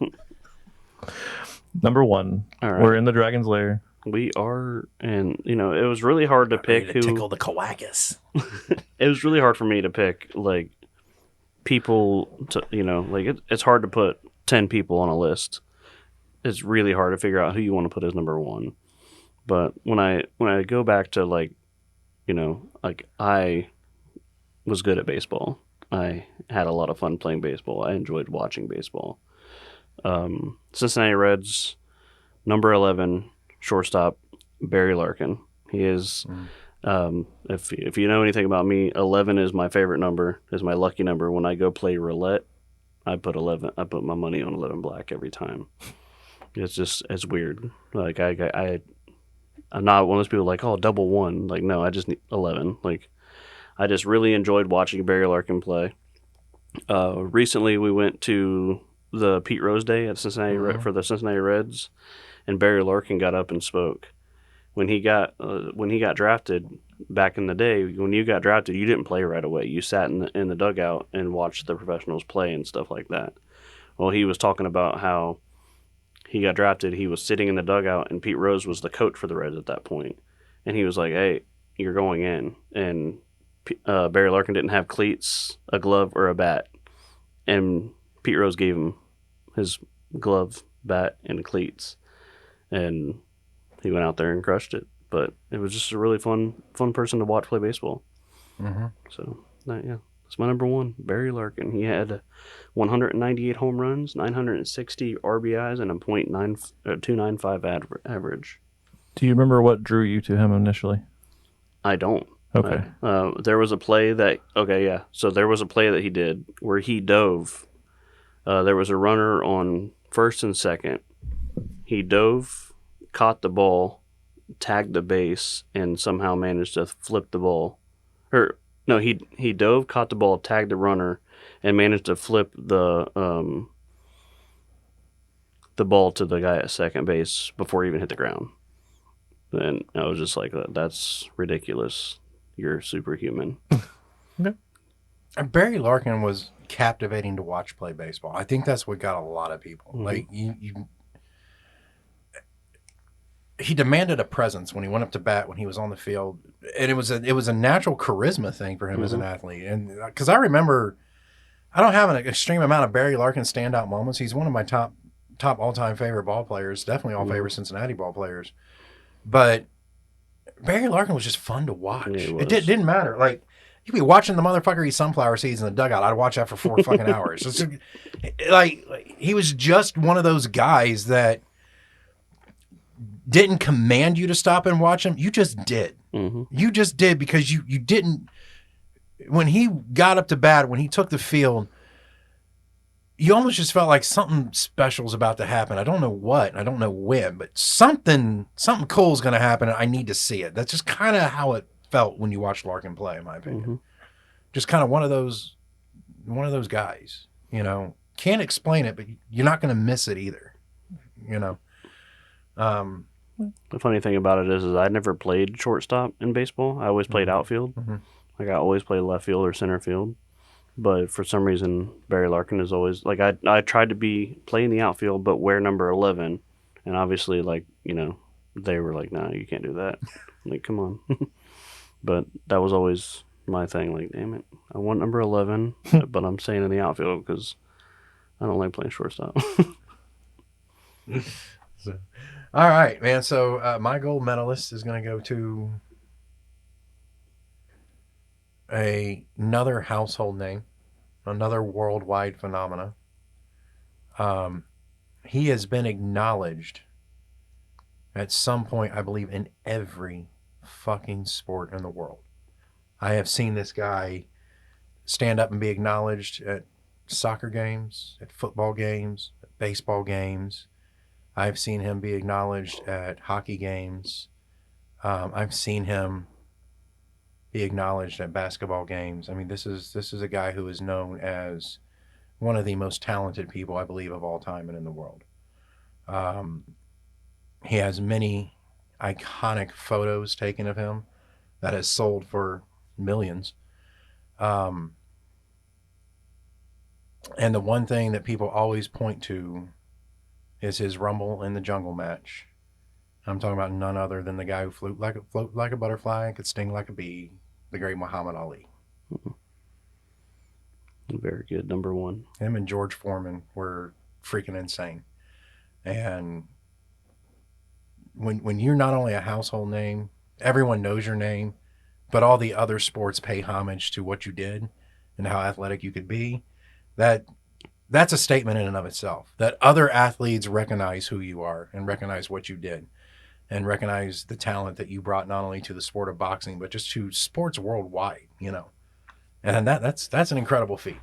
Number one. All right. We're in the Dragon's Lair. We are, and it was really hard to pick Ready to who. tickle the coacus. It was really hard for me to pick like people to it's hard to put 10 people on a list. It's really hard to figure out who you want to put as number one. But when I go back to I was good at baseball. I had a lot of fun playing baseball. I enjoyed watching baseball. Cincinnati Reds, number 11, shortstop, Barry Larkin. He is, if you know anything about me, 11 is my favorite number, is my lucky number. When I go play roulette, I put 11. I put my money on 11 black every time. It's weird. Like I'm not one of those people like, oh, double one. Like, no, I just need 11. Like, I just really enjoyed watching Barry Larkin play. Recently, we went to the Pete Rose Day at Cincinnati for the Cincinnati Reds, and Barry Larkin got up and spoke. When he got drafted back in the day, when you got drafted, you didn't play right away. You sat in the dugout and watched the professionals play and stuff like that. Well, he was talking about how he got drafted. He was sitting in the dugout, and Pete Rose was the coach for the Reds at that point. And he was like, "Hey, you're going in." And Barry Larkin didn't have cleats, a glove, or a bat. And Pete Rose gave him his glove, bat, and cleats. And he went out there and crushed it. But it was just a really fun person to watch play baseball. Mm-hmm. So, that's my number one, Barry Larkin. He had 198 home runs, 960 RBIs, and a .295 average. Do you remember what drew you to him initially? I don't. Okay. There was a play that So there was a play that he did where he dove. There was a runner on first and second. He dove, caught the ball, tagged the base, and somehow managed to flip the ball. He dove, caught the ball, tagged the runner, and managed to flip the ball to the guy at second base before he even hit the ground. And I was just like, that's ridiculous. You're superhuman. Okay. And Barry Larkin was captivating to watch play baseball. I think that's what got a lot of people. Mm-hmm. Like you he demanded a presence when he went up to bat when he was on the field, and it was a natural charisma thing for him as an athlete. And because I remember, I don't have an extreme amount of Barry Larkin standout moments. He's one of my top all time favorite ball players, definitely all favorite Cincinnati ball players. But Barry Larkin was just fun to watch. Yeah, it didn't matter. Like, you'd be watching the motherfucker eat sunflower seeds in the dugout. I'd watch that for 4 fucking hours. It's like he was just one of those guys that didn't command you to stop and watch him. You just did. You just did because you didn't. When he got up to bat, when he took the field, you almost just felt like something special is about to happen. I don't know what, I don't know when, but something cool is going to happen, and I need to see it. That's just kind of how it felt when you watched Larkin play, in my opinion. Just kind of one of those guys. You know, can't explain it, but you're not going to miss it either. You know. The funny thing about it is I never played shortstop in baseball. I always played outfield. Like, I always played left field or center field. But for some reason, Barry Larkin is always like, I tried to play in the outfield, but wear number 11. And obviously, like, you know, they were like, "No, you can't do that." I'm like, come on. But that was always my thing. Like, damn it, I want number 11, but I'm staying in the outfield because I don't like playing shortstop. All right, man. So my gold medalist is going to go to another household name, another worldwide phenomena. He has been acknowledged at some point, I believe, in every fucking sport in the world. I have seen this guy stand up and be acknowledged at soccer games, at football games, at baseball games. I've seen him be acknowledged at hockey games. I've seen him be acknowledged at basketball games. I mean, this is a guy who is known as one of the most talented people, I believe, of all time and in the world. He has many iconic photos taken of him that has sold for millions. And the one thing that people always point to is his Rumble in the Jungle match. I'm talking about none other than the guy who float like a butterfly and could sting like a bee, the great Muhammad Ali. Very good. Number 1. Him and George Foreman were freaking insane. And when you're not only a household name, everyone knows your name, but all the other sports pay homage to what you did and how athletic you could be, that's a statement in and of itself, that other athletes recognize who you are and recognize what you did and recognize the talent that you brought not only to the sport of boxing, but just to sports worldwide, you know. And that's an incredible feat.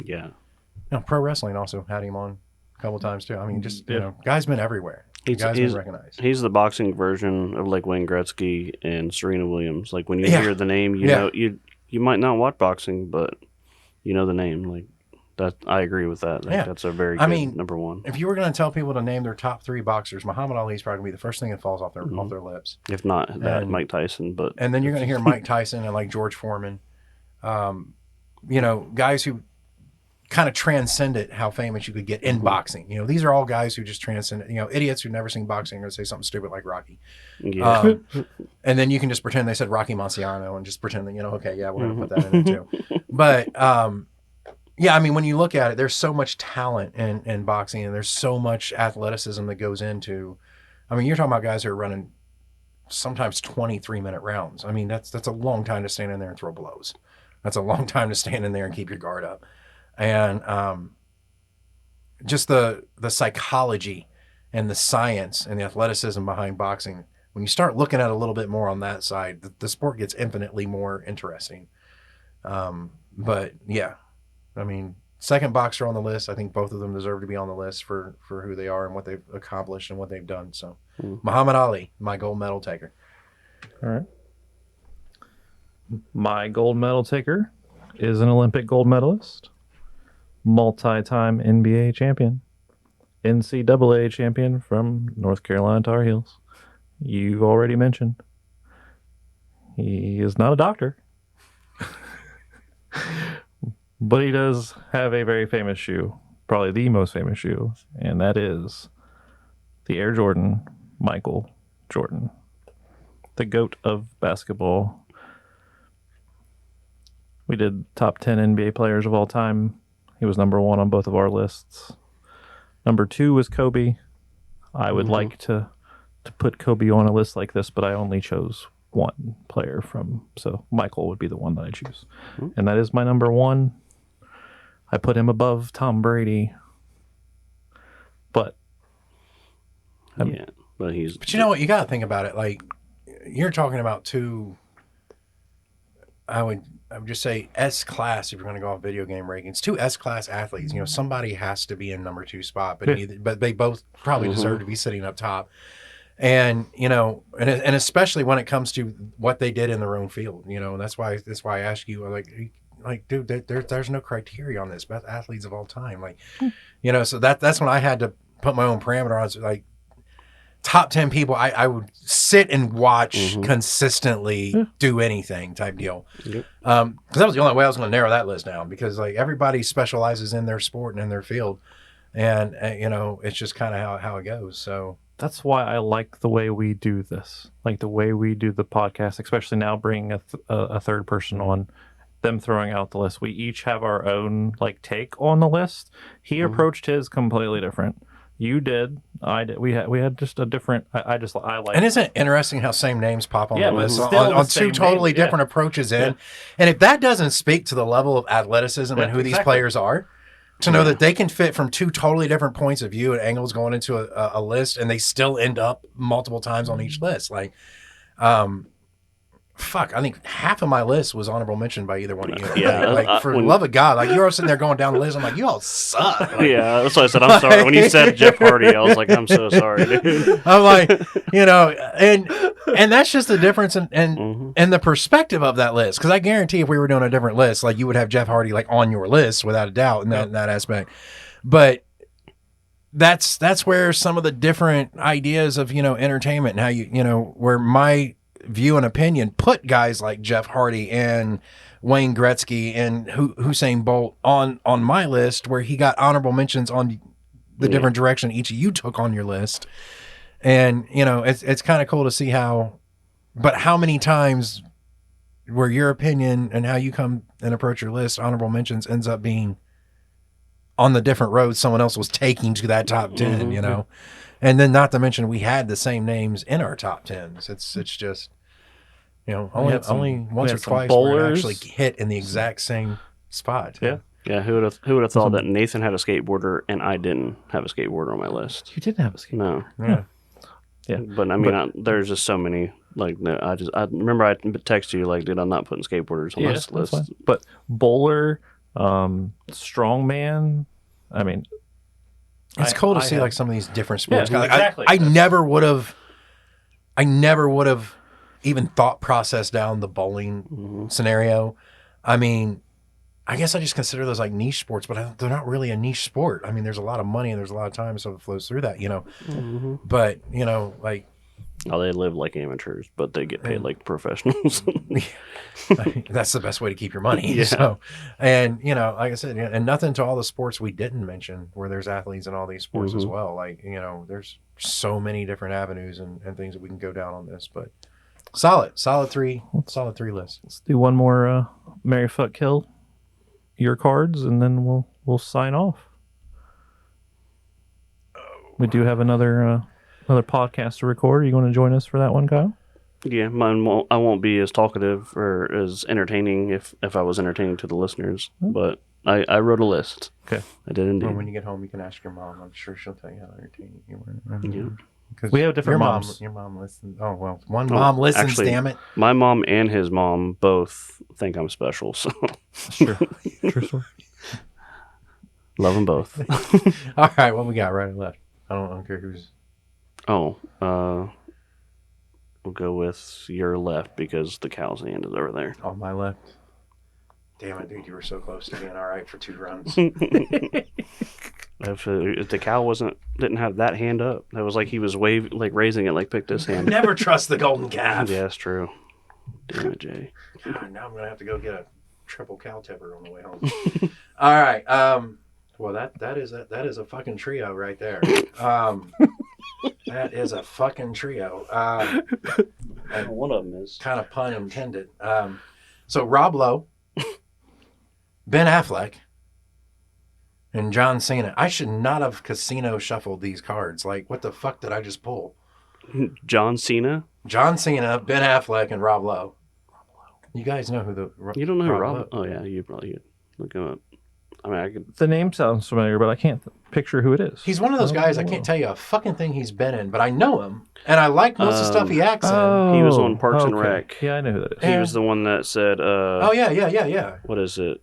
Yeah. You know, pro wrestling also had him on a couple times too. I mean, just, you know, guy's been everywhere. He's been recognized. He's the boxing version of like Wayne Gretzky and Serena Williams. Like, when you hear the name, you know, you might not watch boxing, but you know the name. Like, that, I agree with that. Like, that's a very good number 1. If you were going to tell people to name their top 3 boxers, Muhammad Ali is probably going to be the first thing that falls off their lips. If not that, Mike Tyson. And then you're going to hear Mike Tyson and like George Foreman. You know, guys who kind of transcended how famous you could get in boxing. You know, these are all guys who just transcended. You know, idiots who've never seen boxing are going to say something stupid like Rocky. Yeah. And then you can just pretend they said Rocky Marciano and just pretend that, you know, okay, yeah, we're going to put that in there too. But yeah, I mean, when you look at it, there's so much talent in boxing, and there's so much athleticism that goes into. I mean, you're talking about guys who are running sometimes 23-minute rounds. I mean, that's a long time to stand in there and throw blows. That's a long time to stand in there and keep your guard up. And just the psychology and the science and the athleticism behind boxing, when you start looking at it a little bit more on that side, the sport gets infinitely more interesting. But yeah, I mean, second boxer on the list. I think both of them deserve to be on the list for who they are and what they've accomplished and what they've done. So Muhammad Ali, my gold medal taker. All right. My gold medal taker is an Olympic gold medalist, multi-time NBA champion, NCAA champion from North Carolina Tar Heels. You've already mentioned. He is not a doctor, but he does have a very famous shoe, probably the most famous shoe, and that is the Air Jordan Michael Jordan, the GOAT of basketball. We did top 10 NBA players of all time. He was number 1 on both of our lists. Number 2 was Kobe. I would like to put Kobe on a list like this, but I only chose one player so Michael would be the one that I choose. And that is my number 1. I put him above Tom Brady. But But But you know what? You got to think about it. Like, you're talking about two, I would just say S-class, if you're going to go off video game rankings, 2 S-class athletes. You know, somebody has to be in number 2 spot, but they both probably deserve to be sitting up top. And, you know, and especially when it comes to what they did in their own field, you know, that's why I ask you, like, dude, there's no criteria on this. Best athletes of all time. Like, you know, so that's when I had to put my own parameter on. So, like, top 10 people I would sit and watch consistently do anything type deal. Because that was the only way I was going to narrow that list down, because like everybody specializes in their sport and in their field. And, you know, it's just kind of how it goes. So that's why I like the way we do this, like the way we do the podcast, especially now bringing a third person on, them throwing out the list. We each have our own like take on the list. He approached his completely different. You did. I did. We had just a different. I like. And isn't it interesting how same names pop on the list still on the 2 same totally name. different approaches in? And if that doesn't speak to the level of athleticism and who these players are, to know that they can fit from 2 totally different points of view and angles going into a list, and they still end up multiple times on each list. Like, fuck, I think half of my list was honorable mention by either one of you. Yeah, like for the love of God, like you're all sitting there going down the list. I'm like, you all suck. Like, yeah, that's why I said I'm sorry. When you said Jeff Hardy, I was like, I'm so sorry, dude. I'm like, you know, and that's just the difference in the perspective of that list. Because I guarantee if we were doing a different list, like you would have Jeff Hardy like on your list without a doubt in that aspect. But that's where some of the different ideas of, you know, entertainment and how you know, where my view and opinion put guys like Jeff Hardy and Wayne Gretzky and Usain Bolt on my list, where he got honorable mentions on the different direction each of you took on your list. And, you know, it's kind of cool to see how many times where your opinion and how you come and approach your list, honorable mentions ends up being on the different roads someone else was taking to that top 10, you know? And then not to mention we had the same names in our top 10s. It's just, you know, only once or twice where it actually hit in the exact same spot. Yeah. Who would have thought that Nathan had a skateboarder and I didn't have a skateboarder on my list? You didn't have a skateboard. No. Yeah. But I mean, there's just so many. Like, no, I remember I texted you like, dude, I'm not putting skateboarders on this list. Fine. But bowler, strongman. I mean, it's cool to see like some of these different sports. Yeah, Like, exactly. I never would have even thought process down the bowling scenario. I mean, I guess I just consider those like niche sports, but they're not really a niche sport. I mean, there's a lot of money and there's a lot of time, so it flows through that, you know. But, you know, like, oh, they live like amateurs, but they get paid like professionals. that's the best way to keep your money. Yeah. So, and, you know, like I said, and nothing to all the sports we didn't mention where there's athletes in all these sports as well. Like, you know, there's so many different avenues and things that we can go down on this, but solid 3 list. let's do one more Marry, Fuck, Kill your cards, and then we'll sign off. We do have another podcast to record. Are you going to join us for that one, Kyle? Yeah, I won't be as talkative or as entertaining if I was entertaining to the listeners, but I wrote a list. Okay. I did indeed. Well, when you get home, you can ask your mom. I'm sure she'll tell you how entertaining you were. Yeah. Because We have different moms. Your mom listens. Oh, well, one mom listens, actually, damn it. My mom and his mom both think I'm special, so Sure. True story. love them both. All right, what we got right and left? I don't care who's. Oh, we'll go with your left because the cow's hand is over there. On my left. Damn it, dude, you were so close to being all right for 2 runs. If the cow didn't have that hand up, that was like he was raising it, like picked his hand. Never trust the golden calf. Yeah, that's true. Damn it, Jay. God, now I'm going to have to go get a triple cow tipper on the way home. All right. Well, that is a fucking trio right there. That is a fucking trio. And One of them is. kind of pun intended. So Rob Lowe, Ben Affleck, and John Cena. I should not have casino shuffled these cards. Like, what the fuck did I just pull? John Cena. John Cena, Ben Affleck, and Rob Lowe. You guys know who the You don't know who Rob? Lowe? Oh yeah, you probably could look him up. I mean, I could. The name sounds familiar, but I can't picture who it is. He's one of those guys I can't tell you a fucking thing he's been in, but I know him, and I like most of the stuff he acts in. He was on Parks and Rec. Yeah, I know who that is. He was the one that said, Oh yeah. what is it?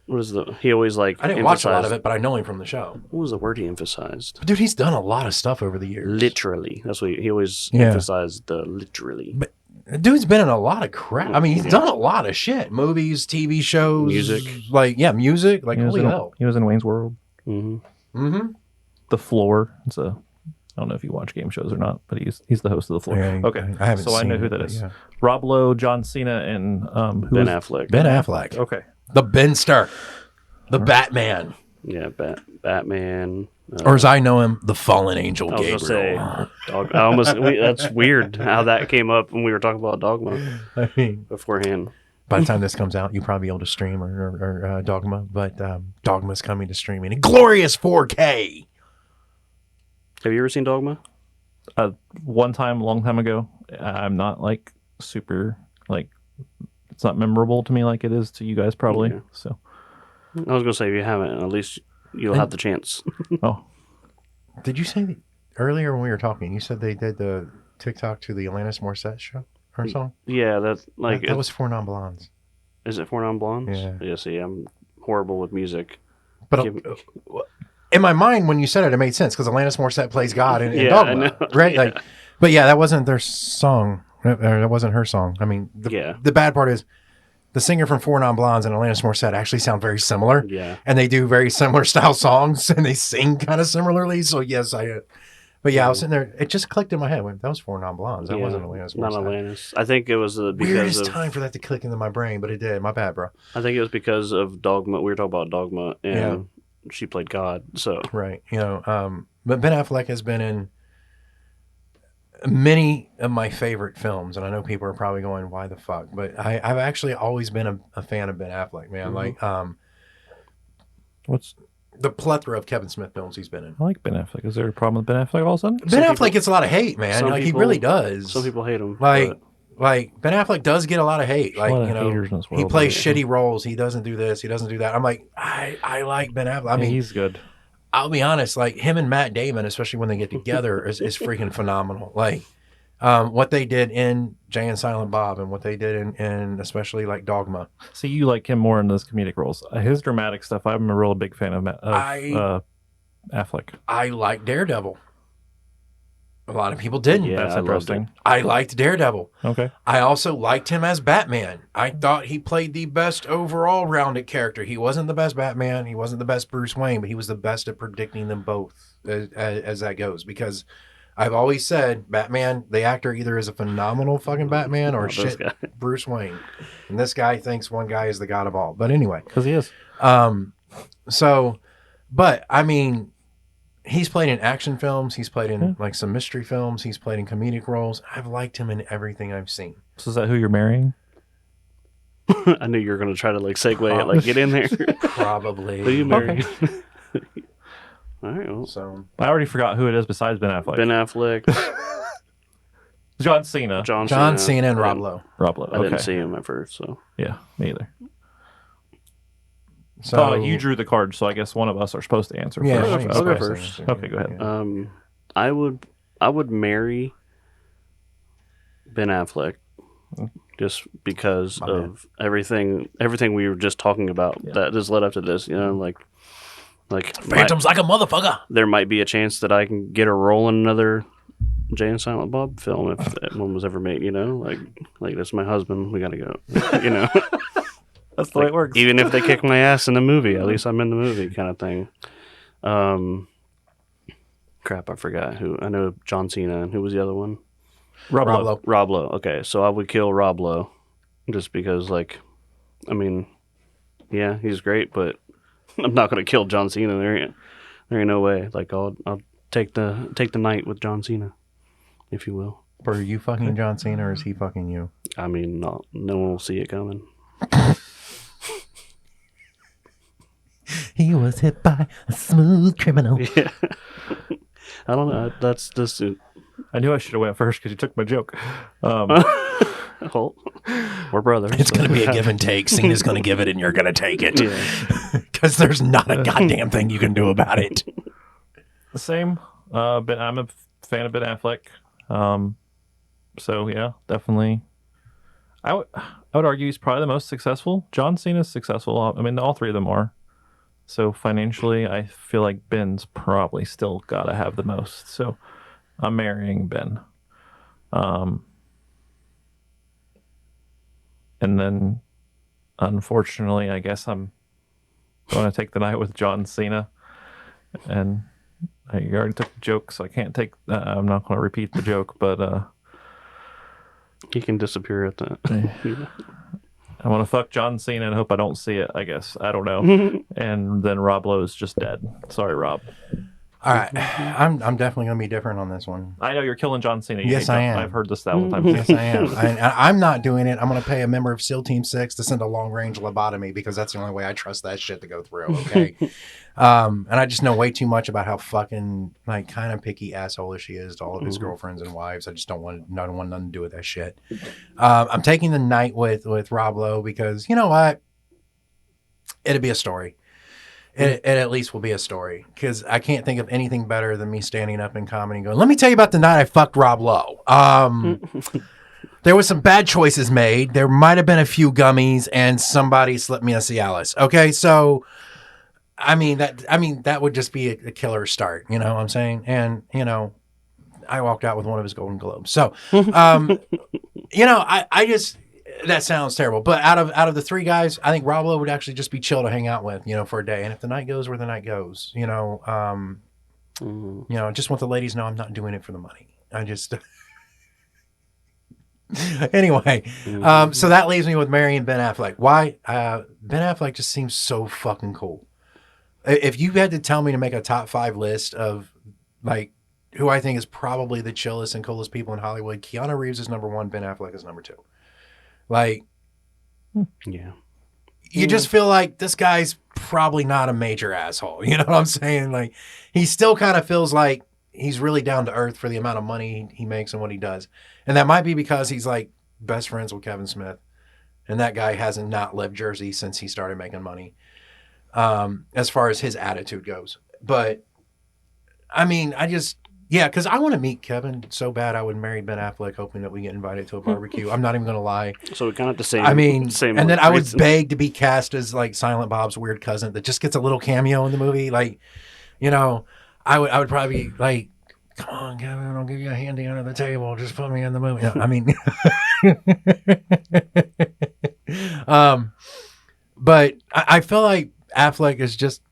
What is the? He always like. I didn't watch a lot of it, but I know him from the show. What was the word he emphasized? Dude, he's done a lot of stuff over the years. Literally. That's what he always Yeah. emphasized. The literally. But dude's been in a lot of crap. I mean, he's done a lot of shit. Movies, TV shows. Music. Music. Like, He was holy in, hell. he was in Wayne's World. Mm-hmm. The Floor. It's a. I don't know if you watch game shows or not, but he's the host of The Floor. Yeah, okay, I haven't so I know seen who it, that but is. yeah. Rob Lowe, John Cena, and who Ben was- Affleck. Ben Affleck. Okay. The Benster. The Batman. Yeah, Batman. Or as I know him, the fallen angel I was Gabriel. gonna say, Dog. I almost. That's weird how that came up when we were talking about Dogma I mean, beforehand. by the time this comes out, you'll probably be able to stream or Dogma, but Dogma's coming to streaming in glorious 4K. Have you ever seen Dogma? One time, a long time ago. I'm not like super like. It's not memorable to me like it is to you guys probably. Yeah. So. I was gonna say if you haven't, at least you'll have the chance. Oh. Did you say earlier when we were talking, you said they did the TikTok to the Alanis Morissette show or song? Yeah, that's like that was Four Non Blondes. Is it Four Non Blondes? Yeah. See, I'm horrible with music. But Give me- in my mind, when you said it, it made sense because Alanis Morissette plays God in Yeah, Dogma, I know. right? Yeah. Like, but yeah, that wasn't their song. Or that wasn't her song. I mean, the bad part is the singer from Four Non Blondes and Alanis Morissette actually sound very similar. Yeah. And they do very similar style songs and they sing kind of similarly. So yes, but yeah, I was sitting there. It just clicked in my head. That was Four Non Blondes. That wasn't Alanis Morissette. Not Alanis. I think it was because Weirdest of time for that to click into my brain, but it did. My bad, bro. I think it was because of Dogma. We were talking about Dogma, and she played God. So Right. But Ben Affleck has been in many of my favorite films, and I know people are probably going, "Why the fuck?" But I've actually always been a fan of Ben Affleck, man. Mm-hmm. Like, What's the plethora of Kevin Smith films he's been in. I like Ben Affleck. Is there a problem with Ben Affleck all of a sudden? Ben Affleck gets a lot of hate, man. some Like people- he really does. some people hate him. Like Ben Affleck does get a lot of hate. Like, lot of haters in this he world, plays man. shitty roles. He doesn't do this. He doesn't do that. I'm like, I like Ben Affleck. I mean, he's good. I'll be honest, like him and Matt Damon, especially when they get together, is freaking phenomenal. Like what they did in Jay and Silent Bob and what they did in especially like Dogma. See, you like him more in those comedic roles. His dramatic stuff, I'm a real big fan of Affleck. I like Daredevil. A lot of people didn't. Yeah, That's I loved interesting. I liked Daredevil. Okay. I also liked him as Batman. I thought he played the best overall rounded character. He wasn't the best Batman. He wasn't the best Bruce Wayne, but he was the best at predicting them both as that goes. Because I've always said Batman, the actor, either is a phenomenal fucking Batman or this shit guy. Bruce Wayne. And this guy thinks one guy is the god of all. But anyway. Because he is. But I mean, he's played in action films. He's played in like some mystery films. He's played in comedic roles. I've liked him in everything I've seen. So is that who you're marrying? I knew you were going to try to like segue it, like get in there. Probably. Who you married? All right. Well, So I already forgot who it is besides Ben Affleck. Ben Affleck, John Cena. John Cena and Rob Lowe. Rob Lowe. I Okay. didn't see him at first, so Yeah, me either. So You drew the card, so I guess one of us are supposed to answer Yeah, first. why don't you I'll go guys first. answer? Okay, go ahead. Yeah. I would marry Ben Affleck just because of everything we were just talking about that just led up to this. You know, like Phantom's like a motherfucker. there might be a chance that I can get a role in another Jay and Silent Bob film if that one was ever made. You know, like that's my husband. We gotta go. You know. That's the way it works. Even if they kick my ass in the movie, at least I'm in the movie, kind of thing. Crap, I forgot who. I know John Cena, and who was the other one? Rob Lowe. Rob Lowe. Okay, so I would kill Rob Lowe, just because, like, I mean, yeah, he's great, but I'm not gonna kill John Cena. There ain't no way. Like, I'll take the night with John Cena, if you will. Are you fucking John Cena or is he fucking you? I mean, no one will see it coming. He was hit by a smooth criminal. Yeah. I don't know. That's just it. I knew I should have went first because you took my joke. Well, we're brothers. It's going to be a give and take. Cena's going to give it and you're going to take it. Because there's not a goddamn thing you can do about it. The same. But I'm a fan of Ben Affleck. So yeah, definitely. I would argue he's probably the most successful. John Cena's successful. I mean, all three of them are. So financially, I feel like Ben's probably still got to have the most. So I'm marrying Ben. And then, unfortunately, I guess I'm going to take the night with John Cena. And you already took the joke, so I can't take. I'm not going to repeat the joke, but he can disappear at that. I want to fuck John Cena and hope I don't see it. I guess I don't know. And then Rob Lowe is just dead. Sorry, Rob. All right, I'm definitely going to be different on this one. I know you're killing John Cena. Yes, I am. I've heard this 1,000 times. Yes, I am. I'm not doing it. I'm going to pay a member of SEAL Team 6 to send a long-range lobotomy because that's the only way I trust that shit to go through, okay? And I just know way too much about how fucking, like, kind of picky asshole she is to all of his girlfriends and wives. I just don't want nothing to do with that shit. I'm taking the night with Rob Lowe because, you know what? It'd be a story. It at least will be a story because I can't think of anything better than me standing up in comedy and going, let me tell you about the night I fucked Rob Lowe. There was some bad choices made. There might have been a few gummies and somebody slipped me a Cialis. Okay. So, that would just be a killer start. You know what I'm saying? And, I walked out with one of his Golden Globes. So, I just, that sounds terrible, but out of the three guys, I think Rob Lowe would actually just be chill to hang out with, for a day. And if the night goes where the night goes, just want the ladies know I'm not doing it for the money. I just anyway. So that leaves me with marrying Ben Affleck. Why? Ben Affleck just seems so fucking cool. If you had to tell me to make a top 5 list of like who I think is probably the chillest and coolest people in Hollywood, Keanu Reeves is number 1, Ben Affleck is number 2. Like, yeah, you just feel like this guy's probably not a major asshole. You know what I'm saying? Like, he still kind of feels like he's really down to earth for the amount of money he makes and what he does. And that might be because he's like best friends with Kevin Smith. And that guy hasn't not left Jersey since he started making money, as far as his attitude goes. But, because I want to meet Kevin so bad I would marry Ben Affleck hoping that we get invited to a barbecue. I'm not even going to lie. So we kind of the same. And then I would beg to be cast as like Silent Bob's weird cousin that just gets a little cameo in the movie. Like, I would probably be like, come on, Kevin, I'll give you a handy under the table. Just put me in the movie. But I feel like Affleck is just,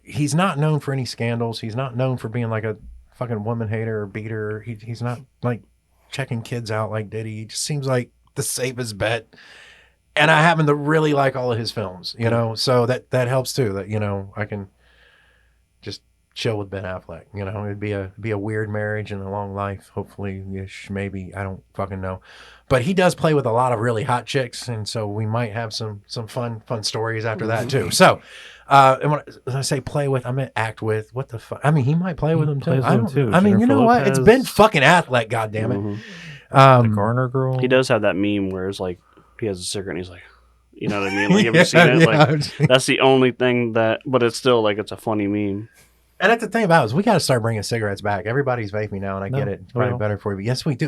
he's not known for any scandals. He's not known for being like a fucking woman hater or beater. He's not like checking kids out like Diddy. He just seems like the safest bet. And I happen to really like all of his films, so that helps too. That, I can just chill with Ben Affleck. It'd be a weird marriage and a long life, hopefully ish, maybe. I don't fucking know. But he does play with a lot of really hot chicks, and so we might have some fun stories after that too. So and when I say play with, I meant act with. What the fuck? He might play with them too. You know what? It's been fucking Affleck, goddammit. The Garner girl. He does have that meme where it's like he has a cigarette and he's like, you know what I mean? Like, have you seen it? Like, that's the only thing but it's still like it's a funny meme. And that's the thing about it is we got to start bringing cigarettes back. Everybody's vaping now, and I get it. It's probably better for you. Yes, we do.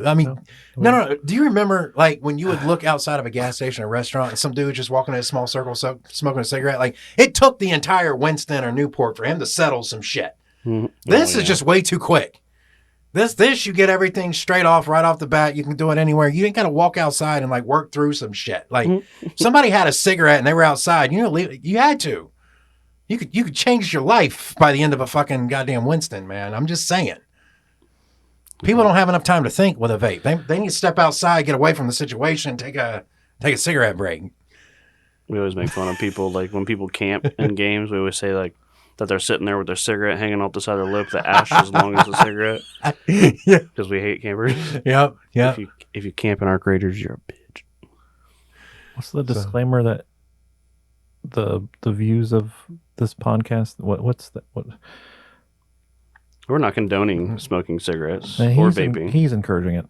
No. Do you remember, like, when you would look outside of a gas station or restaurant and some dude just walking in a small circle smoking a cigarette? Like, it took the entire Winston or Newport for him to settle some shit. This is just way too quick. This you get everything straight off, right off the bat. You can do it anywhere. You ain't got to walk outside and, like, work through some shit. Like, somebody had a cigarette and they were outside. You had to. You could change your life by the end of a fucking goddamn Winston, man. I'm just saying. People don't have enough time to think with a vape. They need to step outside, get away from the situation, take a cigarette break. We always make fun of people, like when people camp in games, we always say like, that they're sitting there with their cigarette hanging off the side of their lip, the ash as long as the cigarette. Yeah. Because we hate campers. Yep. Yep. If you camp in our craters, you're a bitch. What's the disclaimer that the views of this podcast? What's that? What? We're not condoning smoking cigarettes He's or vaping. He's encouraging it.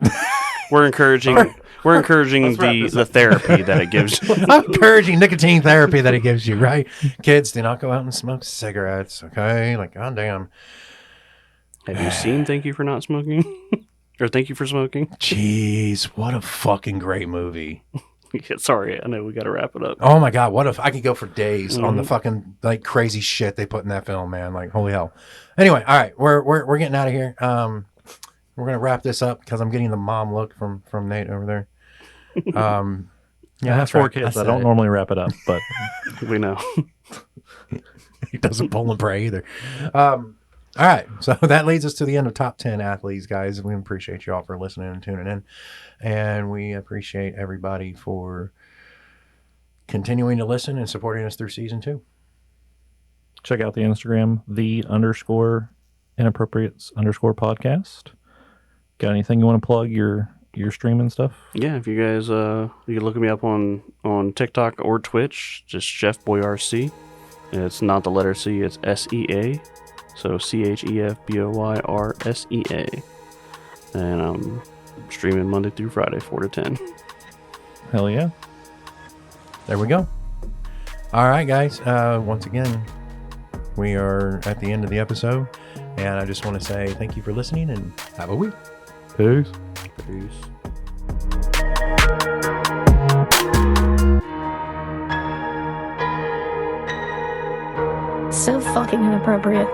We're encouraging the therapy that it gives you. I'm encouraging nicotine therapy that it gives you, right? Kids, do not go out and smoke cigarettes, okay? Like, goddamn. Have you seen Thank You for Not Smoking? Or Thank You for Smoking? Jeez, what a fucking great movie. Yeah, sorry, I know we got to wrap it up. Oh my God, what if I could go for days on the fucking like crazy shit they put in that film, man. Like, holy hell. Anyway, all right, we're getting out of here. We're gonna wrap this up because I'm getting the mom look from Nate over there. Yeah, I have that's 4 right. kids. I I don't said normally wrap it up, but We know. he doesn't pull and pray either. All right, so that leads us to the end of Top 10 Athletes, guys. We appreciate you all for listening and tuning in, and we appreciate everybody for continuing to listen and supporting us through season 2. check out the Instagram, _inappropriates_podcast. Got anything you want to plug? Your streaming stuff? Yeah, if you guys, you can look me up on TikTok or Twitch, just Chef Boy RC. It's not the letter C, it's SEA. So CHEFBOYRSEA. And I'm streaming Monday through Friday, 4 to 10. Hell yeah. There we go. All right, guys. Once again, we are at the end of the episode, and I just want to say thank you for listening and have a week. Peace. Peace. So fucking inappropriate.